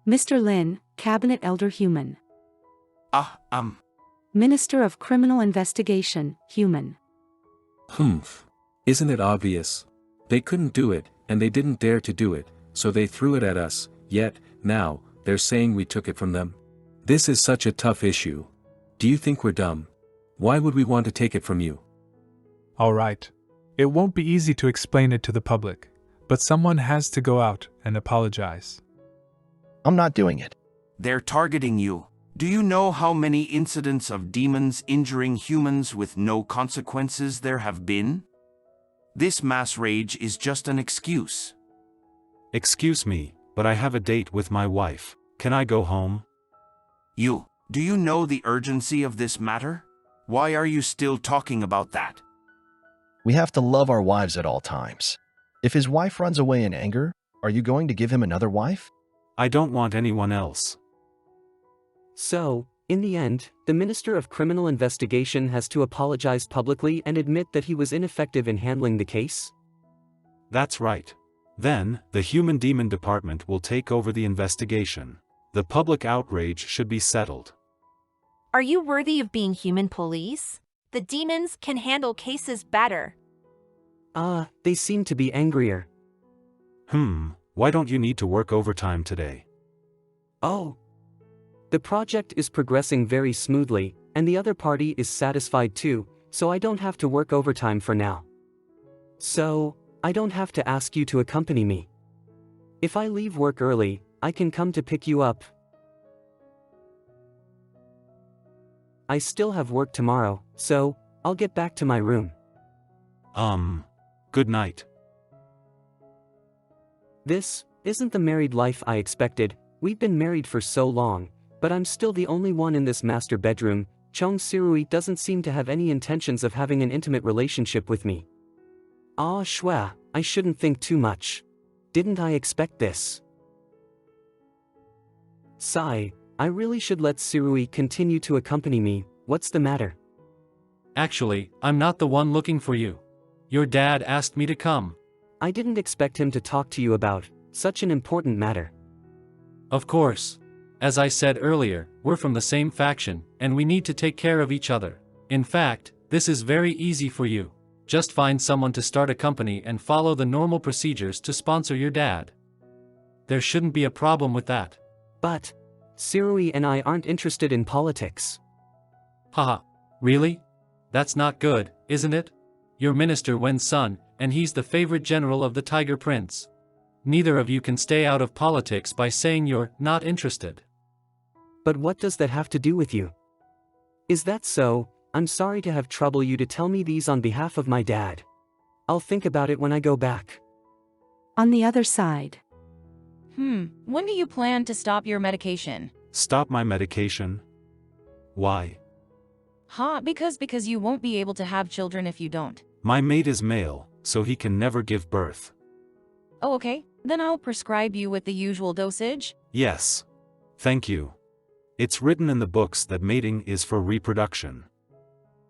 Mr. Lin, Cabinet Elder Human. Minister of Criminal Investigation, Human. Humph. Isn't it obvious? They couldn't do it, and they didn't dare to do it, so they threw it at us, yet, now, they're saying we took it from them. This is such a tough issue. Do you think we're dumb? Why would we want to take it from you? Alright. It won't be easy to explain it to the public, but someone has to go out and apologize. I'm not doing it. They're targeting you. Do you know how many incidents of demons injuring humans with no consequences there have been? This mass rage is just an excuse. Excuse me, but I have a date with my wife. Can I go home? Do you know the urgency of this matter? Why are you still talking about that? We have to love our wives at all times. If his wife runs away in anger, are you going to give him another wife? I don't want anyone else. So, in the end, the Minister of Criminal Investigation has to apologize publicly and admit that he was ineffective in handling the case? That's right. Then, the Human Demon Department will take over the investigation. The public outrage should be settled. Are you worthy of being human police? The demons can handle cases better. They seem to be angrier. Why don't you need to work overtime today? Oh. The project is progressing very smoothly, and the other party is satisfied too, so I don't have to work overtime for now. So, I don't have to ask you to accompany me. If I leave work early, I can come to pick you up. I still have work tomorrow, so I'll get back to my room. Good night. This isn't the married life I expected. We've been married for so long, but I'm still the only one in this master bedroom. Chong Sirui doesn't seem to have any intentions of having an intimate relationship with me. Shua, I shouldn't think too much. Didn't I expect this? Sigh, I really should let Sirui continue to accompany me. What's the matter? Actually, I'm not the one looking for you. Your dad asked me to come. I didn't expect him to talk to you about such an important matter. Of course. As I said earlier, we're from the same faction, and we need to take care of each other. In fact, this is very easy for you. Just find someone to start a company and follow the normal procedures to sponsor your dad. There shouldn't be a problem with that. But Sirui and I aren't interested in politics. Haha. Really? That's not good, isn't it? You're Minister Wen's son, and he's the favorite general of the Tiger Prince. Neither of you can stay out of politics by saying you're not interested. But what does that have to do with you? Is that so? I'm sorry to have troubled you to tell me these on behalf of my dad. I'll think about it when I go back. On the other side. When do you plan to stop your medication? Stop my medication? Why? Because you won't be able to have children if you don't. My mate is male, so he can never give birth. Oh, okay. Then I'll prescribe you with the usual dosage. Yes. Thank you. It's written in the books that mating is for reproduction.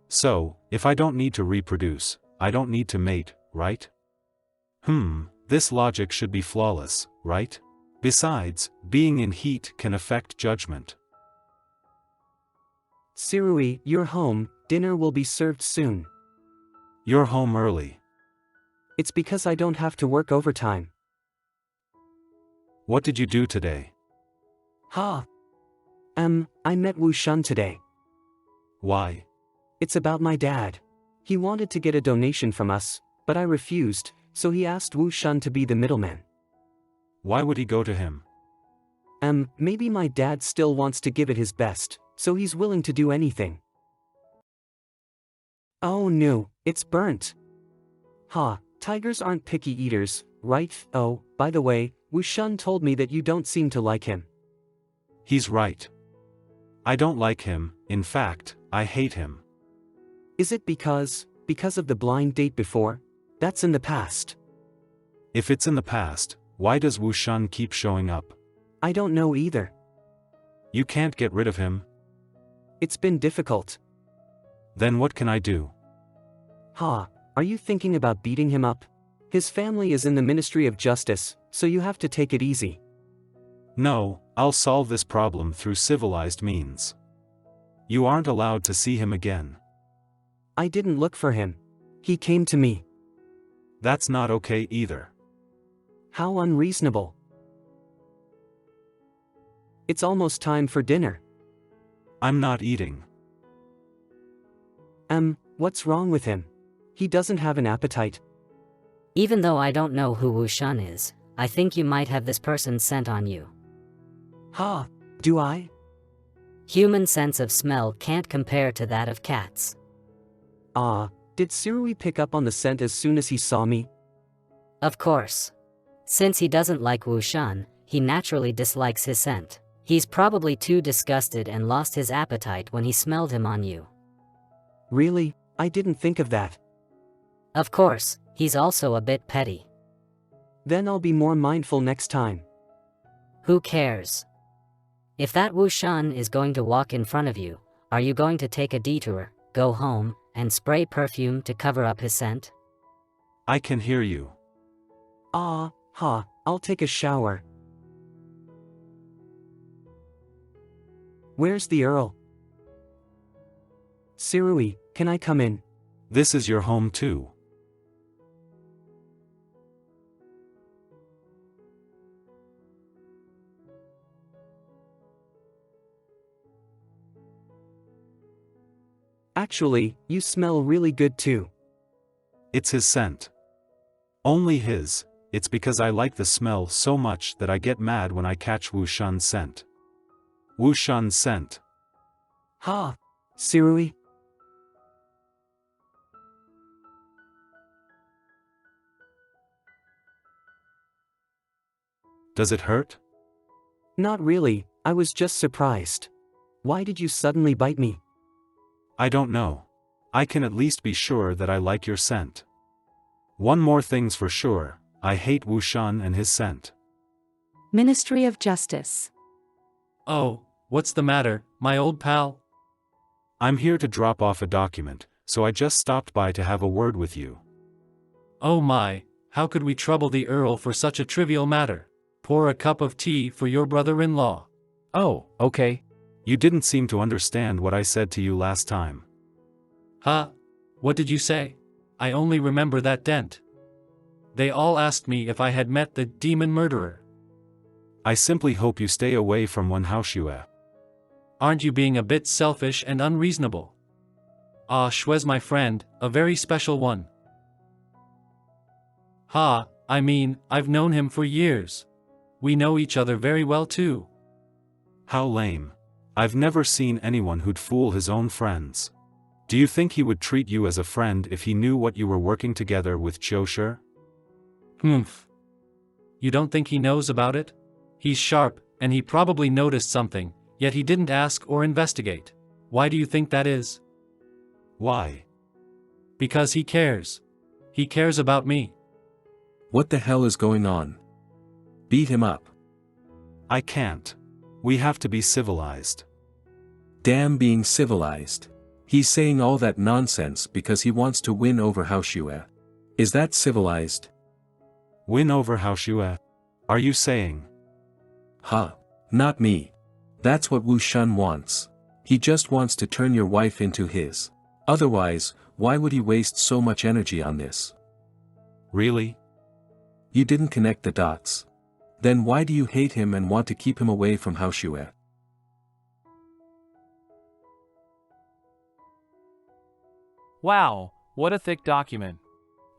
So, if I don't need to reproduce, I don't need to mate, right? This logic should be flawless, right? Besides, being in heat can affect judgment. Sirui, you're home, dinner will be served soon. You're home early. It's because I don't have to work overtime. What did you do today? I met Wu Shun today. Why? It's about my dad. He wanted to get a donation from us, but I refused, so he asked Wu Shun to be the middleman. Why would he go to him? Maybe my dad still wants to give it his best, so he's willing to do anything. Oh no, it's burnt. Tigers aren't picky eaters, right? Oh, by the way, Wu Shun told me that you don't seem to like him. He's right. I don't like him, in fact, I hate him. Is it because of the blind date before? That's in the past. If it's in the past, why does Wu Shun keep showing up? I don't know either. You can't get rid of him? It's been difficult. Then what can I do? Are you thinking about beating him up? His family is in the Ministry of Justice, so you have to take it easy. No, I'll solve this problem through civilized means. You aren't allowed to see him again. I didn't look for him. He came to me. That's not okay either. How unreasonable. It's almost time for dinner. I'm not eating. What's wrong with him? He doesn't have an appetite. Even though I don't know who Wu Shan is, I think you might have this person sent on you. Ha, do I? Human sense of smell can't compare to that of cats. Did Sirui pick up on the scent as soon as he saw me? Of course. Since he doesn't like Wu Shan, he naturally dislikes his scent. He's probably too disgusted and lost his appetite when he smelled him on you. Really? I didn't think of that. Of course, he's also a bit petty. Then I'll be more mindful next time. Who cares? If that Wu Shan is going to walk in front of you, are you going to take a detour, go home, and spray perfume to cover up his scent? I can hear you. I'll take a shower. Where's the Earl? Sirui, can I come in? This is your home too. Actually, you smell really good too. It's his scent. Only his. It's because I like the smell so much that I get mad when I catch Wu Shan's scent. Wu Shan's scent. Ha! Sirui? Does it hurt? Not really, I was just surprised. Why did you suddenly bite me? I don't know. I can at least be sure that I like your scent. One more thing's for sure, I hate Wu Shan and his scent. Ministry of Justice. Oh, what's the matter, my old pal? I'm here to drop off a document, so I just stopped by to have a word with you. Oh my, how could we trouble the Earl for such a trivial matter? Pour a cup of tea for your brother-in-law. Oh, okay. You didn't seem to understand what I said to you last time. Huh? What did you say? I only remember that dent. They all asked me if I had met the demon murderer. I simply hope you stay away from Wen Haoshue. Aren't you being a bit selfish and unreasonable? Ah, Shue's my friend, a very special one. Ha, I mean, I've known him for years. We know each other very well too. How lame. I've never seen anyone who'd fool his own friends. Do you think he would treat you as a friend if he knew what you were working together with Qiushi? Humph. You don't think he knows about it? He's sharp, and he probably noticed something, yet he didn't ask or investigate. Why do you think that is? Why? Because he cares. He cares about me. What the hell is going on? Beat him up. I can't. We have to be civilized. Damn being civilized. He's saying all that nonsense because he wants to win over Haoshue. Is that civilized? Win over Haoshue? Are you saying? Ha. Not me. That's what Wu Shan wants. He just wants to turn your wife into his. Otherwise, why would he waste so much energy on this? Really? You didn't connect the dots. Then why do you hate him and want to keep him away from Haoshue? Wow, what a thick document.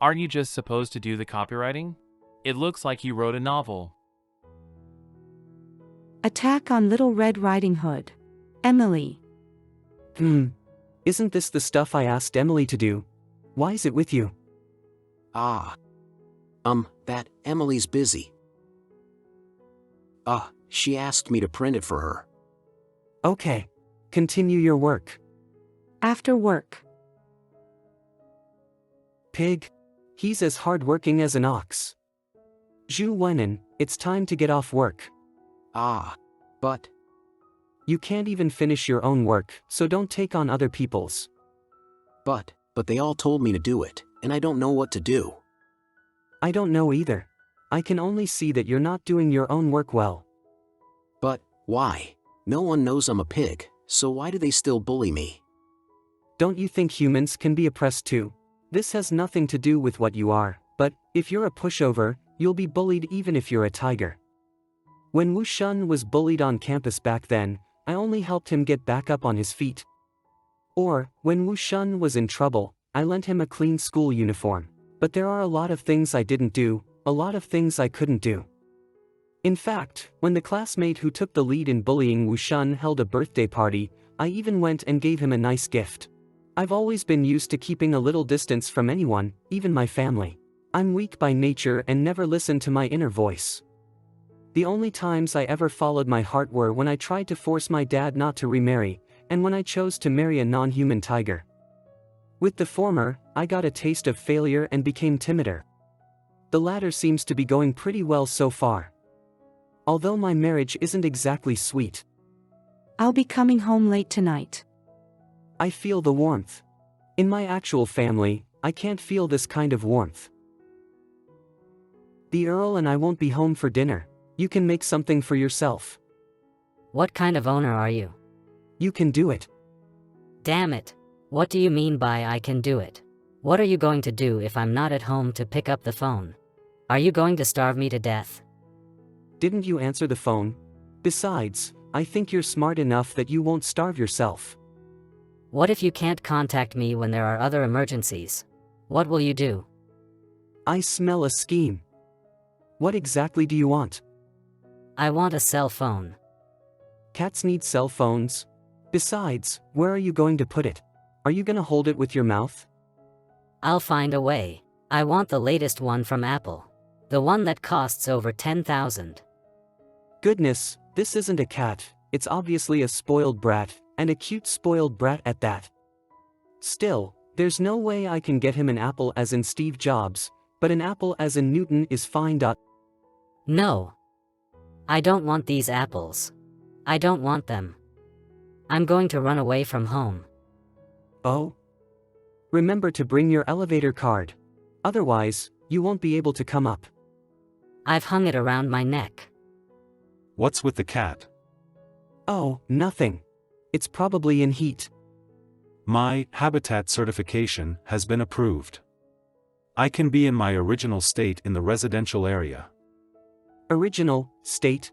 Aren't you just supposed to do the copywriting? It looks like you wrote a novel. Attack on Little Red Riding Hood. Emily. Isn't this the stuff I asked Emily to do? Why is it with you? That Emily's busy. She asked me to print it for her. Okay. Continue your work. After work. Pig. He's as hardworking as an ox. Zhu Wenin, it's time to get off work. But... You can't even finish your own work, so don't take on other people's. But they all told me to do it, and I don't know what to do. I don't know either. I can only see that you're not doing your own work well. But, why? No one knows I'm a pig, so why do they still bully me? Don't you think humans can be oppressed too? This has nothing to do with what you are, but, if you're a pushover, you'll be bullied even if you're a tiger. When Wu Shun was bullied on campus back then, I only helped him get back up on his feet. Or, when Wu Shun was in trouble, I lent him a clean school uniform. But there are a lot of things I didn't do, a lot of things I couldn't do. In fact, when the classmate who took the lead in bullying Wu Shun held a birthday party, I even went and gave him a nice gift. I've always been used to keeping a little distance from anyone, even my family. I'm weak by nature and never listen to my inner voice. The only times I ever followed my heart were when I tried to force my dad not to remarry, and when I chose to marry a non-human tiger. With the former, I got a taste of failure and became timider. The latter seems to be going pretty well so far. Although my marriage isn't exactly sweet. I'll be coming home late tonight. I feel the warmth. In my actual family, I can't feel this kind of warmth. The Earl and I won't be home for dinner. You can make something for yourself. What kind of owner are you? You can do it. Damn it. What do you mean by I can do it? What are you going to do if I'm not at home to pick up the phone? Are you going to starve me to death? Didn't you answer the phone? Besides, I think you're smart enough that you won't starve yourself. What if you can't contact me when there are other emergencies? What will you do? I smell a scheme. What exactly do you want? I want a cell phone. Cats need cell phones. Besides, where are you going to put it? Are you gonna hold it with your mouth? I'll find a way. I want the latest one from Apple. The one that costs over 10,000. Goodness, this isn't a cat, it's obviously a spoiled brat, and a cute spoiled brat at that. Still, there's no way I can get him an Apple as in Steve Jobs, but an Apple as in Newton is fine. No. I don't want these apples. I don't want them. I'm going to run away from home. Oh? Remember to bring your elevator card. Otherwise, you won't be able to come up. I've hung it around my neck. What's with the cat? Oh, nothing. It's probably in heat. My habitat certification has been approved. I can be in my original state in the residential area. Original state?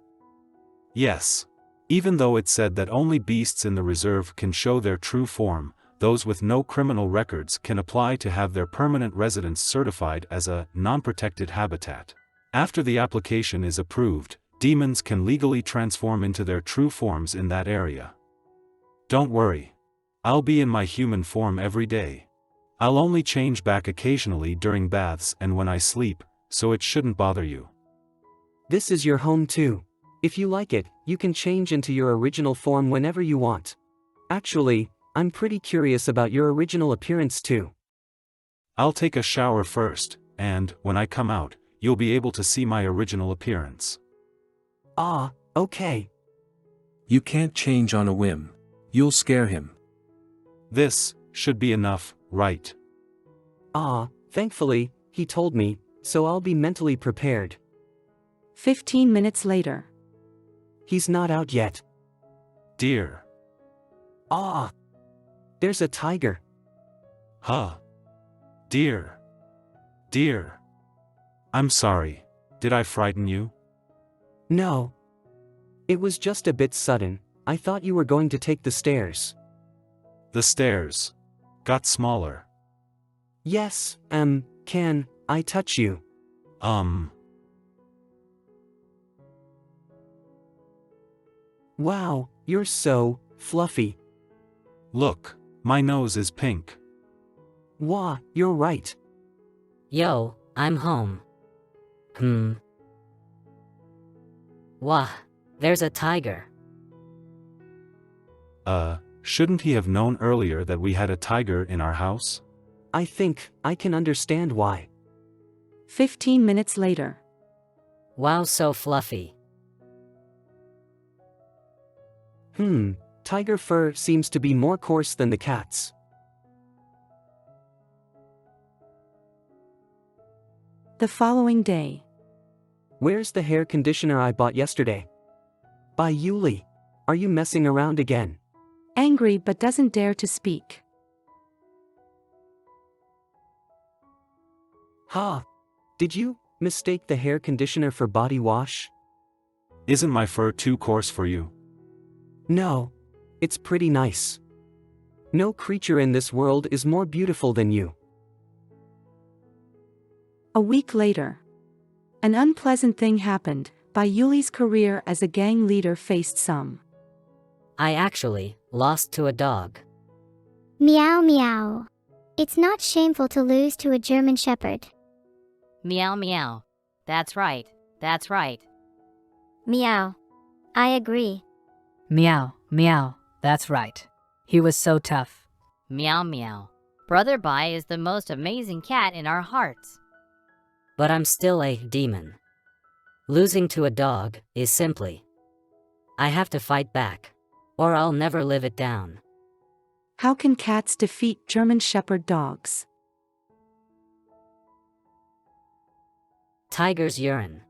Yes. Even though it said that only beasts in the reserve can show their true form, those with no criminal records can apply to have their permanent residence certified as a non-protected habitat. After the application is approved, demons can legally transform into their true forms in that area. Don't worry. I'll be in my human form every day. I'll only change back occasionally during baths and when I sleep, so it shouldn't bother you. This is your home too. If you like it, you can change into your original form whenever you want. Actually, I'm pretty curious about your original appearance too. I'll take a shower first, and, when I come out, you'll be able to see my original appearance. Ah, okay. You can't change on a whim. You'll scare him. This should be enough, right? Ah, thankfully, he told me, so I'll be mentally prepared. 15 minutes later. He's not out yet. Dear. Ah! There's a tiger. Huh. Dear. Dear. I'm sorry. Did I frighten you? No. It was just a bit sudden. I thought you were going to take the stairs. The stairs got smaller. Yes, can I touch you? Wow, you're so fluffy. Look, my nose is pink. Wah, you're right. Yo, I'm home. Wah, there's a tiger. Shouldn't he have known earlier that we had a tiger in our house? I think I can understand why. 15 minutes later. Wow, so fluffy. Tiger fur seems to be more coarse than the cat's. The following day. Where's the hair conditioner I bought yesterday? By Yuli. Are you messing around again? Angry but doesn't dare to speak. Ha! Did you mistake the hair conditioner for body wash? Isn't my fur too coarse for you? No. It's pretty nice. No creature in this world is more beautiful than you. A week later. An unpleasant thing happened. Yuli's career as a gang leader faced some. I actually lost to a dog. Meow meow. It's not shameful to lose to a German Shepherd. Meow meow. That's right, that's right. Meow. I agree. Meow, meow, that's right. He was so tough. Meow meow. Brother Bai is the most amazing cat in our hearts. But I'm still a demon. Losing to a dog is simply, I have to fight back, or I'll never live it down. How can cats defeat German Shepherd dogs? Tiger's urine.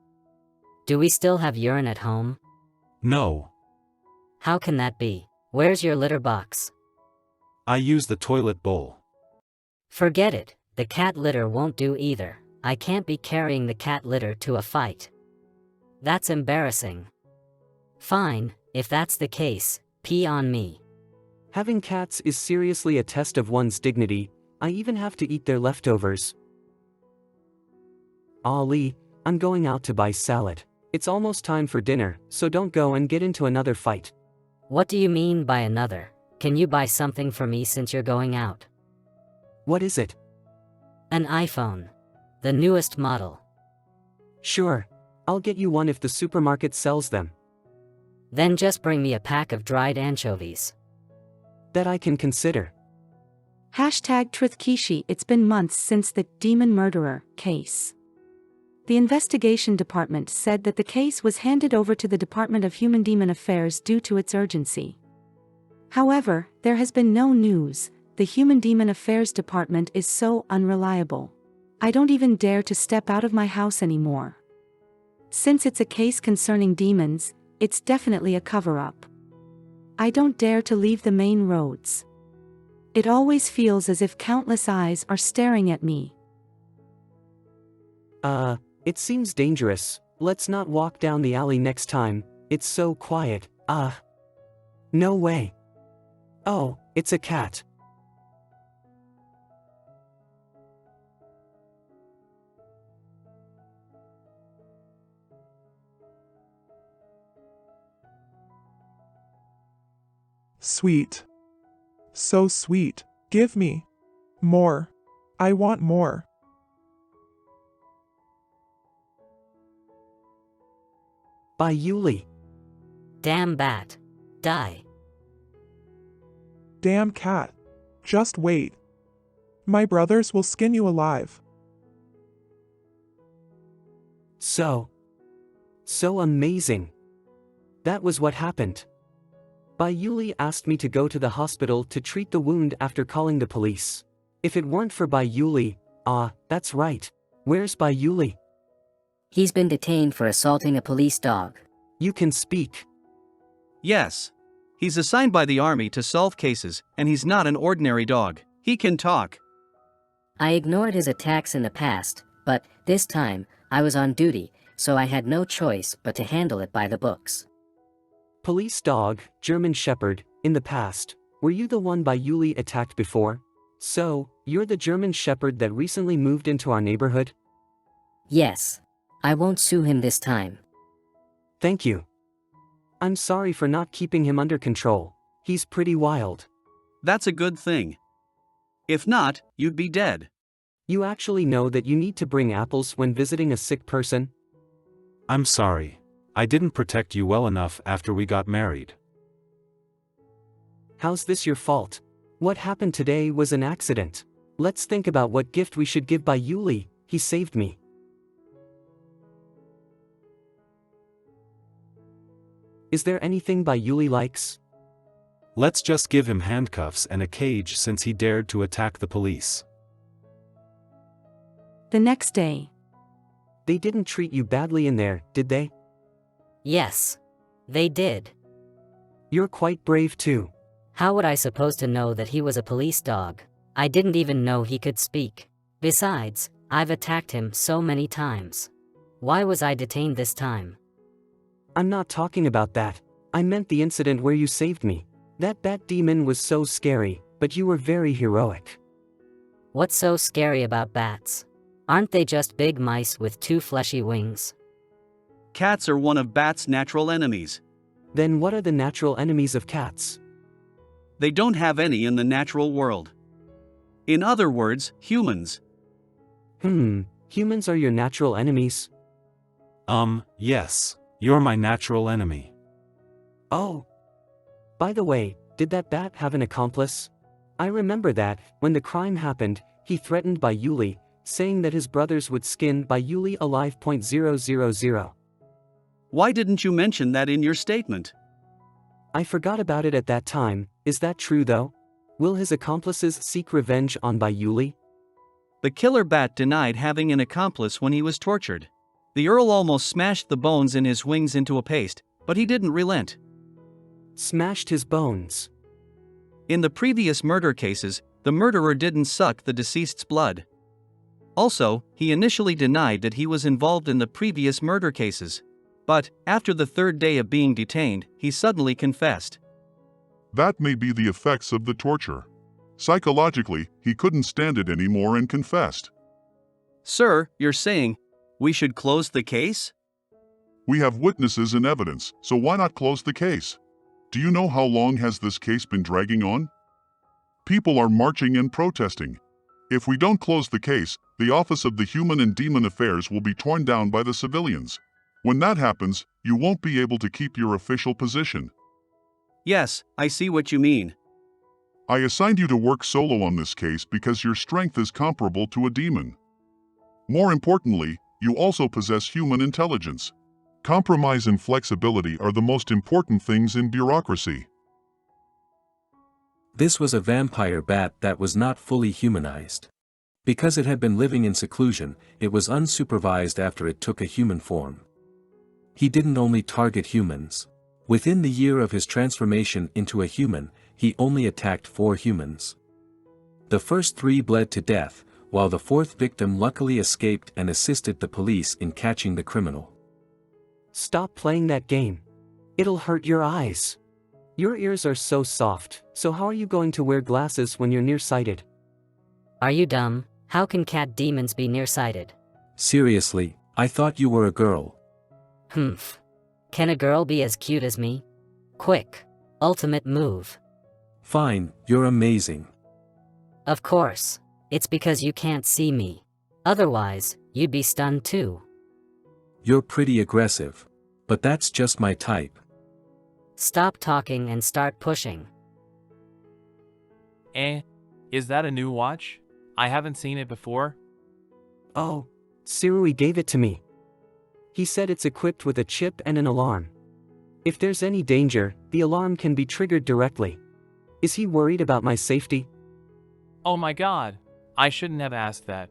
Do we still have urine at home? No. How can that be? Where's your litter box? I use the toilet bowl. Forget it, the cat litter won't do either. I can't be carrying the cat litter to a fight. That's embarrassing. Fine, if that's the case, pee on me. Having cats is seriously a test of one's dignity. I even have to eat their leftovers. Ollie, I'm going out to buy salad. It's almost time for dinner, so don't go and get into another fight. What do you mean by another? Can you buy something for me since you're going out? What is it? An iPhone. The newest model. Sure. I'll get you one if the supermarket sells them. Then just bring me a pack of dried anchovies. That I can consider. #TruthKishi. It's been months since the demon murderer case. The investigation department said that the case was handed over to the Department of Human Demon Affairs due to its urgency. However, there has been no news. The Human Demon Affairs Department is so unreliable. I don't even dare to step out of my house anymore. Since it's a case concerning demons, it's definitely a cover-up. I don't dare to leave the main roads. It always feels as if countless eyes are staring at me. It seems dangerous. Let's not walk down the alley next time. It's so quiet. No way. Oh, it's a cat. Sweet. So sweet. Give me more. I want more. By Yuli. Damn bat. Die. Damn cat. Just wait. My brothers will skin you alive. So amazing. That was what happened. Bayuli asked me to go to the hospital to treat the wound after calling the police. If it weren't for Bayuli, that's right. Where's Bayuli? He's been detained for assaulting a police dog. You can speak. Yes. He's assigned by the army to solve cases, and he's not an ordinary dog. He can talk. I ignored his attacks in the past, but this time, I was on duty, so I had no choice but to handle it by the books. Police dog, German Shepherd, in the past, were you the one Bayuli attacked before? So, you're the German Shepherd that recently moved into our neighborhood? Yes. I won't sue him this time. Thank you. I'm sorry for not keeping him under control. He's pretty wild. That's a good thing. If not, you'd be dead. You actually know that you need to bring apples when visiting a sick person? I'm sorry. I didn't protect you well enough after we got married. How's this your fault? What happened today was an accident. Let's think about what gift we should give Bayuli. He saved me. Is there anything Bayuli likes? Let's just give him handcuffs and a cage since he dared to attack the police. The next day. They didn't treat you badly in there, did they? Yes. They did. You're quite brave too. How would I supposed to know that he was a police dog? I didn't even know he could speak. Besides, I've attacked him so many times. Why was I detained this time? I'm not talking about that. I meant the incident where you saved me. That bat demon was so scary, but you were very heroic. What's so scary about bats? Aren't they just big mice with 2 fleshy wings? Cats are one of bats' natural enemies. Then what are the natural enemies of cats? They don't have any in the natural world. In other words, humans. Humans are your natural enemies? Yes. You're my natural enemy. Oh. By the way, did that bat have an accomplice? I remember that, when the crime happened, he threatened by Yuli, saying that his brothers would skin by Yuli alive. 0.000. Why didn't you mention that in your statement? I forgot about it at that time. Is that true though? Will his accomplices seek revenge on by Yuli? The killer bat denied having an accomplice when he was tortured. The Earl almost smashed the bones in his wings into a paste, but he didn't relent. Smashed his bones. In the previous murder cases, the murderer didn't suck the deceased's blood. Also, he initially denied that he was involved in the previous murder cases. But, after the 3rd day of being detained, he suddenly confessed. That may be the effects of the torture. Psychologically, he couldn't stand it anymore and confessed. Sir, you're saying, we should close the case? We have witnesses and evidence, so why not close the case? Do you know how long has this case been dragging on? People are marching and protesting. If we don't close the case, the Office of the Human and Demon Affairs will be torn down by the civilians. When that happens, you won't be able to keep your official position. Yes, I see what you mean. I assigned you to work solo on this case because your strength is comparable to a demon. More importantly, you also possess human intelligence. Compromise and flexibility are the most important things in bureaucracy. This was a vampire bat that was not fully humanized. Because it had been living in seclusion, it was unsupervised after it took a human form. He didn't only target humans. Within the year of his transformation into a human, he only attacked 4 humans. The first 3 bled to death, while the 4th victim luckily escaped and assisted the police in catching the criminal. Stop playing that game. It'll hurt your eyes. Your ears are so soft, so how are you going to wear glasses when you're nearsighted? Are you dumb? How can cat demons be nearsighted? Seriously, I thought you were a girl. Humph. Can a girl be as cute as me? Quick. Ultimate move. Fine, you're amazing. Of course. It's because you can't see me. Otherwise, you'd be stunned too. You're pretty aggressive. But that's just my type. Stop talking and start pushing. Is that a new watch? I haven't seen it before. Oh, Sirui gave it to me. He said it's equipped with a chip and an alarm. If there's any danger, the alarm can be triggered directly. Is he worried about my safety? Oh my god. I shouldn't have asked that.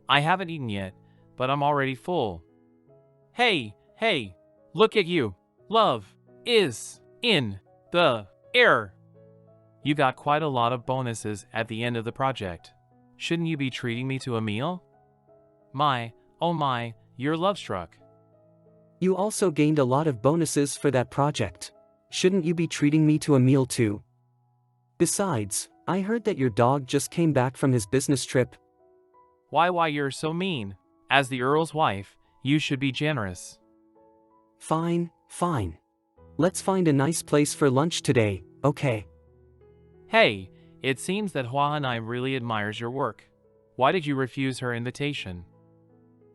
I haven't eaten yet, but I'm already full. Hey, look at you. Love is in the air. You got quite a lot of bonuses at the end of the project. Shouldn't you be treating me to a meal? Oh my, you're love-struck. You also gained a lot of bonuses for that project. Shouldn't you be treating me to a meal too? Besides, I heard that your dog just came back from his business trip. Why you're so mean? As the Earl's wife, you should be generous. Fine. Let's find a nice place for lunch today, okay? Hey, it seems that Hua Hanai really admires your work. Why did you refuse her invitation?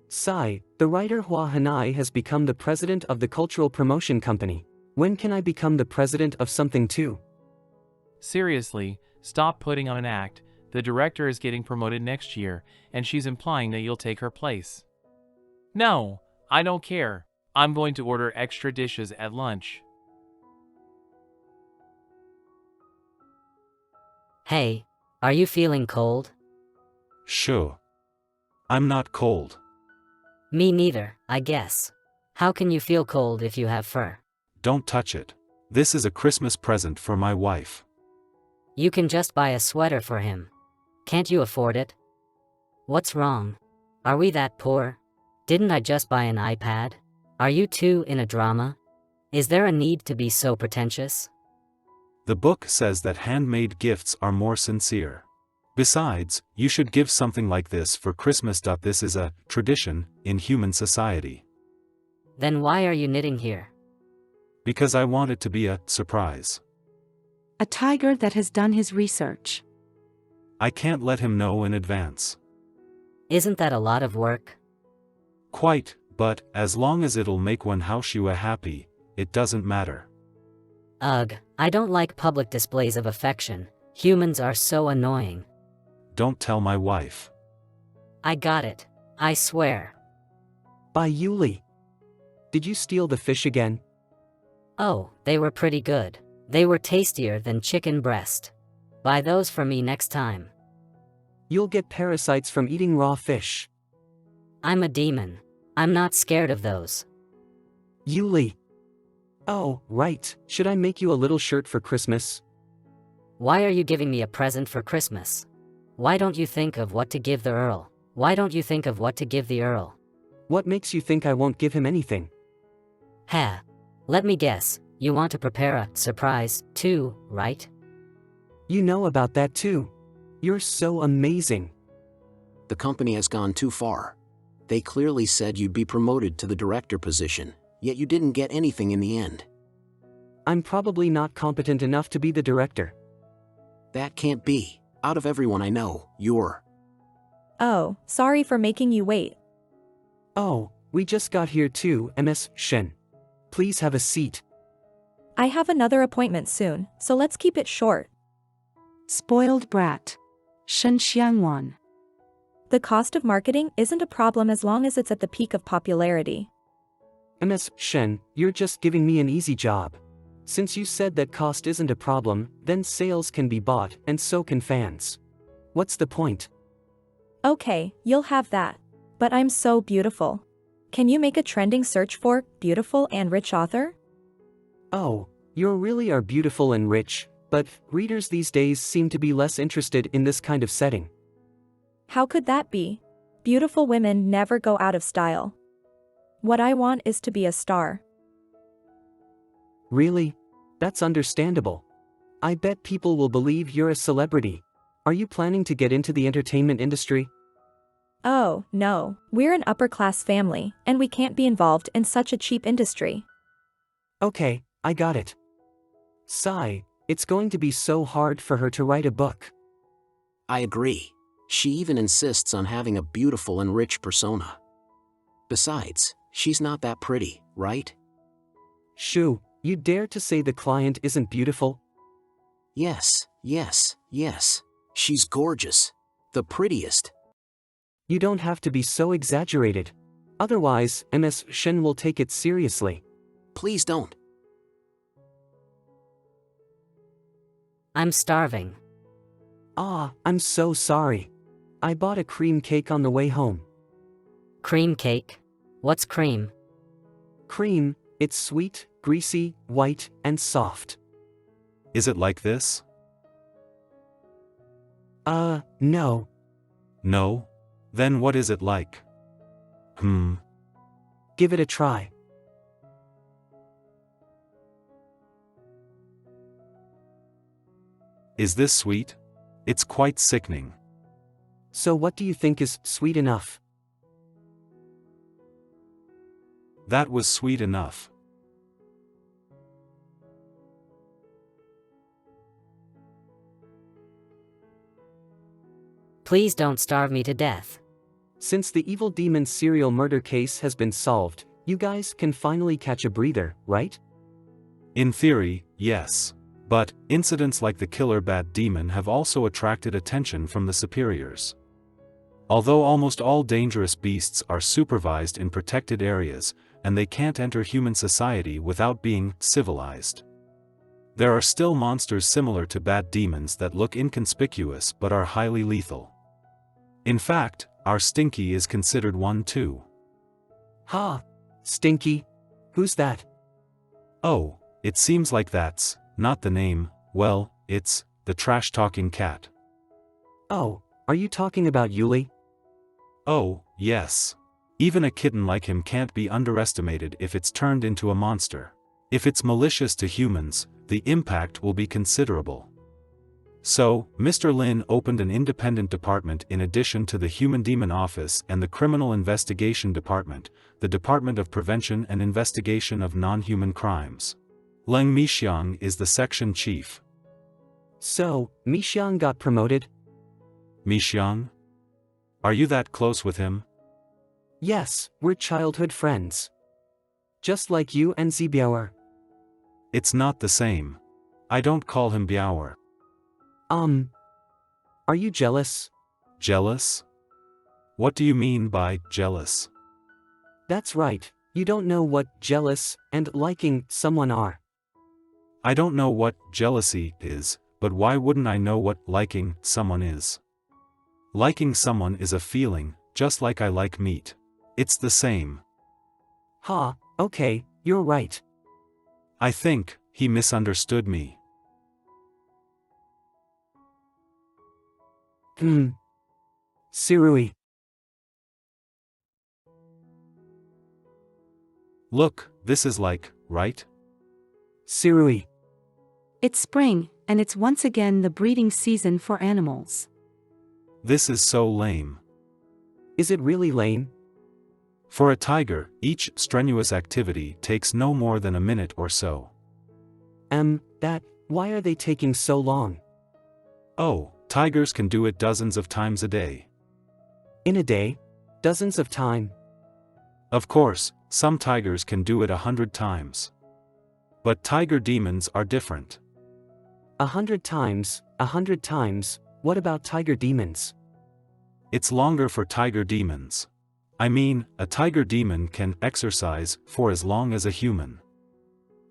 Sai, the writer Hua Hanai has become the president of the cultural promotion company. When can I become the president of something too? Seriously, stop putting on an act. The director is getting promoted next year, and she's implying that you'll take her place. No, I don't care. I'm going to order extra dishes at lunch. Hey, are you feeling cold? Sure. I'm not cold. Me neither, I guess. How can you feel cold if you have fur? Don't touch it. This is a Christmas present for my wife. You can just buy a sweater for him. Can't you afford it? What's wrong? Are we that poor? Didn't I just buy an iPad? Are you two in a drama? Is there a need to be so pretentious? The book says that handmade gifts are more sincere. Besides, you should give something like this for Christmas. This is a tradition in human society. Then why are you knitting here? Because I want it to be a surprise. A tiger that has done his research. I can't let him know in advance. Isn't that a lot of work? Quite, but as long as it'll make one Haoshua happy, it doesn't matter. Ugh, I don't like public displays of affection. Humans are so annoying. Don't tell my wife. I got it. I swear. By Yuli. Did you steal the fish again? Oh, they were pretty good. They were tastier than chicken breast. Buy those for me next time. You'll get parasites from eating raw fish. I'm a demon. I'm not scared of those. Yuli. Oh, right. Should I make you a little shirt for Christmas? Why are you giving me a present for Christmas? Why don't you think of what to give the Earl? Why don't you think of what to give the Earl? What makes you think I won't give him anything? Ha. Let me guess. You want to prepare a surprise, too, right? You know about that too. You're so amazing. The company has gone too far. They clearly said you'd be promoted to the director position, yet you didn't get anything in the end. I'm probably not competent enough to be the director. That can't be. Out of everyone I know, you're... Oh, sorry for making you wait. Oh, we just got here too, Ms. Shen. Please have a seat. I have another appointment soon, so let's keep it short. Spoiled brat. Shen Xiangwan. The cost of marketing isn't a problem as long as it's at the peak of popularity. Ms. Shen, you're just giving me an easy job. Since you said that cost isn't a problem, then sales can be bought, and so can fans. What's the point? Okay, you'll have that. But I'm so beautiful. Can you make a trending search for beautiful and rich author? Oh, you really are beautiful and rich, but readers these days seem to be less interested in this kind of setting. How could that be? Beautiful women never go out of style. What I want is to be a star. Really? That's understandable. I bet people will believe you're a celebrity. Are you planning to get into the entertainment industry? Oh, no, we're an upper-class family, and we can't be involved in such a cheap industry. Okay, I got it. Sigh, it's going to be so hard for her to write a book. I agree. She even insists on having a beautiful and rich persona. Besides, she's not that pretty, right? Shoo, you dare to say the client isn't beautiful? Yes, yes, yes. She's gorgeous. The prettiest. You don't have to be so exaggerated. Otherwise, Ms. Shen will take it seriously. Please don't. I'm starving. Ah, I'm so sorry. I bought a cream cake on the way home. Cream cake? What's cream? Cream, it's sweet, greasy, white, and soft. Is it like this? No. No? Then what is it like? Give it a try. Is this sweet? It's quite sickening. So what do you think is sweet enough? That was sweet enough. Please don't starve me to death. Since the evil demon serial murder case has been solved, you guys can finally catch a breather, right? In theory, yes. But, incidents like the killer bat demon have also attracted attention from the superiors. Although almost all dangerous beasts are supervised in protected areas, and they can't enter human society without being civilized. There are still monsters similar to bat demons that look inconspicuous but are highly lethal. In fact, our Stinky is considered one too. Ha! Stinky? Who's that? Oh, it seems like that's not the name. Well, it's the trash-talking cat. Oh, are you talking about Yuli? Oh, yes. Even a kitten like him can't be underestimated if it's turned into a monster. If it's malicious to humans, the impact will be considerable. So, Mr. Lin opened an independent department in addition to the Human Demon Office and the Criminal Investigation Department, the Department of Prevention and Investigation of Non-Human Crimes. Leng Mixiang is the section chief. So, Mixiang got promoted? Mixiang? Are you that close with him? Yes, we're childhood friends. Just like you and Zibiaoer. It's not the same. I don't call him Biaoer. Are you jealous? Jealous? What do you mean by jealous? That's right, you don't know what jealous and liking someone are. I don't know what jealousy is, but why wouldn't I know what liking someone is? Liking someone is a feeling, just like I like meat. It's the same. Ha, okay, you're right. I think he misunderstood me. Sirui. Look, this is like, right? Sirui. It's spring, and it's once again the breeding season for animals. This is so lame. Is it really lame? For a tiger, each strenuous activity takes no more than a minute or so. Why are they taking so long? Oh, tigers can do it dozens of times a day. In a day? Dozens of time? Of course, some tigers can do it 100 times. But tiger demons are different. 100 times, 100 times, what about tiger demons? It's longer for tiger demons. I mean, a tiger demon can exercise for as long as a human.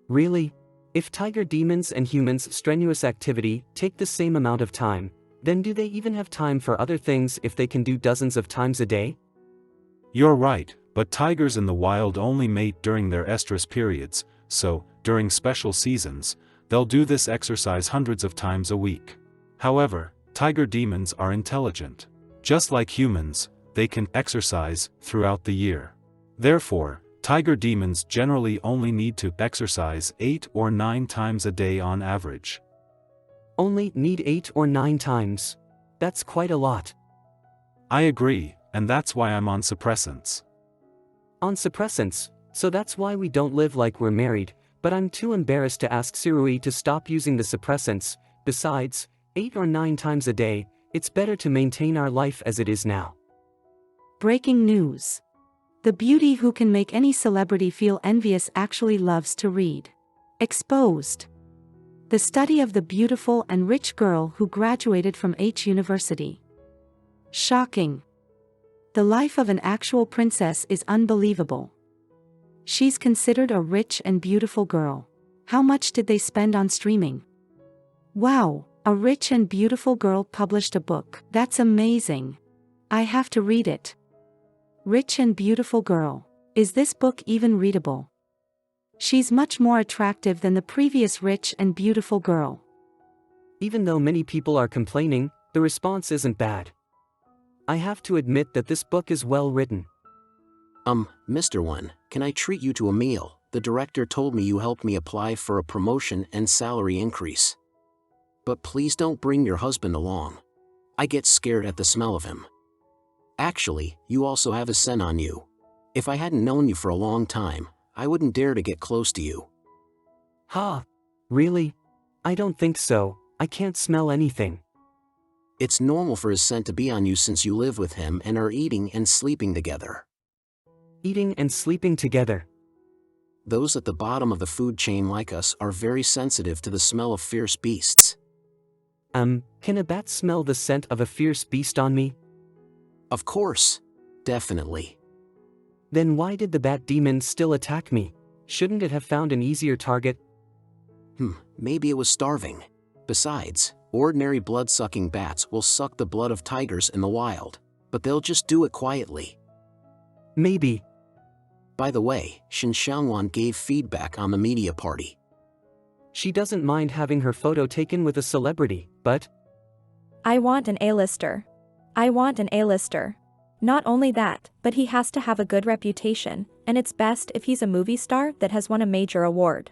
Really? If tiger demons and humans' strenuous activity take the same amount of time, then do they even have time for other things if they can do dozens of times a day? You're right, but tigers in the wild only mate during their estrus periods, so, during special seasons, they'll do this exercise hundreds of times a week. However, tiger demons are intelligent. Just like humans, they can exercise throughout the year. Therefore, tiger demons generally only need to exercise 8 or 9 times a day on average. Only need 8 or 9 times. That's quite a lot. I agree, and that's why I'm on suppressants. On suppressants, so that's why we don't live like we're married, but I'm too embarrassed to ask Sirui to stop using the suppressants. Besides, 8 or 9 times a day, it's better to maintain our life as it is now. Breaking news. The beauty who can make any celebrity feel envious actually loves to read. Exposed. The study of the beautiful and rich girl who graduated from H University. Shocking. The life of an actual princess is unbelievable. She's considered a rich and beautiful girl. How much did they spend on streaming? Wow, a rich and beautiful girl published a book. That's amazing. I have to read it. Rich and beautiful girl. Is this book even readable? She's much more attractive than the previous rich and beautiful girl. Even though many people are complaining, the response isn't bad. I have to admit that this book is well written. Mr. One, can I treat you to a meal? The director told me you helped me apply for a promotion and salary increase. But please don't bring your husband along. I get scared at the smell of him. Actually, you also have a scent on you. If I hadn't known you for a long time, I wouldn't dare to get close to you. Ha! Really? I don't think so. I can't smell anything. It's normal for his scent to be on you since you live with him and are eating and sleeping together. Eating and sleeping together. Those at the bottom of the food chain like us are very sensitive to the smell of fierce beasts. Can a bat smell the scent of a fierce beast on me? Of course. Definitely. Then why did the bat demon still attack me? Shouldn't it have found an easier target? Maybe it was starving. Besides, ordinary blood-sucking bats will suck the blood of tigers in the wild, but they'll just do it quietly. Maybe. By the way, Shen Xiangwan gave feedback on the media party. She doesn't mind having her photo taken with a celebrity, but I want an A-lister. I want an A-lister. Not only that, but he has to have a good reputation, and it's best if he's a movie star that has won a major award.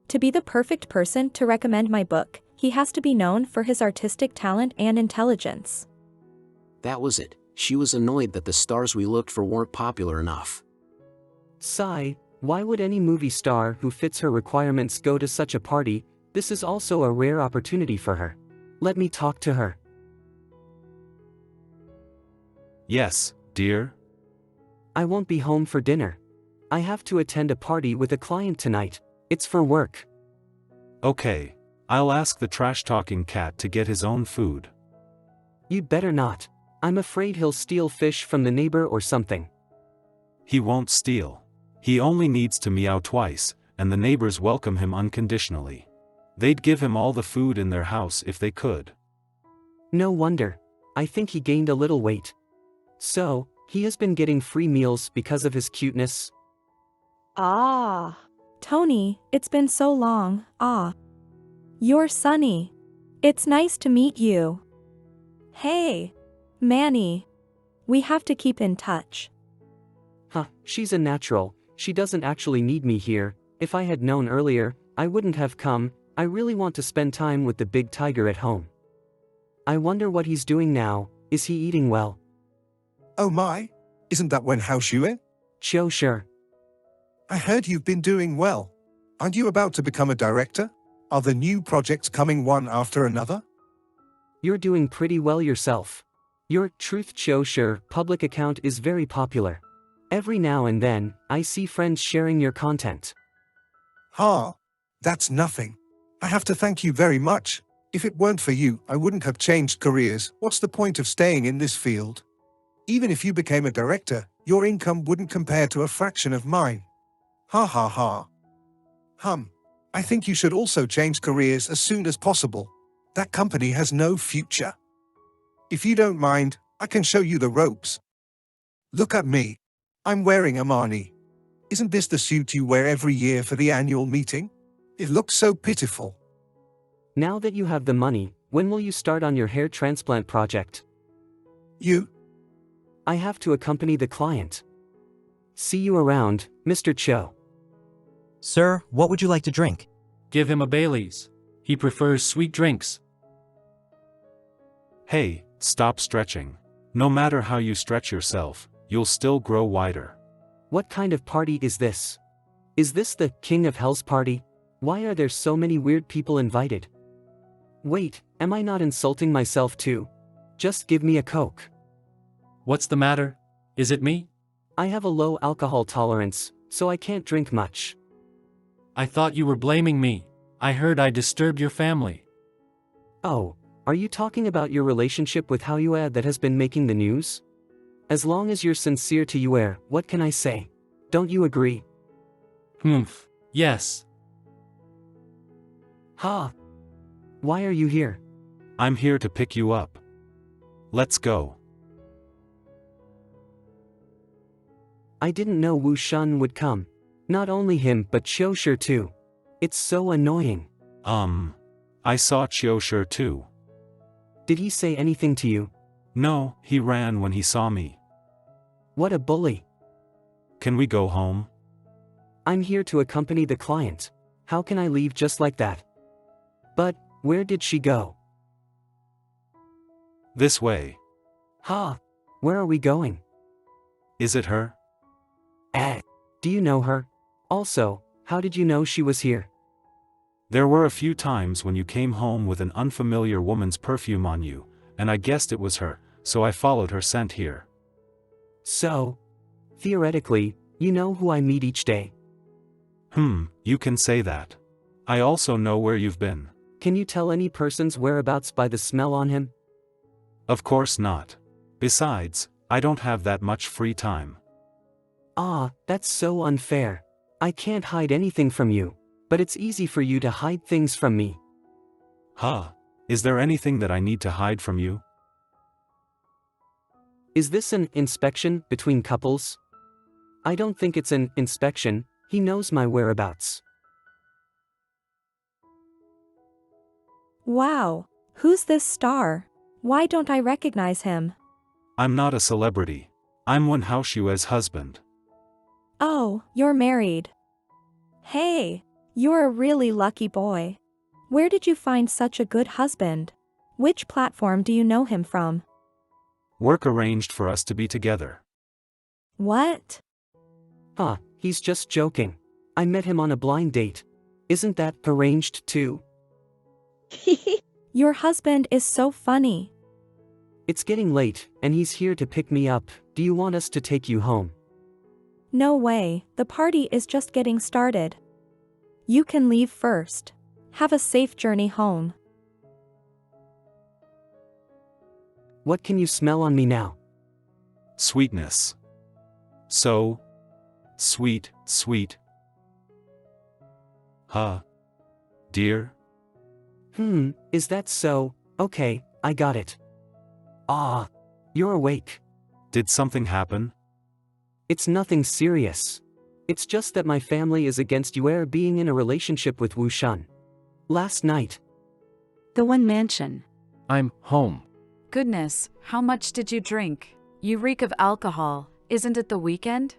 To be the perfect person to recommend my book, he has to be known for his artistic talent and intelligence. That was it. She was annoyed that the stars we looked for weren't popular enough. sigh, why would any movie star who fits her requirements go to such a party? This is also a rare opportunity for her. Let me talk to her. Yes, dear? I won't be home for dinner. I have to attend a party with a client tonight. It's for work. Okay, I'll ask the trash-talking cat to get his own food. You'd better not. I'm afraid he'll steal fish from the neighbor or something. He won't steal. He only needs to meow twice, and the neighbors welcome him unconditionally. They'd give him all the food in their house if they could. No wonder. I think he gained a little weight. So, he has been getting free meals because of his cuteness? Ah. Tony, it's been so long. Ah. You're Sunny. It's nice to meet you. Hey. Manny. We have to keep in touch. Huh, she's a natural. She doesn't actually need me here. If I had known earlier, I wouldn't have come. I really want to spend time with the big tiger at home. I wonder what he's doing now. Is he eating well? Oh my, isn't that Wen Haoxue? Sure. I heard you've been doing well. Aren't you about to become a director? Are the new projects coming one after another? You're doing pretty well yourself. Your Truth Sure public account is very popular. Every now and then, I see friends sharing your content. Ha, that's nothing. I have to thank you very much. If it weren't for you, I wouldn't have changed careers. What's the point of staying in this field? Even if you became a director, your income wouldn't compare to a fraction of mine. Ha ha ha. I think you should also change careers as soon as possible. That company has no future. If you don't mind, I can show you the ropes. Look at me. I'm wearing Armani. Isn't this the suit you wear every year for the annual meeting? It looks so pitiful. Now that you have the money, when will you start on your hair transplant project? I have to accompany the client. See you around, Mr. Cho. Sir, what would you like to drink? Give him a Bailey's. He prefers sweet drinks. Hey, stop stretching. No matter how you stretch yourself, you'll still grow wider. What kind of party is this? Is this the King of Hell's party? Why are there so many weird people invited? Wait, am I not insulting myself too? Just give me a Coke. What's the matter? Is it me? I have a low alcohol tolerance, so I can't drink much. I thought you were blaming me. I heard I disturbed your family. Oh, are you talking about your relationship with Haoyue that has been making the news? As long as you're sincere to Yue, what can I say? Don't you agree? Yes. Ha! Why are you here? I'm here to pick you up. Let's go. I didn't know Wu Shun would come. Not only him but Qiu Shi too. It's so annoying. I saw Qiu Shi too. Did he say anything to you? No, he ran when he saw me. What a bully. Can we go home? I'm here to accompany the client. How can I leave just like that? But, where did she go? This way. Ha! Where are we going? Is it her? Do you know her? Also, how did you know she was here? There were a few times when you came home with an unfamiliar woman's perfume on you, and I guessed it was her, so I followed her scent here. So, theoretically, you know who I meet each day. You can say that. I also know where you've been. Can you tell any person's whereabouts by the smell on him? Of course not. Besides, I don't have that much free time. Ah, that's so unfair. I can't hide anything from you, but it's easy for you to hide things from me. Is there anything that I need to hide from you? Is this an inspection between couples? I don't think it's an inspection, he knows my whereabouts. Wow, who's this star? Why don't I recognize him? I'm not a celebrity. I'm Wen Haoshua's husband. Oh, you're married. Hey, you're a really lucky boy. Where did you find such a good husband? Which platform do you know him from? Work arranged for us to be together. What? He's just joking. I met him on a blind date. Isn't that arranged too? Your husband is so funny. It's getting late, and he's here to pick me up. Do you want us to take you home? No way, the party is just getting started. You can leave first. Have a safe journey home. What can you smell on me now? Sweetness. So sweet, sweet. Dear? Is that so? Okay, I got it. You're awake. Did something happen? It's nothing serious. It's just that my family is against Yue being in a relationship with Wu Shun. Last night. The one mansion. I'm home. Goodness, how much did you drink? You reek of alcohol. Isn't it the weekend?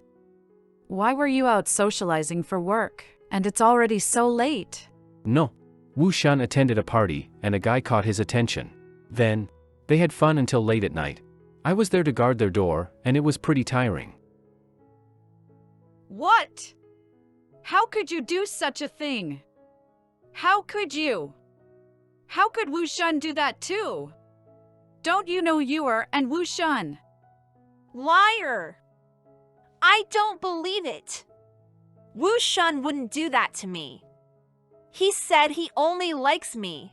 Why were you out socializing for work? And it's already so late. No. Wu Shun attended a party, and a guy caught his attention. Then, they had fun until late at night. I was there to guard their door, and it was pretty tiring. What? How could you do such a thing? How could you? How could Wu Shun do that too? Don't you know Yue and Wu Shun? Liar! I don't believe it. Wu Shun wouldn't do that to me. He said he only likes me.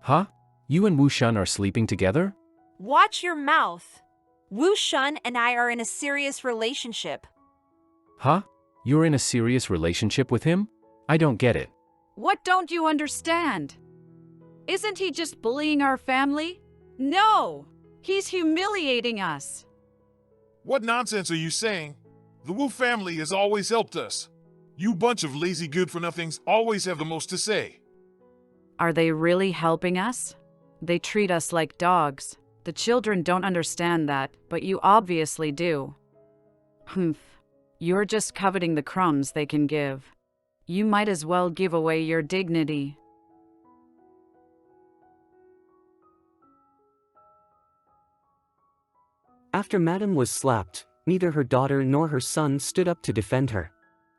Huh? You and Wu Shun are sleeping together? Watch your mouth. Wu Shun and I are in a serious relationship. Huh? You're in a serious relationship with him? I don't get it. What don't you understand? Isn't he just bullying our family? No! He's humiliating us. What nonsense are you saying? The Wu family has always helped us. You bunch of lazy good-for-nothings always have the most to say. Are they really helping us? They treat us like dogs. The children don't understand that, but you obviously do. You're just coveting the crumbs they can give. You might as well give away your dignity. After Madame was slapped, neither her daughter nor her son stood up to defend her.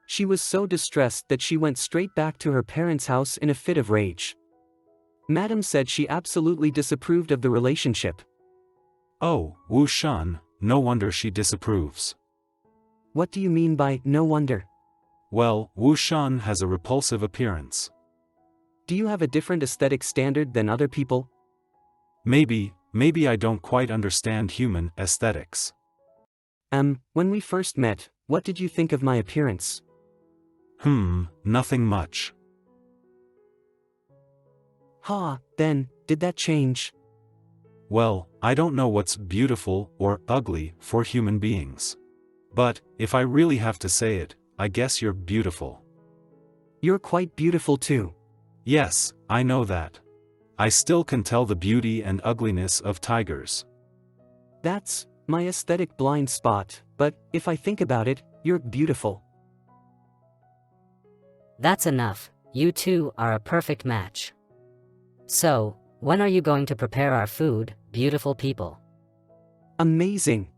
She was so distressed that she went straight back to her parents' house in a fit of rage. Madame said she absolutely disapproved of the relationship. Oh, Wu Shun, no wonder she disapproves. What do you mean by no wonder? Well, Wu Shun has a repulsive appearance. Do you have a different aesthetic standard than other people? Maybe I don't quite understand human aesthetics. When we first met, what did you think of my appearance? Nothing much. Then, did that change? Well, I don't know what's beautiful or ugly for human beings. But, if I really have to say it, I guess you're beautiful. You're quite beautiful too. Yes, I know that. I still can tell the beauty and ugliness of tigers. That's my aesthetic blind spot, but if I think about it, you're beautiful. That's enough. You two are a perfect match. So, when are you going to prepare our food, beautiful people? Amazing.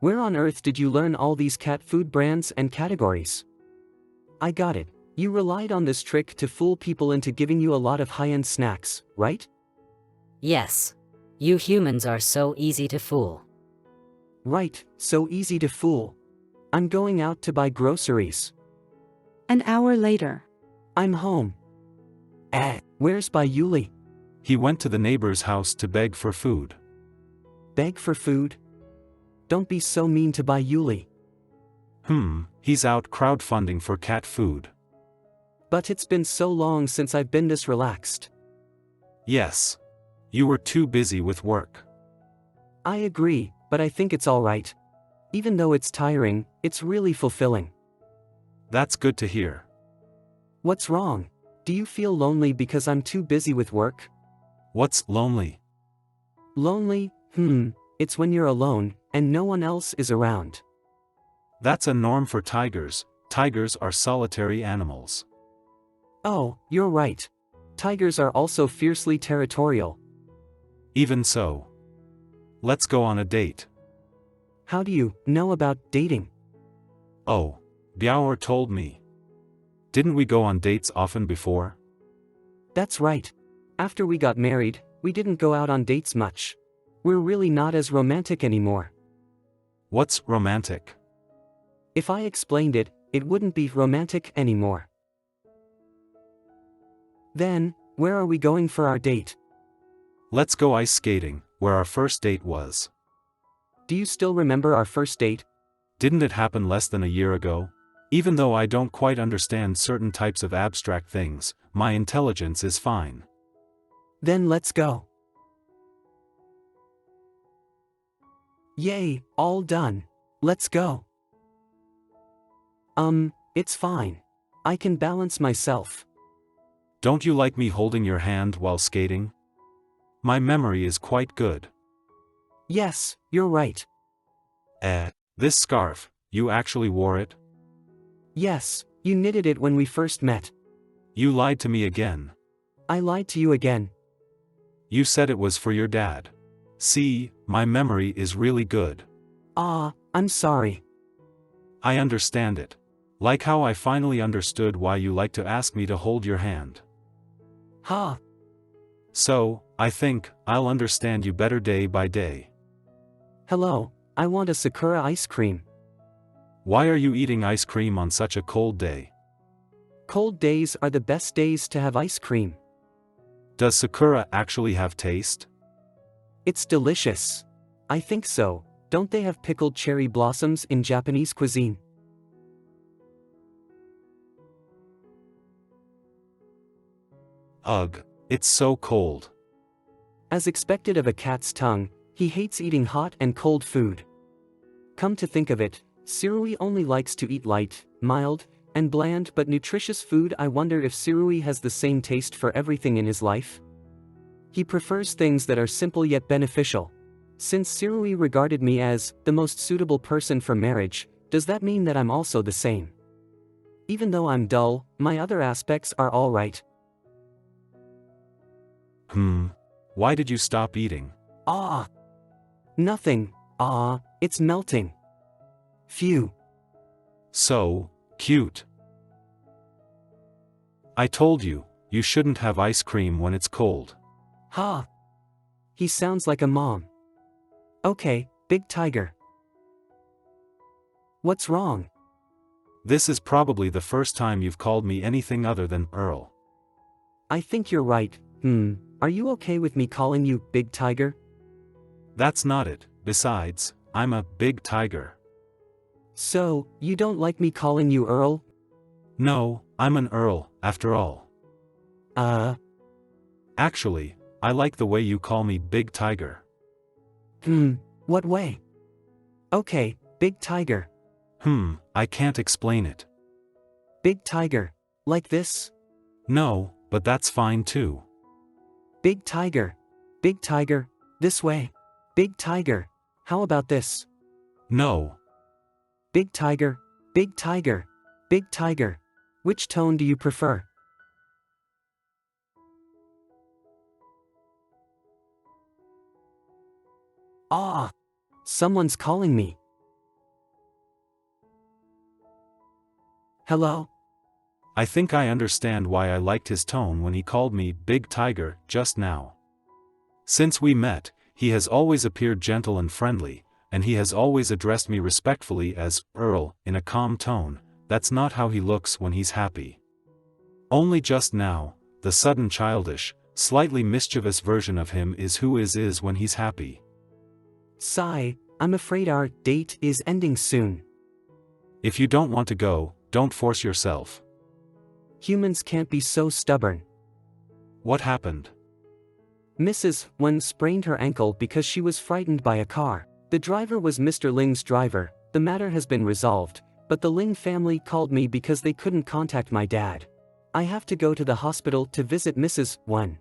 Where on earth did you learn all these cat food brands and categories? I got it. You relied on this trick to fool people into giving you a lot of high-end snacks, right? Yes. You humans are so easy to fool. Right, so easy to fool. I'm going out to buy groceries. An hour later. I'm home. Where's Bai Yuli? He went to the neighbor's house to beg for food. Beg for food? Don't be so mean to Bai Yuli. He's out crowdfunding for cat food. But it's been so long since I've been this relaxed. Yes. You were too busy with work. I agree, but I think it's alright. Even though it's tiring, it's really fulfilling. That's good to hear. What's wrong? Do you feel lonely because I'm too busy with work? What's lonely? Lonely? It's when you're alone, and no one else is around. That's a norm for tigers. Tigers are solitary animals. Oh, you're right. Tigers are also fiercely territorial. Even so. Let's go on a date. How do you know about dating? Oh, Biaor told me. Didn't we go on dates often before? That's right. After we got married, we didn't go out on dates much. We're really not as romantic anymore. What's romantic? If I explained it, it wouldn't be romantic anymore. Then, where are we going for our date? Let's go ice skating, where our first date was. Do you still remember our first date? Didn't it happen less than a year ago? Even though I don't quite understand certain types of abstract things, my intelligence is fine. Then let's go. Yay, all done. Let's go. It's fine. I can balance myself. Don't you like me holding your hand while skating? My memory is quite good. Yes, you're right. This scarf, you actually wore it? Yes, you knitted it when we first met. You lied to me again. I lied to you again. You said it was for your dad. See, my memory is really good. I'm sorry. I understand it. Like how I finally understood why you like to ask me to hold your hand. Ha! So, I think, I'll understand you better day by day. Hello, I want a Sakura ice cream. Why are you eating ice cream on such a cold day? Cold days are the best days to have ice cream. Does Sakura actually have taste? It's delicious. I think so. Don't they have pickled cherry blossoms in Japanese cuisine? Ugh, it's so cold. As expected of a cat's tongue, he hates eating hot and cold food. Come to think of it, Sirui only likes to eat light, mild, and bland but nutritious food. I wonder if Sirui has the same taste for everything in his life? He prefers things that are simple yet beneficial. Since Sirui regarded me as the most suitable person for marriage, does that mean that I'm also the same? Even though I'm dull, my other aspects are all right. Why did you stop eating? Nothing. It's melting. Phew. So cute. I told you, you shouldn't have ice cream when it's cold. Ha! He sounds like a mom. Okay, Big Tiger. What's wrong? This is probably the first time you've called me anything other than Earl. I think you're right. Are you okay with me calling you Big Tiger? That's not it. Besides, I'm a big tiger. So, you don't like me calling you Earl? No, I'm an Earl, after all. Actually, I like the way you call me Big Tiger. What way? Okay, Big Tiger. I can't explain it. Big Tiger. Like this? No, but that's fine too. Big Tiger. Big Tiger. This way. Big Tiger. How about this? No. Big Tiger. Big Tiger. Big Tiger. Which tone do you prefer? Someone's calling me. Hello? I think I understand why I liked his tone when he called me Big Tiger just now. Since we met, he has always appeared gentle and friendly, and he has always addressed me respectfully as Earl in a calm tone. That's not how he looks when he's happy. Only just now, the sudden childish, slightly mischievous version of him is who is when he's happy. Sigh, I'm afraid our date is ending soon. If you don't want to go, don't force yourself. Humans can't be so stubborn. What happened? Mrs. Wen sprained her ankle because she was frightened by a car. The driver was Mr. Ling's driver, The matter has been resolved, but the Ling family called me because they couldn't contact my dad. I have to go to the hospital to visit Mrs. Wen.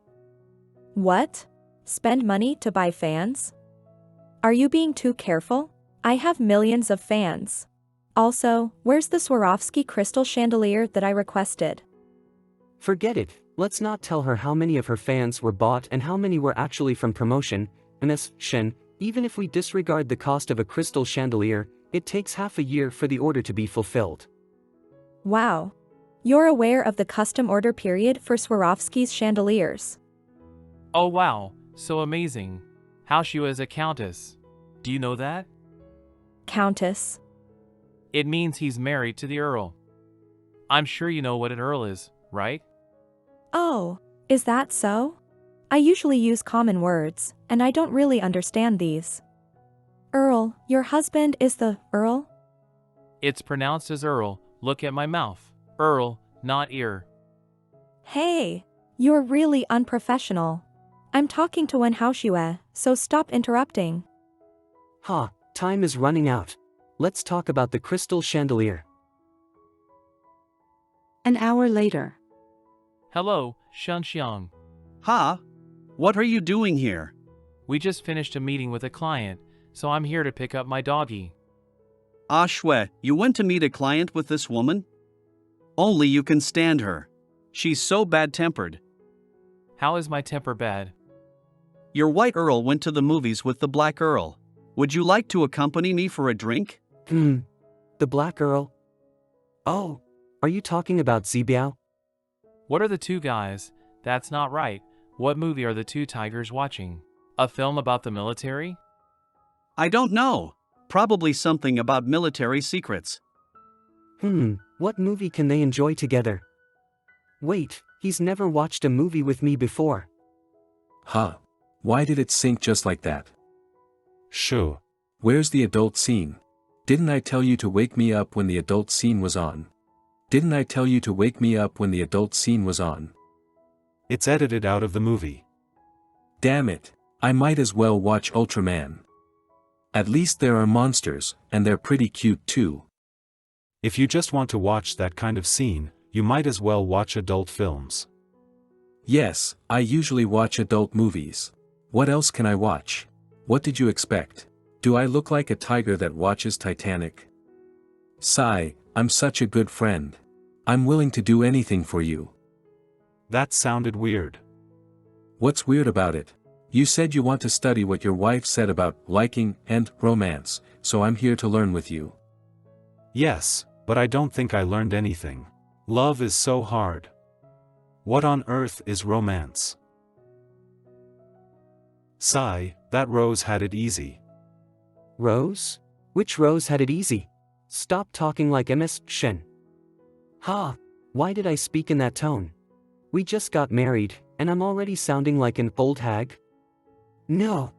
What? Spend money to buy fans? Are you being too careful? I have millions of fans. Also, where's the Swarovski crystal chandelier that I requested? Forget it, let's not tell her how many of her fans were bought and how many were actually from promotion. Ms. Shen, even if we disregard the cost of a crystal chandelier, it takes half a year for the order to be fulfilled. Wow. You're aware of the custom order period for Swarovski's chandeliers. Oh wow, so amazing. Hao Shua is a countess. Do you know that? Countess. It means he's married to the Earl. I'm sure you know what an Earl is, right? Oh, is that so? I usually use common words, and I don't really understand these. Earl, your husband is the Earl? It's pronounced as Earl. Look at my mouth. Earl, not ear. Hey, you're really unprofessional. I'm talking to Wen Haoxue, so stop interrupting. Ha, time is running out. Let's talk about the crystal chandelier. An hour later. Hello, Shun Xiang. Ha? What are you doing here? We just finished a meeting with a client, so I'm here to pick up my doggy. Ah Shui, you went to meet a client with this woman? Only you can stand her. She's so bad-tempered. How is my temper bad? Your white Earl went to the movies with the black Earl. Would you like to accompany me for a drink? The Black Earl? Oh, are you talking about Zibiao? What are the two guys? That's not right. What movie are the two tigers watching? A film about the military? I don't know. Probably something about military secrets. What movie can they enjoy together? Wait, he's never watched a movie with me before. Huh. Why did it sink just like that? Sure. Where's the adult scene? Didn't I tell you to wake me up when the adult scene was on? Didn't I tell you to wake me up when the adult scene was on? It's edited out of the movie. Damn it, I might as well watch Ultraman. At least there are monsters, and they're pretty cute too. If you just want to watch that kind of scene, you might as well watch adult films. Yes, I usually watch adult movies. What else can I watch? What did you expect? Do I look like a tiger that watches Titanic? Sigh, I'm such a good friend. I'm willing to do anything for you. That sounded weird. What's weird about it? You said you want to study what your wife said about liking and romance, so I'm here to learn with you. Yes, but I don't think I learned anything. Love is so hard. What on earth is romance? Sigh, that Rose had it easy. Rose? Which Rose had it easy? Stop talking like Ms. Shen. Ha! Why did I speak in that tone? We just got married, and I'm already sounding like an old hag? No.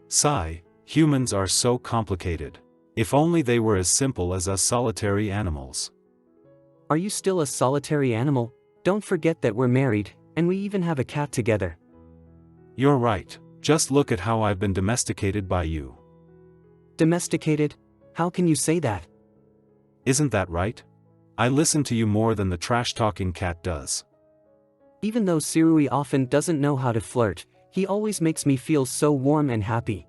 Sigh, humans are so complicated. If only they were as simple as us solitary animals. Are you still a solitary animal? Don't forget that we're married, and we even have a cat together. You're right, just look at how I've been domesticated by you. Domesticated? How can you say that? Isn't that right? I listen to you more than the trash-talking cat does. Even though Sirui often doesn't know how to flirt, he always makes me feel so warm and happy.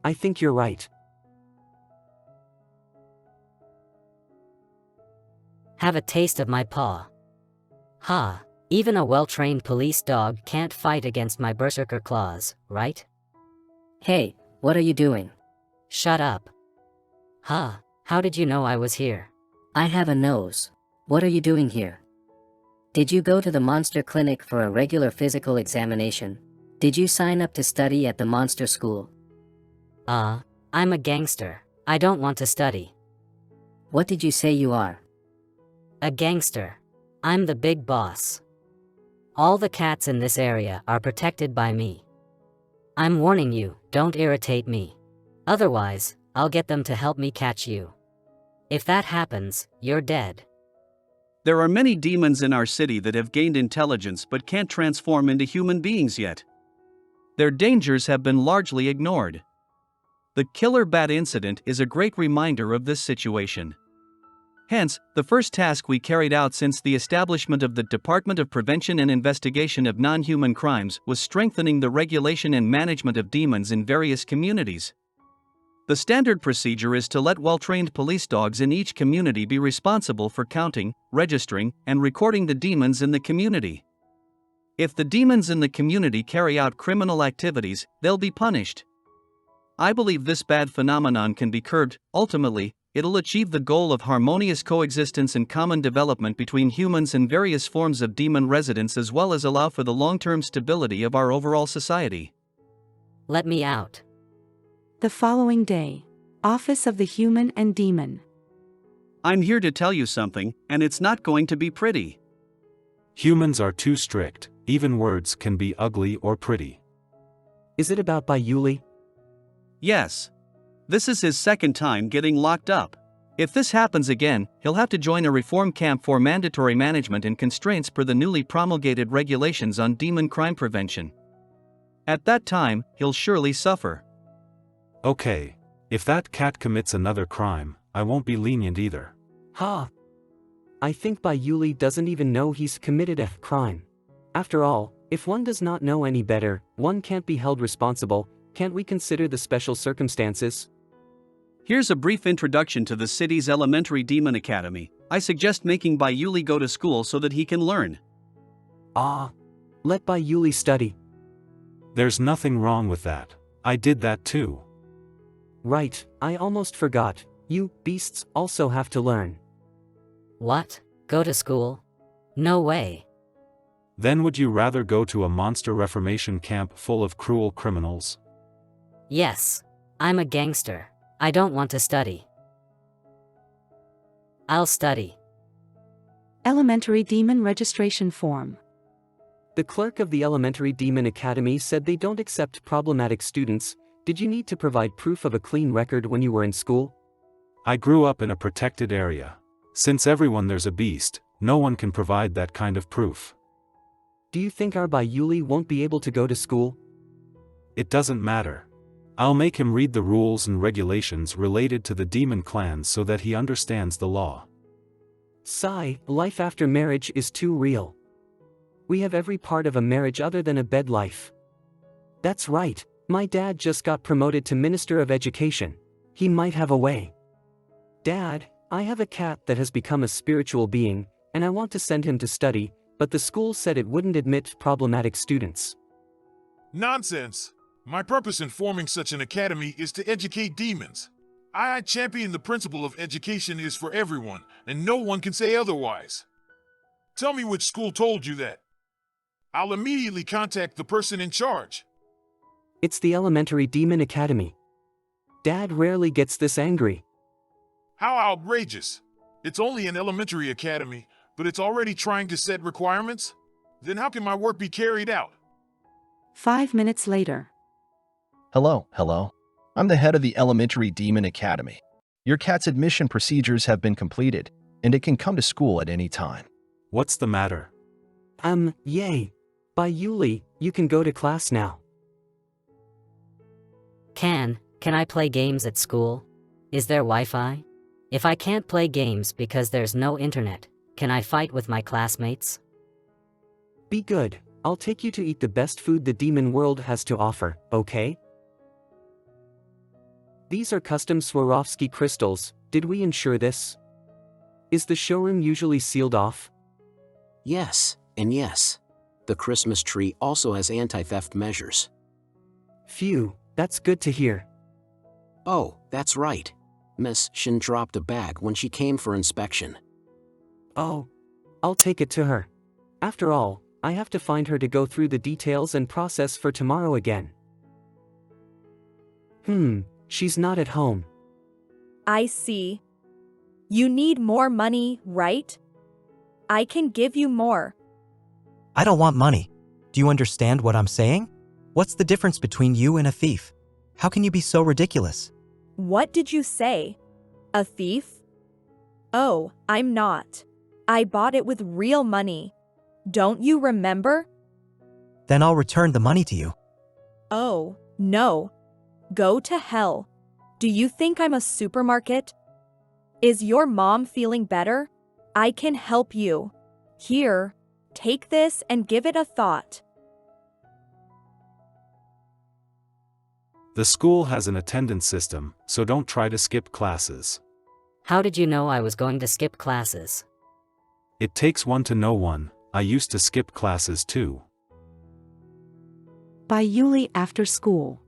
I think you're right. Have a taste of my paw. Ha, even a well-trained police dog can't fight against my berserker claws, right? Hey, what are you doing? Shut up. Ha, how did you know I was here? I have a nose. What are you doing here? Did you go to the monster clinic for a regular physical examination? Did you sign up to study at the monster school? I'm a gangster. I don't want to study. What did you say you are? A gangster. I'm the big boss. All the cats in this area are protected by me. I'm warning you, don't irritate me. Otherwise, I'll get them to help me catch you. If that happens, you're dead. There are many demons in our city that have gained intelligence but can't transform into human beings yet. Their dangers have been largely ignored. The killer bat incident is a great reminder of this situation. Hence, the first task we carried out since the establishment of the Department of Prevention and Investigation of Non-Human Crimes was strengthening the regulation and management of demons in various communities. The standard procedure is to let well-trained police dogs in each community be responsible for counting, registering, and recording the demons in the community. If the demons in the community carry out criminal activities, they'll be punished. I believe this bad phenomenon can be curbed. Ultimately, it'll achieve the goal of harmonious coexistence and common development between humans and various forms of demon residents, as well as allow for the long-term stability of our overall society. Let me out. The following day. Office of the Human and Demon. I'm here to tell you something, and it's not going to be pretty. Humans are too strict, even words can be ugly or pretty. Is it about Yuli? Yes. This is his second time getting locked up. If this happens again, he'll have to join a reform camp for mandatory management and constraints per the newly promulgated regulations on demon crime prevention. At that time, he'll surely suffer. Okay, if that cat commits another crime, I won't be lenient either. Ha! I think Yuli doesn't even know he's committed a crime. After all, if one does not know any better, one can't be held responsible. Can't we consider the special circumstances? Here's a brief introduction to the city's elementary demon academy. I suggest making Yuli go to school so that he can learn. Let Yuli study. There's nothing wrong with that. I did that too. Right, I almost forgot. You beasts also have to learn. What? Go to school? No way. Then would you rather go to a monster reformation camp full of cruel criminals? Yes. I'm a gangster. I don't want to study. I'll study. Elementary Demon Registration Form. The clerk of the Elementary Demon Academy said they don't accept problematic students. Did you need to provide proof of a clean record when you were in school? I grew up in a protected area. Since everyone there's a beast, no one can provide that kind of proof. Do you think our Yuli won't be able to go to school? It doesn't matter. I'll make him read the rules and regulations related to the demon clans so that he understands the law. Sigh, life after marriage is too real. We have every part of a marriage other than a bed life. That's right, my dad just got promoted to Minister of Education. He might have a way. Dad, I have a cat that has become a spiritual being, and I want to send him to study, but the school said it wouldn't admit problematic students. Nonsense! My purpose in forming such an academy is to educate demons. I champion the principle of education is for everyone, and no one can say otherwise. Tell me which school told you that. I'll immediately contact the person in charge. It's the Elementary Demon Academy. Dad rarely gets this angry. How outrageous! It's only an elementary academy, but it's already trying to set requirements? Then how can my work be carried out? 5 minutes later. Hello. I'm the head of the Elementary Demon Academy. Your cat's admission procedures have been completed, and it can come to school at any time. What's the matter? Yay. Yuli, you can go to class now. Can I play games at school? Is there Wi-Fi? If I can't play games because there's no internet, can I fight with my classmates? Be good. I'll take you to eat the best food the demon world has to offer, okay? These are custom Swarovski crystals. Did we ensure this? Is the showroom usually sealed off? Yes, and yes. The Christmas tree also has anti-theft measures. Phew, that's good to hear. Oh, that's right. Miss Shin dropped a bag when she came for inspection. Oh, I'll take it to her. After all, I have to find her to go through the details and process for tomorrow again. She's not at home. I see. You need more money, right? I can give you more. I don't want money. Do you understand what I'm saying? What's the difference between you and a thief? How can you be so ridiculous? What did you say? A thief? Oh, I'm not. I bought it with real money. Don't you remember? Then I'll return the money to you. Oh, no. Go to hell. Do you think I'm a supermarket? Is your mom feeling better? I can help you. Here, take this and give it a thought. The school has an attendance system, so don't try to skip classes. How did you know I was going to skip classes? It takes one to know one. I used to skip classes too. By Yuli after school.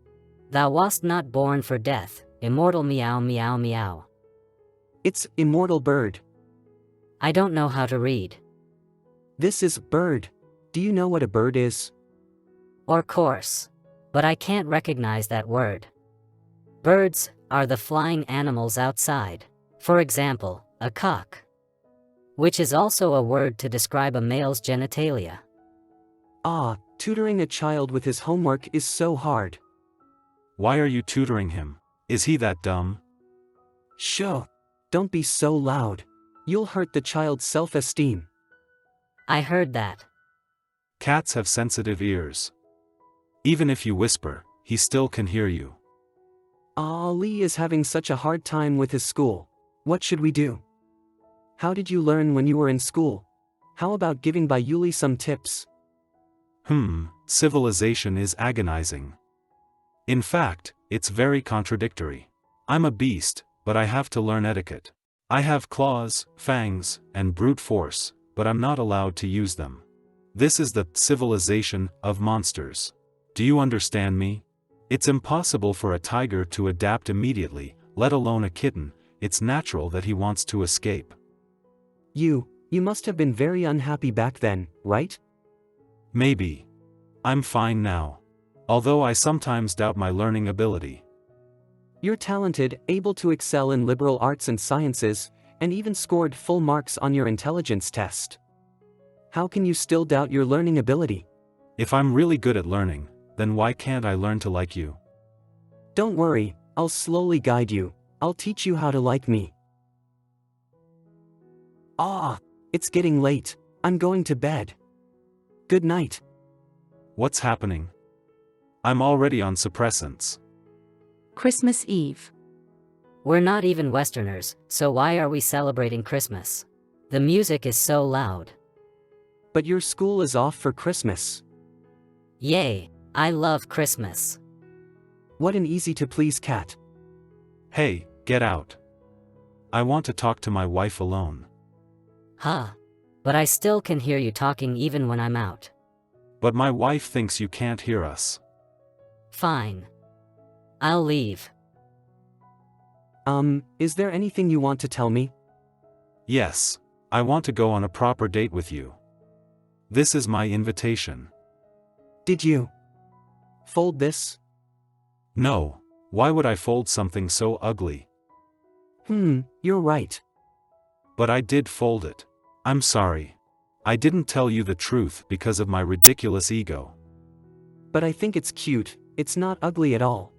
Thou wast not born for death, immortal meow meow meow. It's immortal bird. I don't know how to read. This is bird. Do you know what a bird is? Or course. But I can't recognize that word. Birds are the flying animals outside. For example, a cock. Which is also a word to describe a male's genitalia. Ah, tutoring a child with his homework is so hard. Why are you tutoring him? Is he that dumb? Shh. Don't be so loud. You'll hurt the child's self-esteem. I heard that. Cats have sensitive ears. Even if you whisper, he still can hear you. Lee is having such a hard time with his school. What should we do? How did you learn when you were in school? How about giving Yuli some tips? Civilization is agonizing. In fact, it's very contradictory. I'm a beast, but I have to learn etiquette. I have claws, fangs, and brute force, but I'm not allowed to use them. This is the civilization of monsters. Do you understand me? It's impossible for a tiger to adapt immediately, let alone a kitten. It's natural that he wants to escape. You must have been very unhappy back then, right? Maybe. I'm fine now. Although I sometimes doubt my learning ability. You're talented, able to excel in liberal arts and sciences, and even scored full marks on your intelligence test. How can you still doubt your learning ability? If I'm really good at learning, then why can't I learn to like you? Don't worry, I'll slowly guide you. I'll teach you how to like me. It's getting late. I'm going to bed. Good night. What's happening? I'm already on suppressants. Christmas Eve. We're not even Westerners, so why are we celebrating Christmas? The music is so loud. But your school is off for Christmas. Yay, I love Christmas. What an easy-to-please cat. Hey, get out. I want to talk to my wife alone. Huh. But I still can hear you talking even when I'm out. But my wife thinks you can't hear us. Fine. I'll leave. Is there anything you want to tell me? Yes, I want to go on a proper date with you. This is my invitation. Did you fold this? No, why would I fold something so ugly? You're right. But I did fold it. I'm sorry. I didn't tell you the truth because of my ridiculous ego. But I think it's cute, it's not ugly at all.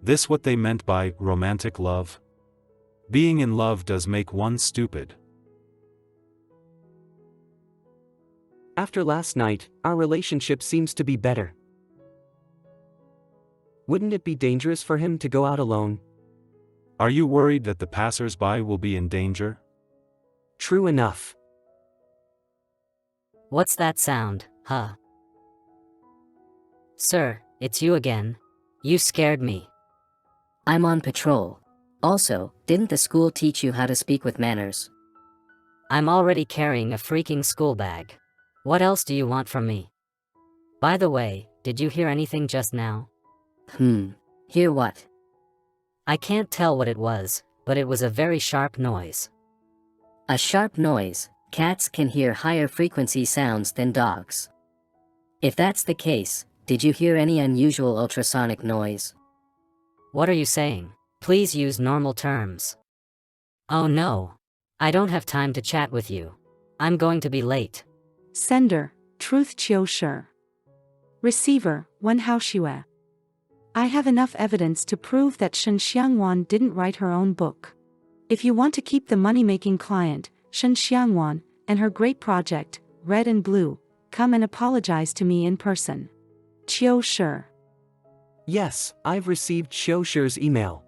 This what they meant by romantic love? Being in love does make one stupid. After last night, our relationship seems to be better. Wouldn't it be dangerous for him to go out alone? Are you worried that the passers-by will be in danger? True enough. What's that sound, huh? Sir, it's you again. You scared me. I'm on patrol. Also, didn't the school teach you how to speak with manners? I'm already carrying a freaking school bag. What else do you want from me? By the way, did you hear anything just now? Hear what? I can't tell what it was, but it was a very sharp noise. A sharp noise. Cats can hear higher frequency sounds than dogs. If that's the case, did you hear any unusual ultrasonic noise? What are you saying? Please use normal terms. Oh no. I don't have time to chat with you. I'm going to be late. Sender, Truth Chiu Shi. Receiver, Wen Haoxue. I have enough evidence to prove that Shen Xiangwan didn't write her own book. If you want to keep the money-making client, Shen Xiangwan, and her great project, Red and Blue, come and apologize to me in person. Chiu Shi. Yes, I've received Xiu Shi's email.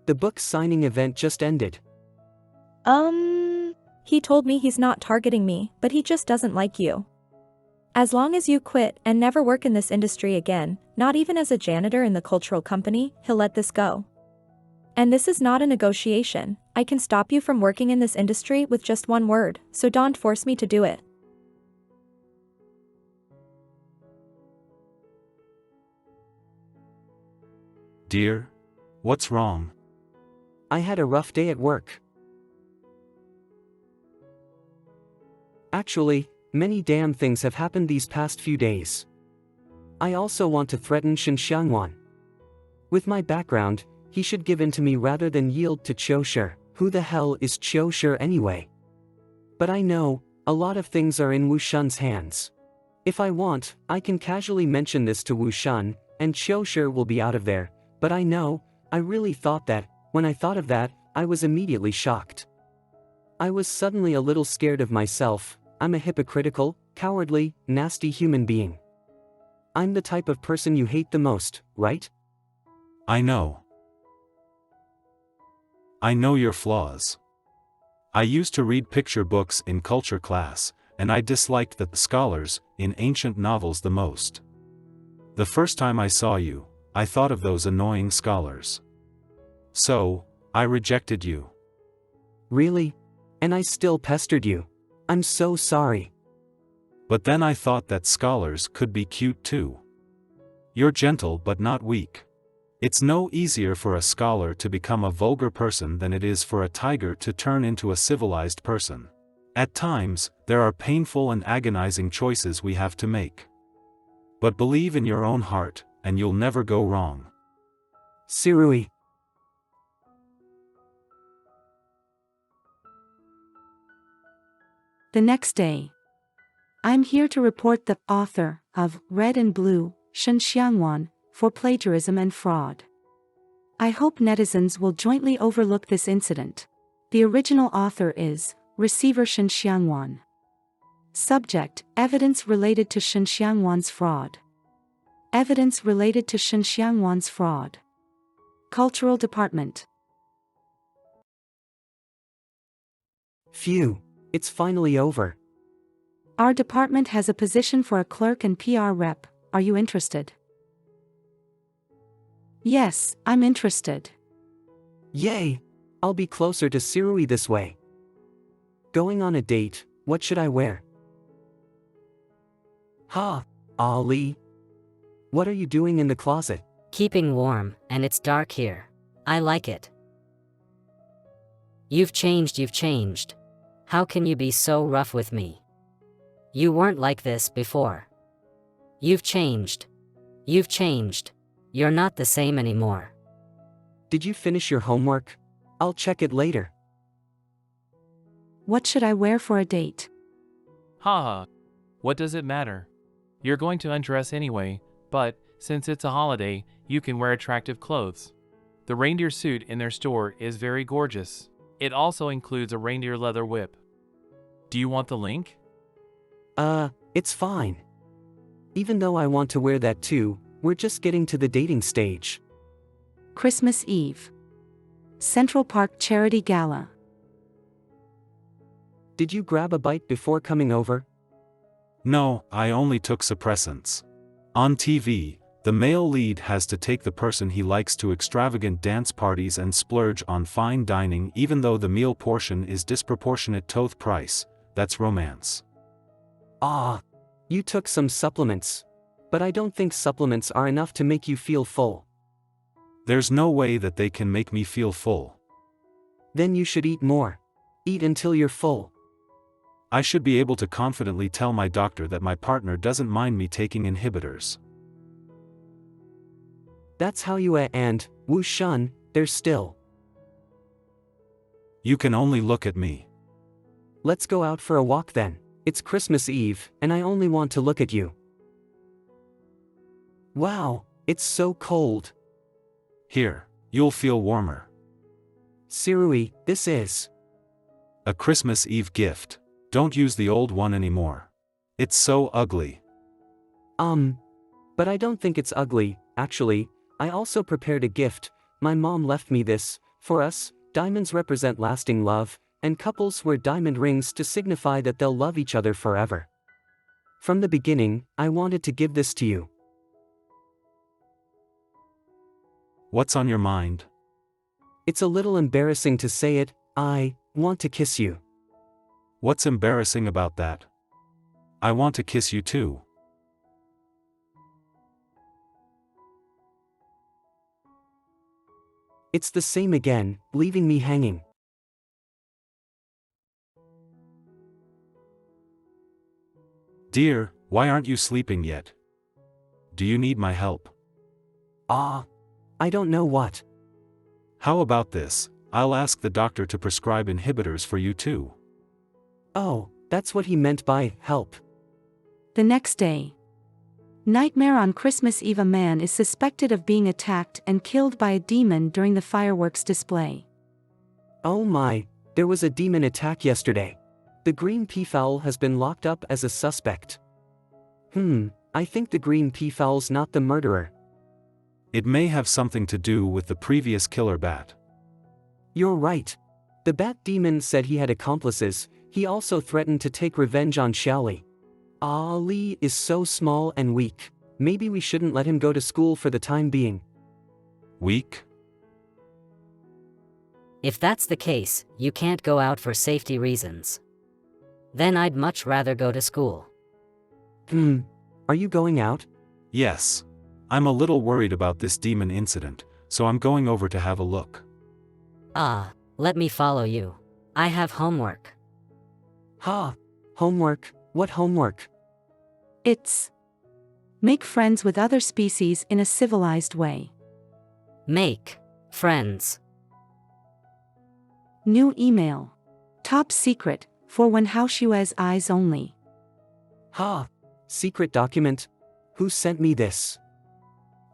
The book signing event just ended. He told me he's not targeting me, but he just doesn't like you. As long as you quit and never work in this industry again, not even as a janitor in the cultural company, he'll let this go. And this is not a negotiation. I can stop you from working in this industry with just one word, so don't force me to do it. Dear, what's wrong? I had a rough day at work. Actually, many damn things have happened these past few days. I also want to threaten Shen Xiangwan. With my background, he should give in to me rather than yield to Qiu Shi. Who the hell is Qiu Shi anyway? But I know, a lot of things are in Wu Shun's hands. If I want, I can casually mention this to Wu Shun, and Qiu Shi will be out of there, but I know, I really thought that, when I thought of that, I was immediately shocked. I was suddenly a little scared of myself. I'm a hypocritical, cowardly, nasty human being. I'm the type of person you hate the most, right? I know. I know your flaws. I used to read picture books in culture class, and I disliked the scholars in ancient novels the most. The first time I saw you, I thought of those annoying scholars. So, I rejected you. Really? And I still pestered you. I'm so sorry. But then I thought that scholars could be cute too. You're gentle but not weak. It's no easier for a scholar to become a vulgar person than it is for a tiger to turn into a civilized person. At times, there are painful and agonizing choices we have to make. But believe in your own heart, and you'll never go wrong. Sirui. The next day. I'm here to report the author of Red and Blue, Shen Xiangwan, for plagiarism and fraud. I hope netizens will jointly overlook this incident. The original author is Receiver Shen Xiangwan. Subject: evidence related to Shen Xiangwan's fraud. Evidence related to Shen Xiangwan's fraud. Cultural Department. Phew. It's finally over. Our department has a position for a clerk and PR rep. Are you interested? Yes, I'm interested. Yay! I'll be closer to Sirui this way. Going on a date, what should I wear? Ha! Ali! What are you doing in the closet? Keeping warm, and it's dark here. I like it. You've changed. How can you be so rough with me? You weren't like this before. You've changed. You're not the same anymore. Did you finish your homework? I'll check it later. What should I wear for a date? Haha. What does it matter? You're going to undress anyway, but, since it's a holiday, you can wear attractive clothes. The reindeer suit in their store is very gorgeous. It also includes a reindeer leather whip. Do you want the link? It's fine. Even though I want to wear that too, we're just getting to the dating stage. Christmas Eve. Central Park Charity Gala. Did you grab a bite before coming over? No, I only took suppressants. On TV, the male lead has to take the person he likes to extravagant dance parties and splurge on fine dining even though the meal portion is disproportionate to the price. That's romance. Ah, you took some supplements. But I don't think supplements are enough to make you feel full. There's no way that they can make me feel full. Then you should eat more. Eat until you're full. I should be able to confidently tell my doctor that my partner doesn't mind me taking inhibitors. That's how you and Wu Shun, they're still. You can only look at me. Let's go out for a walk then. It's Christmas Eve, and I only want to look at you. Wow, it's so cold. Here, you'll feel warmer. Sirui, this is a Christmas Eve gift. Don't use the old one anymore. It's so ugly. But I don't think it's ugly, actually. I also prepared a gift. My mom left me this For us, diamonds represent lasting love, and couples wear diamond rings to signify that they'll love each other forever. From the beginning, I wanted to give this to you. What's on your mind? It's a little embarrassing to say it, I want to kiss you. What's embarrassing about that? I want to kiss you too. It's the same again, leaving me hanging. Dear, why aren't you sleeping yet? Do you need my help? I don't know what. How about this? I'll ask the doctor to prescribe inhibitors for you too. Oh, that's what he meant by help. The next day. Nightmare on Christmas Eve. A man is suspected of being attacked and killed by a demon during the fireworks display. Oh my, there was a demon attack yesterday. The green peafowl has been locked up as a suspect. I think the green peafowl's not the murderer. It may have something to do with the previous killer bat. You're right. The bat demon said he had accomplices. He also threatened to take revenge on Xiaoli. Ali is so small and weak. Maybe we shouldn't let him go to school for the time being. Weak? If that's the case, you can't go out for safety reasons. Then I'd much rather go to school. Are you going out? Yes. I'm a little worried about this demon incident, so I'm going over to have a look. Let me follow you. I have homework. Homework? What homework? It's make friends with other species in a civilized way. Make friends. New email. Top secret, for when Haoshua's eyes only. Secret document? Who sent me this?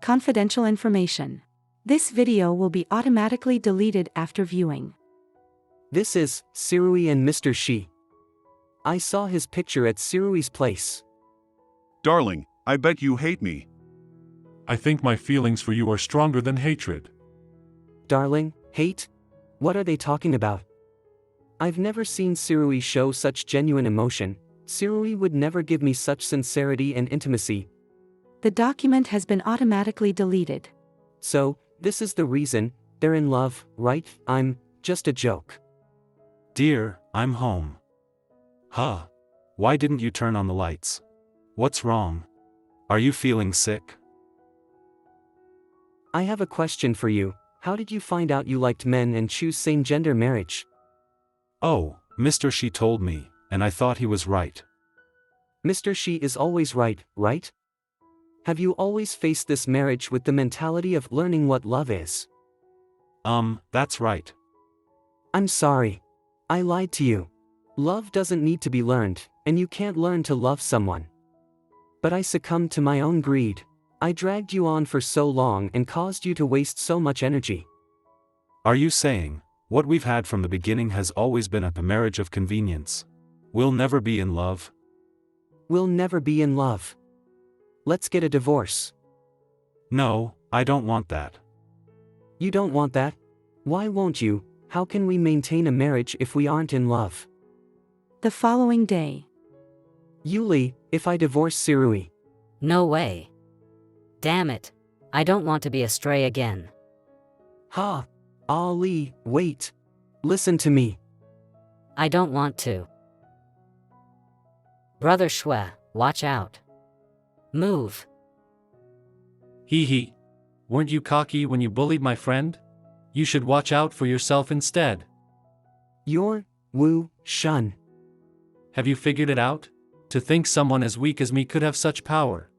Confidential information. This video will be automatically deleted after viewing. This is Sirui and Mr. Shi. I saw his picture at Sirui's place. Darling, I bet you hate me. I think my feelings for you are stronger than hatred. Darling, hate? What are they talking about? I've never seen Sirui show such genuine emotion. Sirui would never give me such sincerity and intimacy. The document has been automatically deleted. So, this is the reason, they're in love, right? I'm just a joke. Dear, I'm home. Why didn't you turn on the lights? What's wrong? Are you feeling sick? I have a question for you. How did you find out you liked men and choose same-gender marriage? Oh, Mr. Shi told me, and I thought he was right. Mr. Shi is always right, right? Have you always faced this marriage with the mentality of learning what love is? That's right. I'm sorry. I lied to you. Love doesn't need to be learned, and you can't learn to love someone. But I succumbed to my own greed. I dragged you on for so long and caused you to waste so much energy. Are you saying, what we've had from the beginning has always been a marriage of convenience? We'll never be in love? We'll never be in love. Let's get a divorce. No, I don't want that. You don't want that? Why won't you? How can we maintain a marriage if we aren't in love? The following day. Yuli, if I divorce Sirui. No way. Damn it. I don't want to be a stray again. Ali, wait. Listen to me. I don't want to. Brother Shui, watch out. Move. Hee. Weren't you cocky when you bullied my friend? You should watch out for yourself instead. You're Wu Shun. Have you figured it out? To think someone as weak as me could have such power.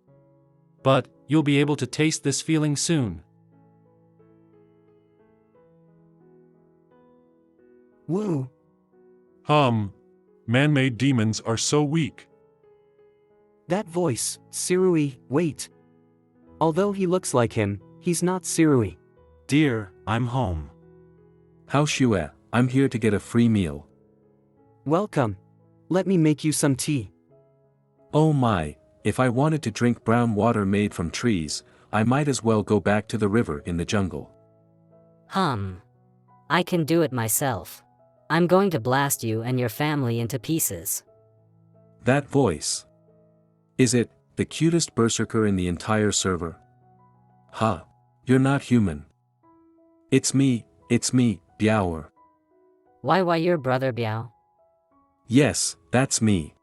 But, you'll be able to taste this feeling soon. Wu. Man-made demons are so weak. That voice, Sirui, wait. Although he looks like him, he's not Sirui. Dear, I'm home. Haoshue, I'm here to get a free meal. Welcome. Let me make you some tea. Oh my, if I wanted to drink brown water made from trees, I might as well go back to the river in the jungle. I can do it myself. I'm going to blast you and your family into pieces. That voice. Is it the cutest berserker in the entire server? Ha! You're not human. It's me, Biaoer. Why your brother Biao? Yes, that's me.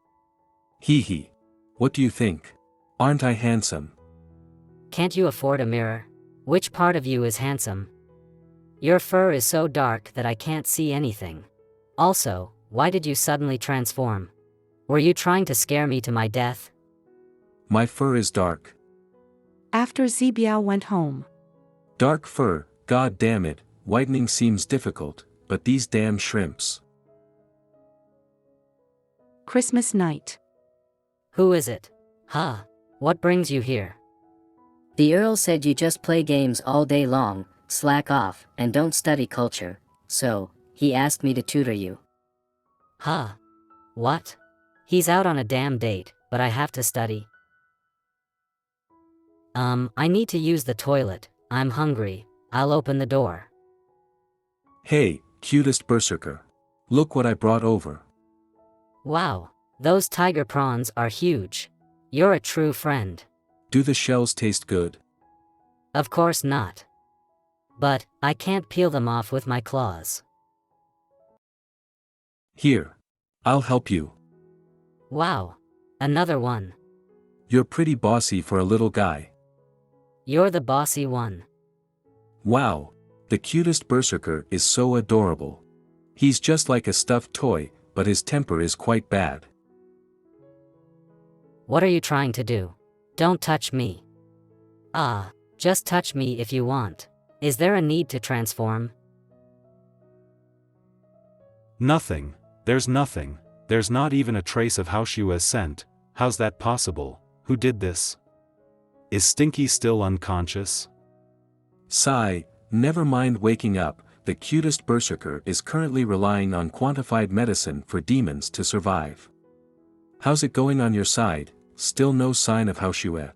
Hee hee. What do you think? Aren't I handsome? Can't you afford a mirror? Which part of you is handsome? Your fur is so dark that I can't see anything. Also, why did you suddenly transform? Were you trying to scare me to my death? My fur is dark. After Zibiao went home. Dark fur, god damn it, whitening seems difficult, but these damn shrimps. Christmas night. Who is it? Huh? What brings you here? The Earl said you just play games all day long, slack off, and don't study culture, so he asked me to tutor you. Huh? What? He's out on a damn date, but I have to study. I need to use the toilet. I'm hungry. I'll open the door. Hey, cutest berserker. Look what I brought over. Wow, those tiger prawns are huge. You're a true friend. Do the shells taste good? Of course not. But I can't peel them off with my claws. Here. I'll help you. Wow. Another one. You're pretty bossy for a little guy. You're the bossy one. Wow. The cutest berserker is so adorable. He's just like a stuffed toy, but his temper is quite bad. What are you trying to do? Don't touch me. Just touch me if you want. Is there a need to transform? Nothing. There's nothing. There's not even a trace of how she was sent. How's that possible? Who did this? Is Stinky still unconscious? Sigh, never mind waking up, the cutest berserker is currently relying on quantified medicine for demons to survive. How's it going on your side? Still no sign of how she went.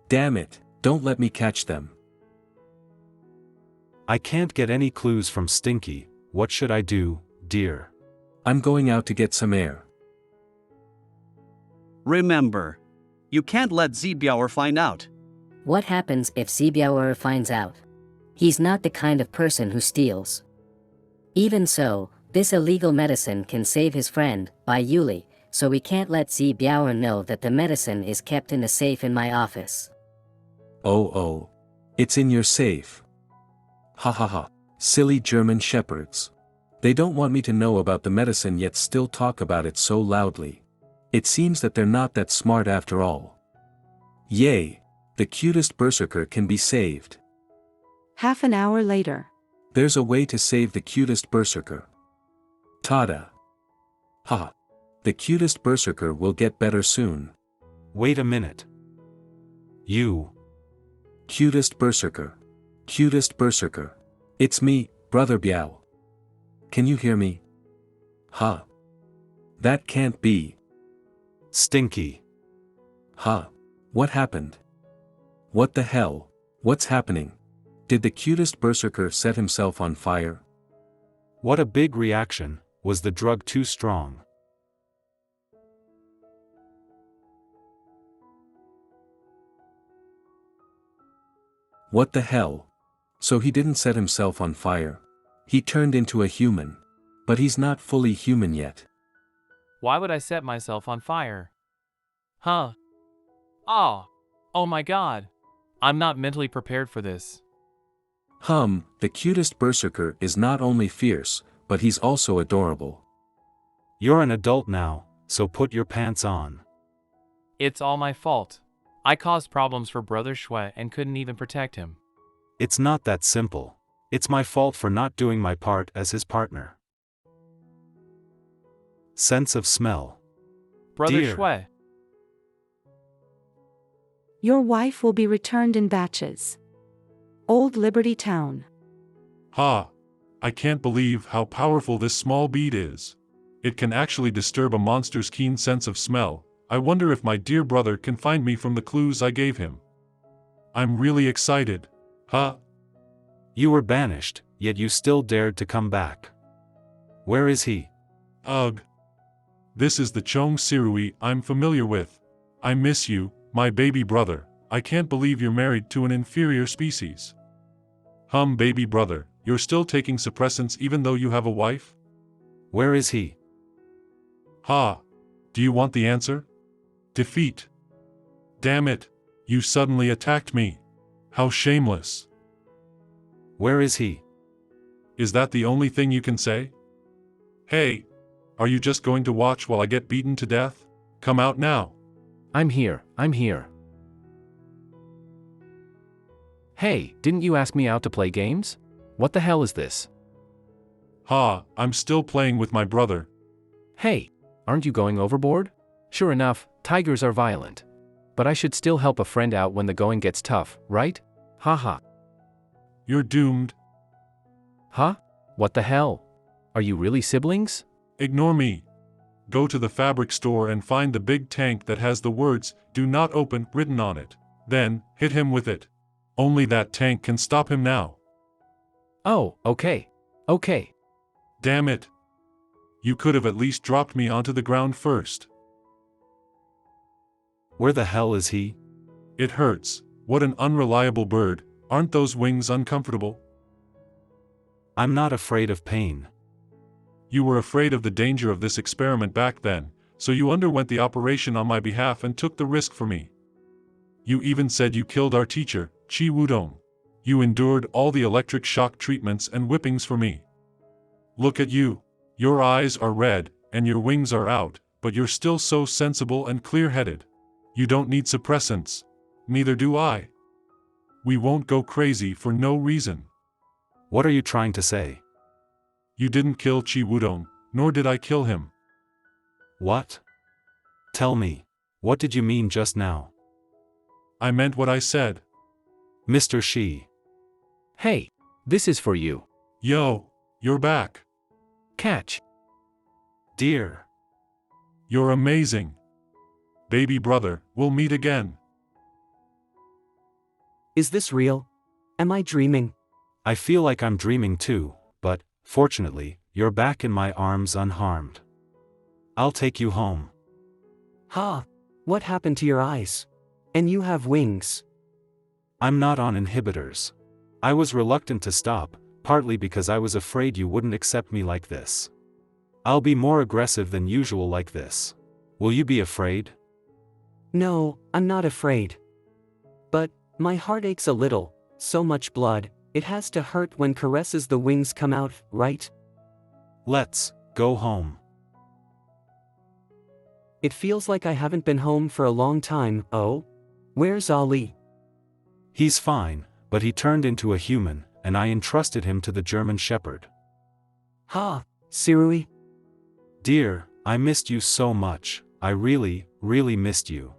Damn it, don't let me catch them. I can't get any clues from Stinky. What should I do, dear? I'm going out to get some air. Remember, you can't let Zibiaoer find out. What happens if Zibiaoer finds out? He's not the kind of person who steals. Even so, this illegal medicine can save his friend, Bai Yuli, so we can't let Zibiaoer know that the medicine is kept in the safe in my office. Oh. It's in your safe. Ha ha ha. Silly German shepherds. They don't want me to know about the medicine yet still talk about it so loudly. It seems that they're not that smart after all. Yay! The cutest berserker can be saved. Half an hour later. There's a way to save the cutest berserker. Tada! Ha! The cutest berserker will get better soon. Wait a minute. You. Cutest berserker. Cutest berserker. It's me, Brother Biao. Can you hear me? Ha! That can't be. Stinky. Ha! What happened? What the hell? What's happening? Did the cutest berserker set himself on fire? What a big reaction. Was the drug too strong? What the hell? So he didn't set himself on fire. He turned into a human. But he's not fully human yet. Why would I set myself on fire? Huh? Oh my god. I'm not mentally prepared for this. The cutest berserker is not only fierce, but he's also adorable. You're an adult now, so put your pants on. It's all my fault. I caused problems for Brother Shui and couldn't even protect him. It's not that simple. It's my fault for not doing my part as his partner. Sense of smell. Brother Dear. Shui. Your wife will be returned in batches. Old Liberty Town. Ha! I can't believe how powerful this small bead is. It can actually disturb a monster's keen sense of smell. I wonder if my dear brother can find me from the clues I gave him. I'm really excited. Ha! You were banished, yet you still dared to come back. Where is he? Ugh. This is the Chong Sirui I'm familiar with. I miss you, my baby brother. I can't believe you're married to an inferior species. Baby brother, you're still taking suppressants even though you have a wife? Where is he? Ha! Do you want the answer? Defeat. Damn it! You suddenly attacked me. How shameless. Where is he? Is that the only thing you can say? Hey! Are you just going to watch while I get beaten to death? Come out now. I'm here. Hey, didn't you ask me out to play games? What the hell is this? Ha! I'm still playing with my brother. Hey, aren't you going overboard? Sure enough, tigers are violent. But I should still help a friend out when the going gets tough, right? Haha. You're doomed. Huh? What the hell? Are you really siblings? Ignore me. Go to the fabric store and find the big tank that has the words, "Do not open," written on it. Then, hit him with it. Only that tank can stop him now. Oh, okay. Damn it. You could have at least dropped me onto the ground first. Where the hell is he? It hurts. What an unreliable bird. Aren't those wings uncomfortable? I'm not afraid of pain. You were afraid of the danger of this experiment back then, so you underwent the operation on my behalf and took the risk for me. You even said you killed our teacher, Chi Wudong. You endured all the electric shock treatments and whippings for me. Look at you. Your eyes are red, and your wings are out, but you're still so sensible and clear-headed. You don't need suppressants. Neither do I. We won't go crazy for no reason. What are you trying to say? You didn't kill Chi Wudong, nor did I kill him. What? Tell me, what did you mean just now? I meant what I said. Mr. Shi. Hey, this is for you. Yo, you're back. Catch. Dear. You're amazing. Baby brother, we'll meet again. Is this real? Am I dreaming? I feel like I'm dreaming too, but, fortunately, you're back in my arms unharmed. I'll take you home. Ha! What happened to your eyes? And you have wings. I'm not on inhibitors. I was reluctant to stop, partly because I was afraid you wouldn't accept me like this. I'll be more aggressive than usual like this. Will you be afraid? No, I'm not afraid. But, my heart aches a little, so much blood, it has to hurt when caresses the wings come out, right? Let's go home. It feels like I haven't been home for a long time. Oh? Where's Ali? He's fine, but he turned into a human, and I entrusted him to the German Shepherd. Ha, Sirui? Dear, I missed you so much. I really missed you.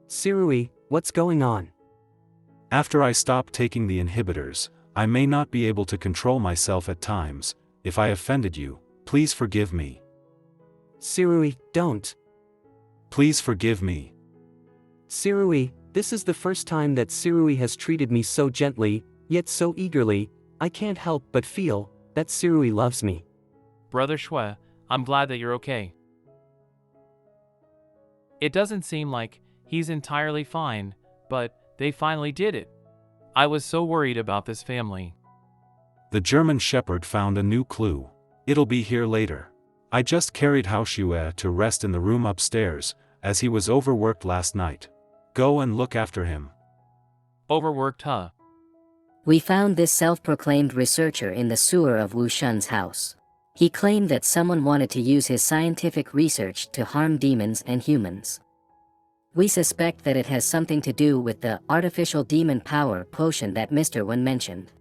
Sirui, what's going on? After I stop taking the inhibitors, I may not be able to control myself at times. If I offended you, please forgive me. Sirui, don't. Please forgive me. Sirui, this is the first time that Sirui has treated me so gently, yet so eagerly. I can't help but feel that Sirui loves me. Brother Shui, I'm glad that you're okay. It doesn't seem like he's entirely fine, but they finally did it. I was so worried about this family. The German Shepherd found a new clue. It'll be here later. I just carried Hao Xue to rest in the room upstairs, as he was overworked last night. Go and look after him. Overworked, huh? We found this self-proclaimed researcher in the sewer of Wu Shun's house. He claimed that someone wanted to use his scientific research to harm demons and humans. We suspect that it has something to do with the artificial demon power potion that Mr. Wen mentioned.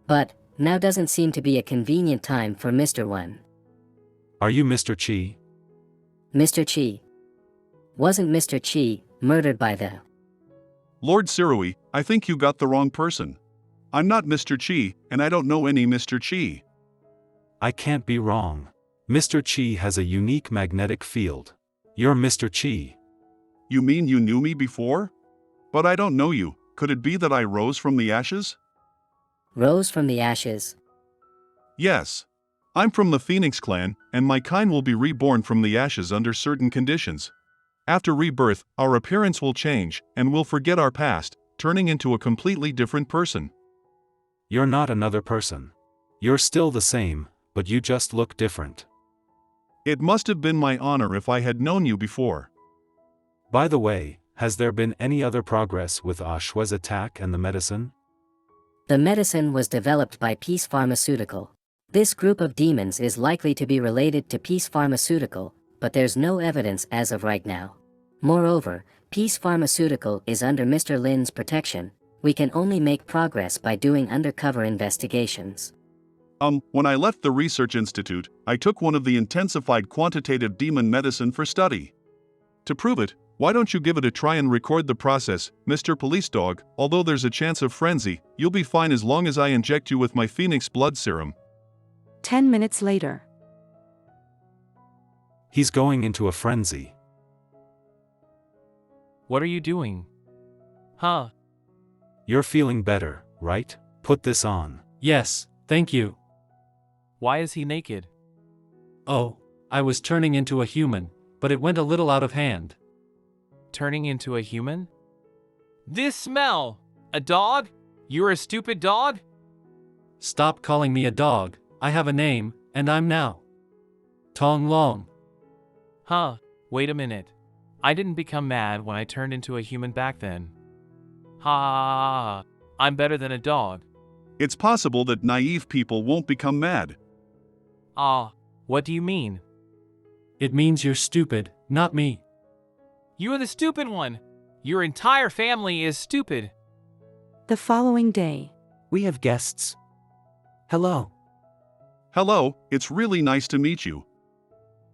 But, now doesn't seem to be a convenient time for Mr. Wen. Are you Mr. Qi? Mr. Qi. Wasn't Mr. Qi murdered by the... Lord Sirui, I think you got the wrong person. I'm not Mr. Qi, and I don't know any Mr. Qi. I can't be wrong. Mr. Qi has a unique magnetic field. You're Mr. Qi. You mean you knew me before? But I don't know you. Could it be that I rose from the ashes? Rose from the ashes. Yes. I'm from the Phoenix clan, and my kind will be reborn from the ashes under certain conditions. After rebirth, our appearance will change, and we'll forget our past, turning into a completely different person. You're not another person. You're still the same, but you just look different. It must have been my honor if I had known you before. By the way, has there been any other progress with Shue's attack and the medicine? The medicine was developed by Peace Pharmaceutical. This group of demons is likely to be related to Peace Pharmaceutical, but there's no evidence as of right now. Moreover, Peace Pharmaceutical is under Mr. Lin's protection. We can only make progress by doing undercover investigations. When I left the research institute, I took one of the intensified quantitative demon medicine for study. To prove it, why don't you give it a try and record the process, Mr. Police Dog? Although there's a chance of frenzy, you'll be fine as long as I inject you with my Phoenix blood serum. 10 minutes later. He's going into a frenzy. What are you doing? Huh? You're feeling better, right? Put this on. Yes, thank you. Why is he naked? Oh, I was turning into a human, but it went a little out of hand. Turning into a human? This smell! A dog? You're a stupid dog? Stop calling me a dog. I have a name, and I'm now Tong Long. Huh, wait a minute. I didn't become mad when I turned into a human back then. Ha! I'm better than a dog. It's possible that naive people won't become mad. What do you mean? It means you're stupid, not me. You're the stupid one! Your entire family is stupid! The following day. We have guests. Hello. Hello, it's really nice to meet you.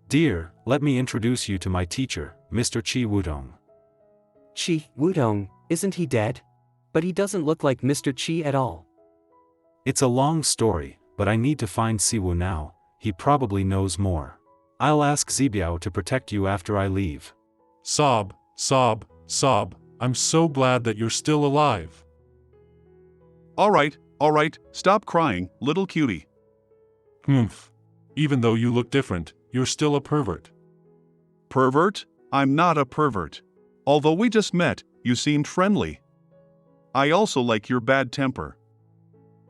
Dear, let me introduce you to my teacher, Mr. Chi Wudong. Chi Wudong, isn't he dead? But he doesn't look like Mr. Chi at all. It's a long story, but I need to find Siwu now. He probably knows more. I'll ask Zibiao to protect you after I leave. Sob, sob, sob, I'm so glad that you're still alive. All right, stop crying, little cutie. Even though you look different, you're still a pervert. Pervert? I'm not a pervert. Although we just met, you seemed friendly. I also like your bad temper.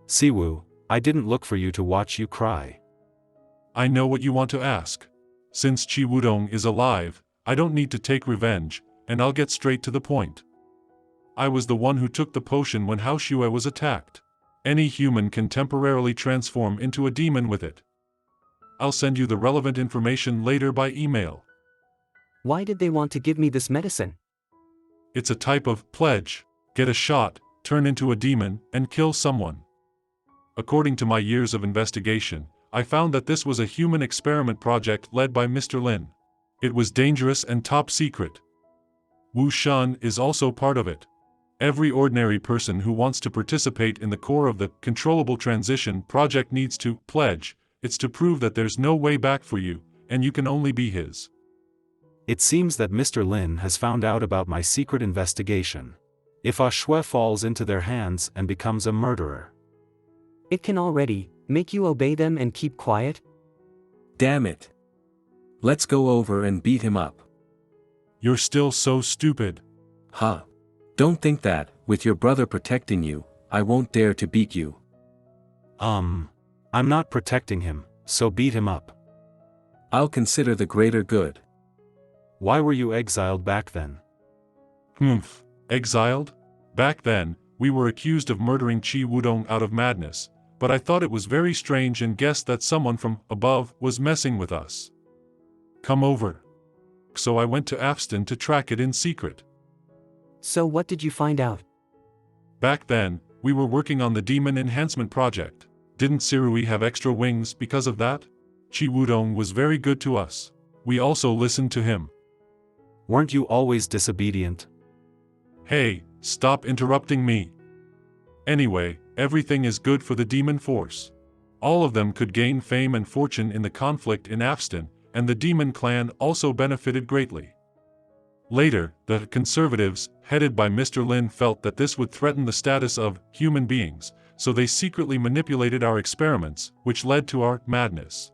Siwu, I didn't look for you to watch you cry. I know what you want to ask. Since Chi Wudong is alive, I don't need to take revenge, and I'll get straight to the point. I was the one who took the potion when Hao Xue was attacked. Any human can temporarily transform into a demon with it. I'll send you the relevant information later by email. Why did they want to give me this medicine? It's a type of pledge. Get a shot, turn into a demon, and kill someone. According to my years of investigation, I found that this was a human experiment project led by Mr. Lin. It was dangerous and top secret. Wu Shan is also part of it. Every ordinary person who wants to participate in the core of the Controllable Transition project needs to pledge. It's to prove that there's no way back for you, and you can only be his. It seems that Mr. Lin has found out about my secret investigation. If Shuai falls into their hands and becomes a murderer, it can already make you obey them and keep quiet? Damn it. Let's go over and beat him up. You're still so stupid. Huh. Don't think that, with your brother protecting you, I won't dare to beat you. I'm not protecting him, so beat him up. I'll consider the greater good. Why were you exiled back then? Exiled? Back then, we were accused of murdering Chi Wudong out of madness, but I thought it was very strange and guessed that someone from above was messing with us. Come over. So I went to Afston to track it in secret. So what did you find out? Back then, we were working on the Demon Enhancement Project. Didn't Sirui have extra wings because of that? Chi Wudong was very good to us. We also listened to him. Weren't you always disobedient? Hey, stop interrupting me. Anyway, everything is good for the demon force. All of them could gain fame and fortune in the conflict in Afston, and the demon clan also benefited greatly. Later, the conservatives, headed by Mr. Lin, felt that this would threaten the status of human beings, so they secretly manipulated our experiments, which led to our madness.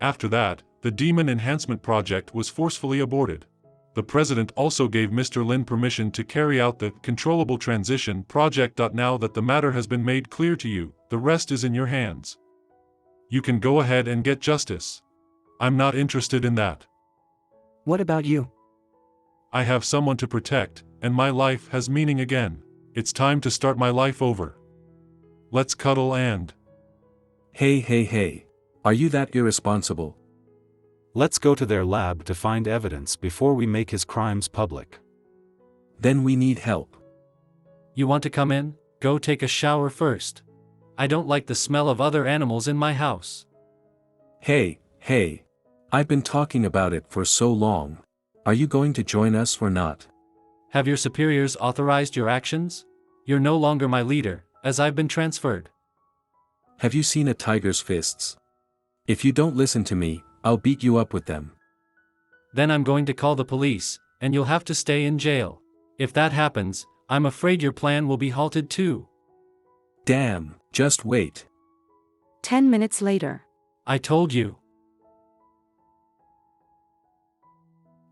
After that, the Demon Enhancement Project was forcefully aborted. The President also gave Mr. Lin permission to carry out the Controllable Transition Project. Now that the matter has been made clear to you, the rest is in your hands. You can go ahead and get justice. I'm not interested in that. What about you? I have someone to protect, and my life has meaning again. It's time to start my life over. Let's cuddle and... Hey. Are you that irresponsible? Let's go to their lab to find evidence before we make his crimes public. Then we need help. You want to come in? Go take a shower first. I don't like the smell of other animals in my house. Hey. I've been talking about it for so long. Are you going to join us or not? Have your superiors authorized your actions? You're no longer my leader, as I've been transferred. Have you seen a tiger's fists? If you don't listen to me, I'll beat you up with them. Then I'm going to call the police, and you'll have to stay in jail. If that happens, I'm afraid your plan will be halted too. Damn, just wait. 10 minutes later. I told you.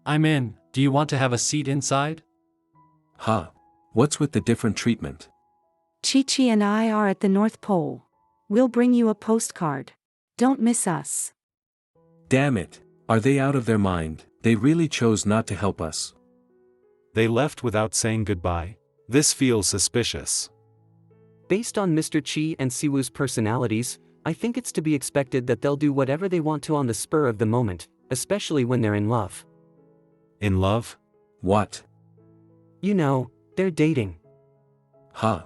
I'm in. Do you want to have a seat inside? Huh. What's with the different treatment? Chi-Chi and I are at the North Pole. We'll bring you a postcard. Don't miss us. Damn it. Are they out of their mind? They really chose not to help us. They left without saying goodbye. This feels suspicious. Based on Mr. Chi and Siwoo's personalities, I think it's to be expected that they'll do whatever they want to on the spur of the moment, especially when they're in love. In love? What? You know, they're dating. Huh.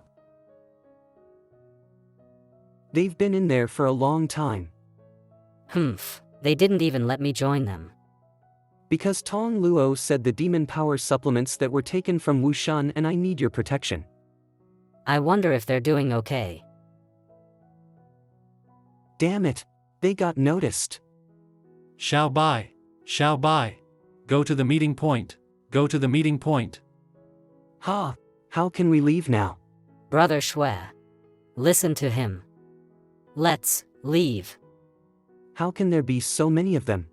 They've been in there for a long time. They didn't even let me join them. Because Tong Luo said the demon power supplements that were taken from Wushan and I need your protection. I wonder if they're doing okay. Damn it, they got noticed. Xiao Bai. Go to the meeting point. Ha, how can we leave now? Brother Shui. Listen to him. Let's leave. How can there be so many of them?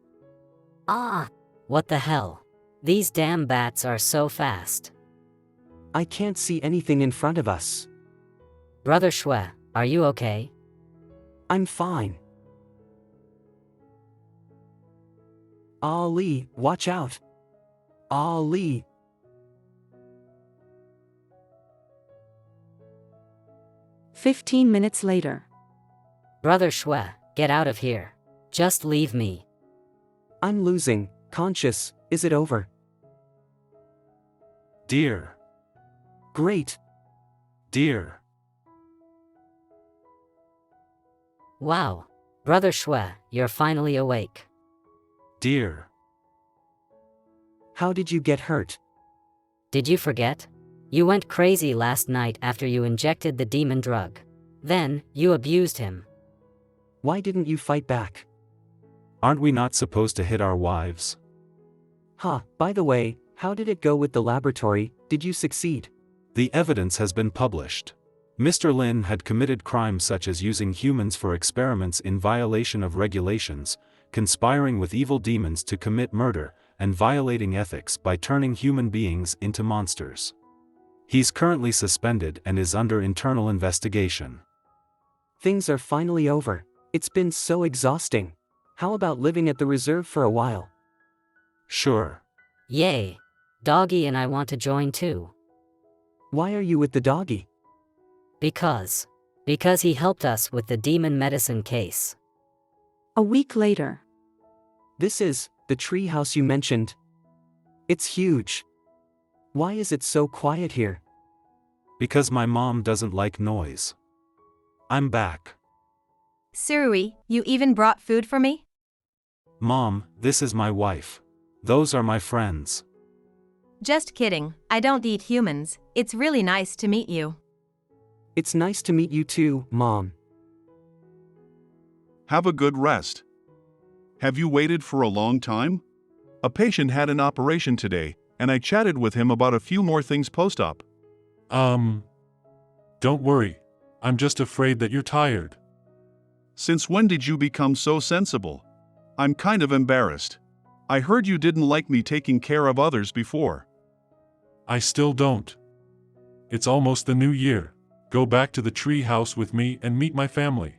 What the hell? These damn bats are so fast. I can't see anything in front of us. Brother Shui, are you okay? I'm fine. Ali, watch out. Ali. "15 minutes later. Brother Shui, get out of here. Just leave me. I'm losing conscious. Is it over? Dear. Great. Dear. Wow. Brother Shui, you're finally awake. Dear. How did you get hurt? Did you forget? You went crazy last night after you injected the demon drug. Then, you abused him. Why didn't you fight back? Aren't we not supposed to hit our wives? By the way, how did it go with the laboratory? Did you succeed? The evidence has been published. Mr. Lin had committed crimes such as using humans for experiments in violation of regulations, conspiring with evil demons to commit murder, and violating ethics by turning human beings into monsters. He's currently suspended and is under internal investigation. Things are finally over. It's been so exhausting. How about living at the reserve for a while? Sure. Yay. Doggy and I want to join too. Why are you with the doggy? Because he helped us with the demon medicine case. A week later. This is the tree house you mentioned. It's huge. Why is it so quiet here? Because my mom doesn't like noise. I'm back. Surui, you even brought food for me? Mom, this is my wife. Those are my friends. Just kidding, I don't eat humans. It's really nice to meet you. It's nice to meet you too, Mom. Have a good rest. Have you waited for a long time? A patient had an operation today, and I chatted with him about a few more things post-op. Don't worry. I'm just afraid that you're tired. Since when did you become so sensible? I'm kind of embarrassed. I heard you didn't like me taking care of others before. I still don't. It's almost the new year. Go back to the tree house with me and meet my family.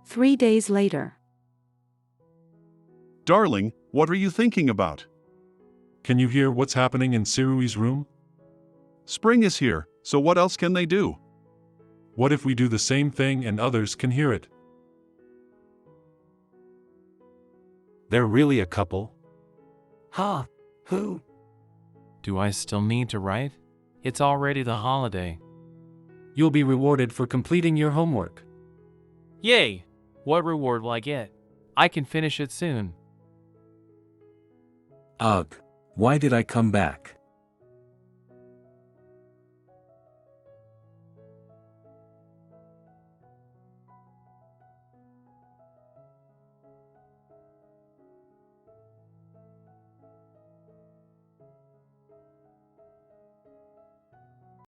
3 days later. Darling, what are you thinking about? Can you hear what's happening in Sirui's room? Spring is here, so what else can they do? What if we do the same thing and others can hear it? They're really a couple? Huh? Who? Do I still need to write? It's already the holiday. You'll be rewarded for completing your homework. Yay! What reward will I get? I can finish it soon. Ugh. Why did I come back?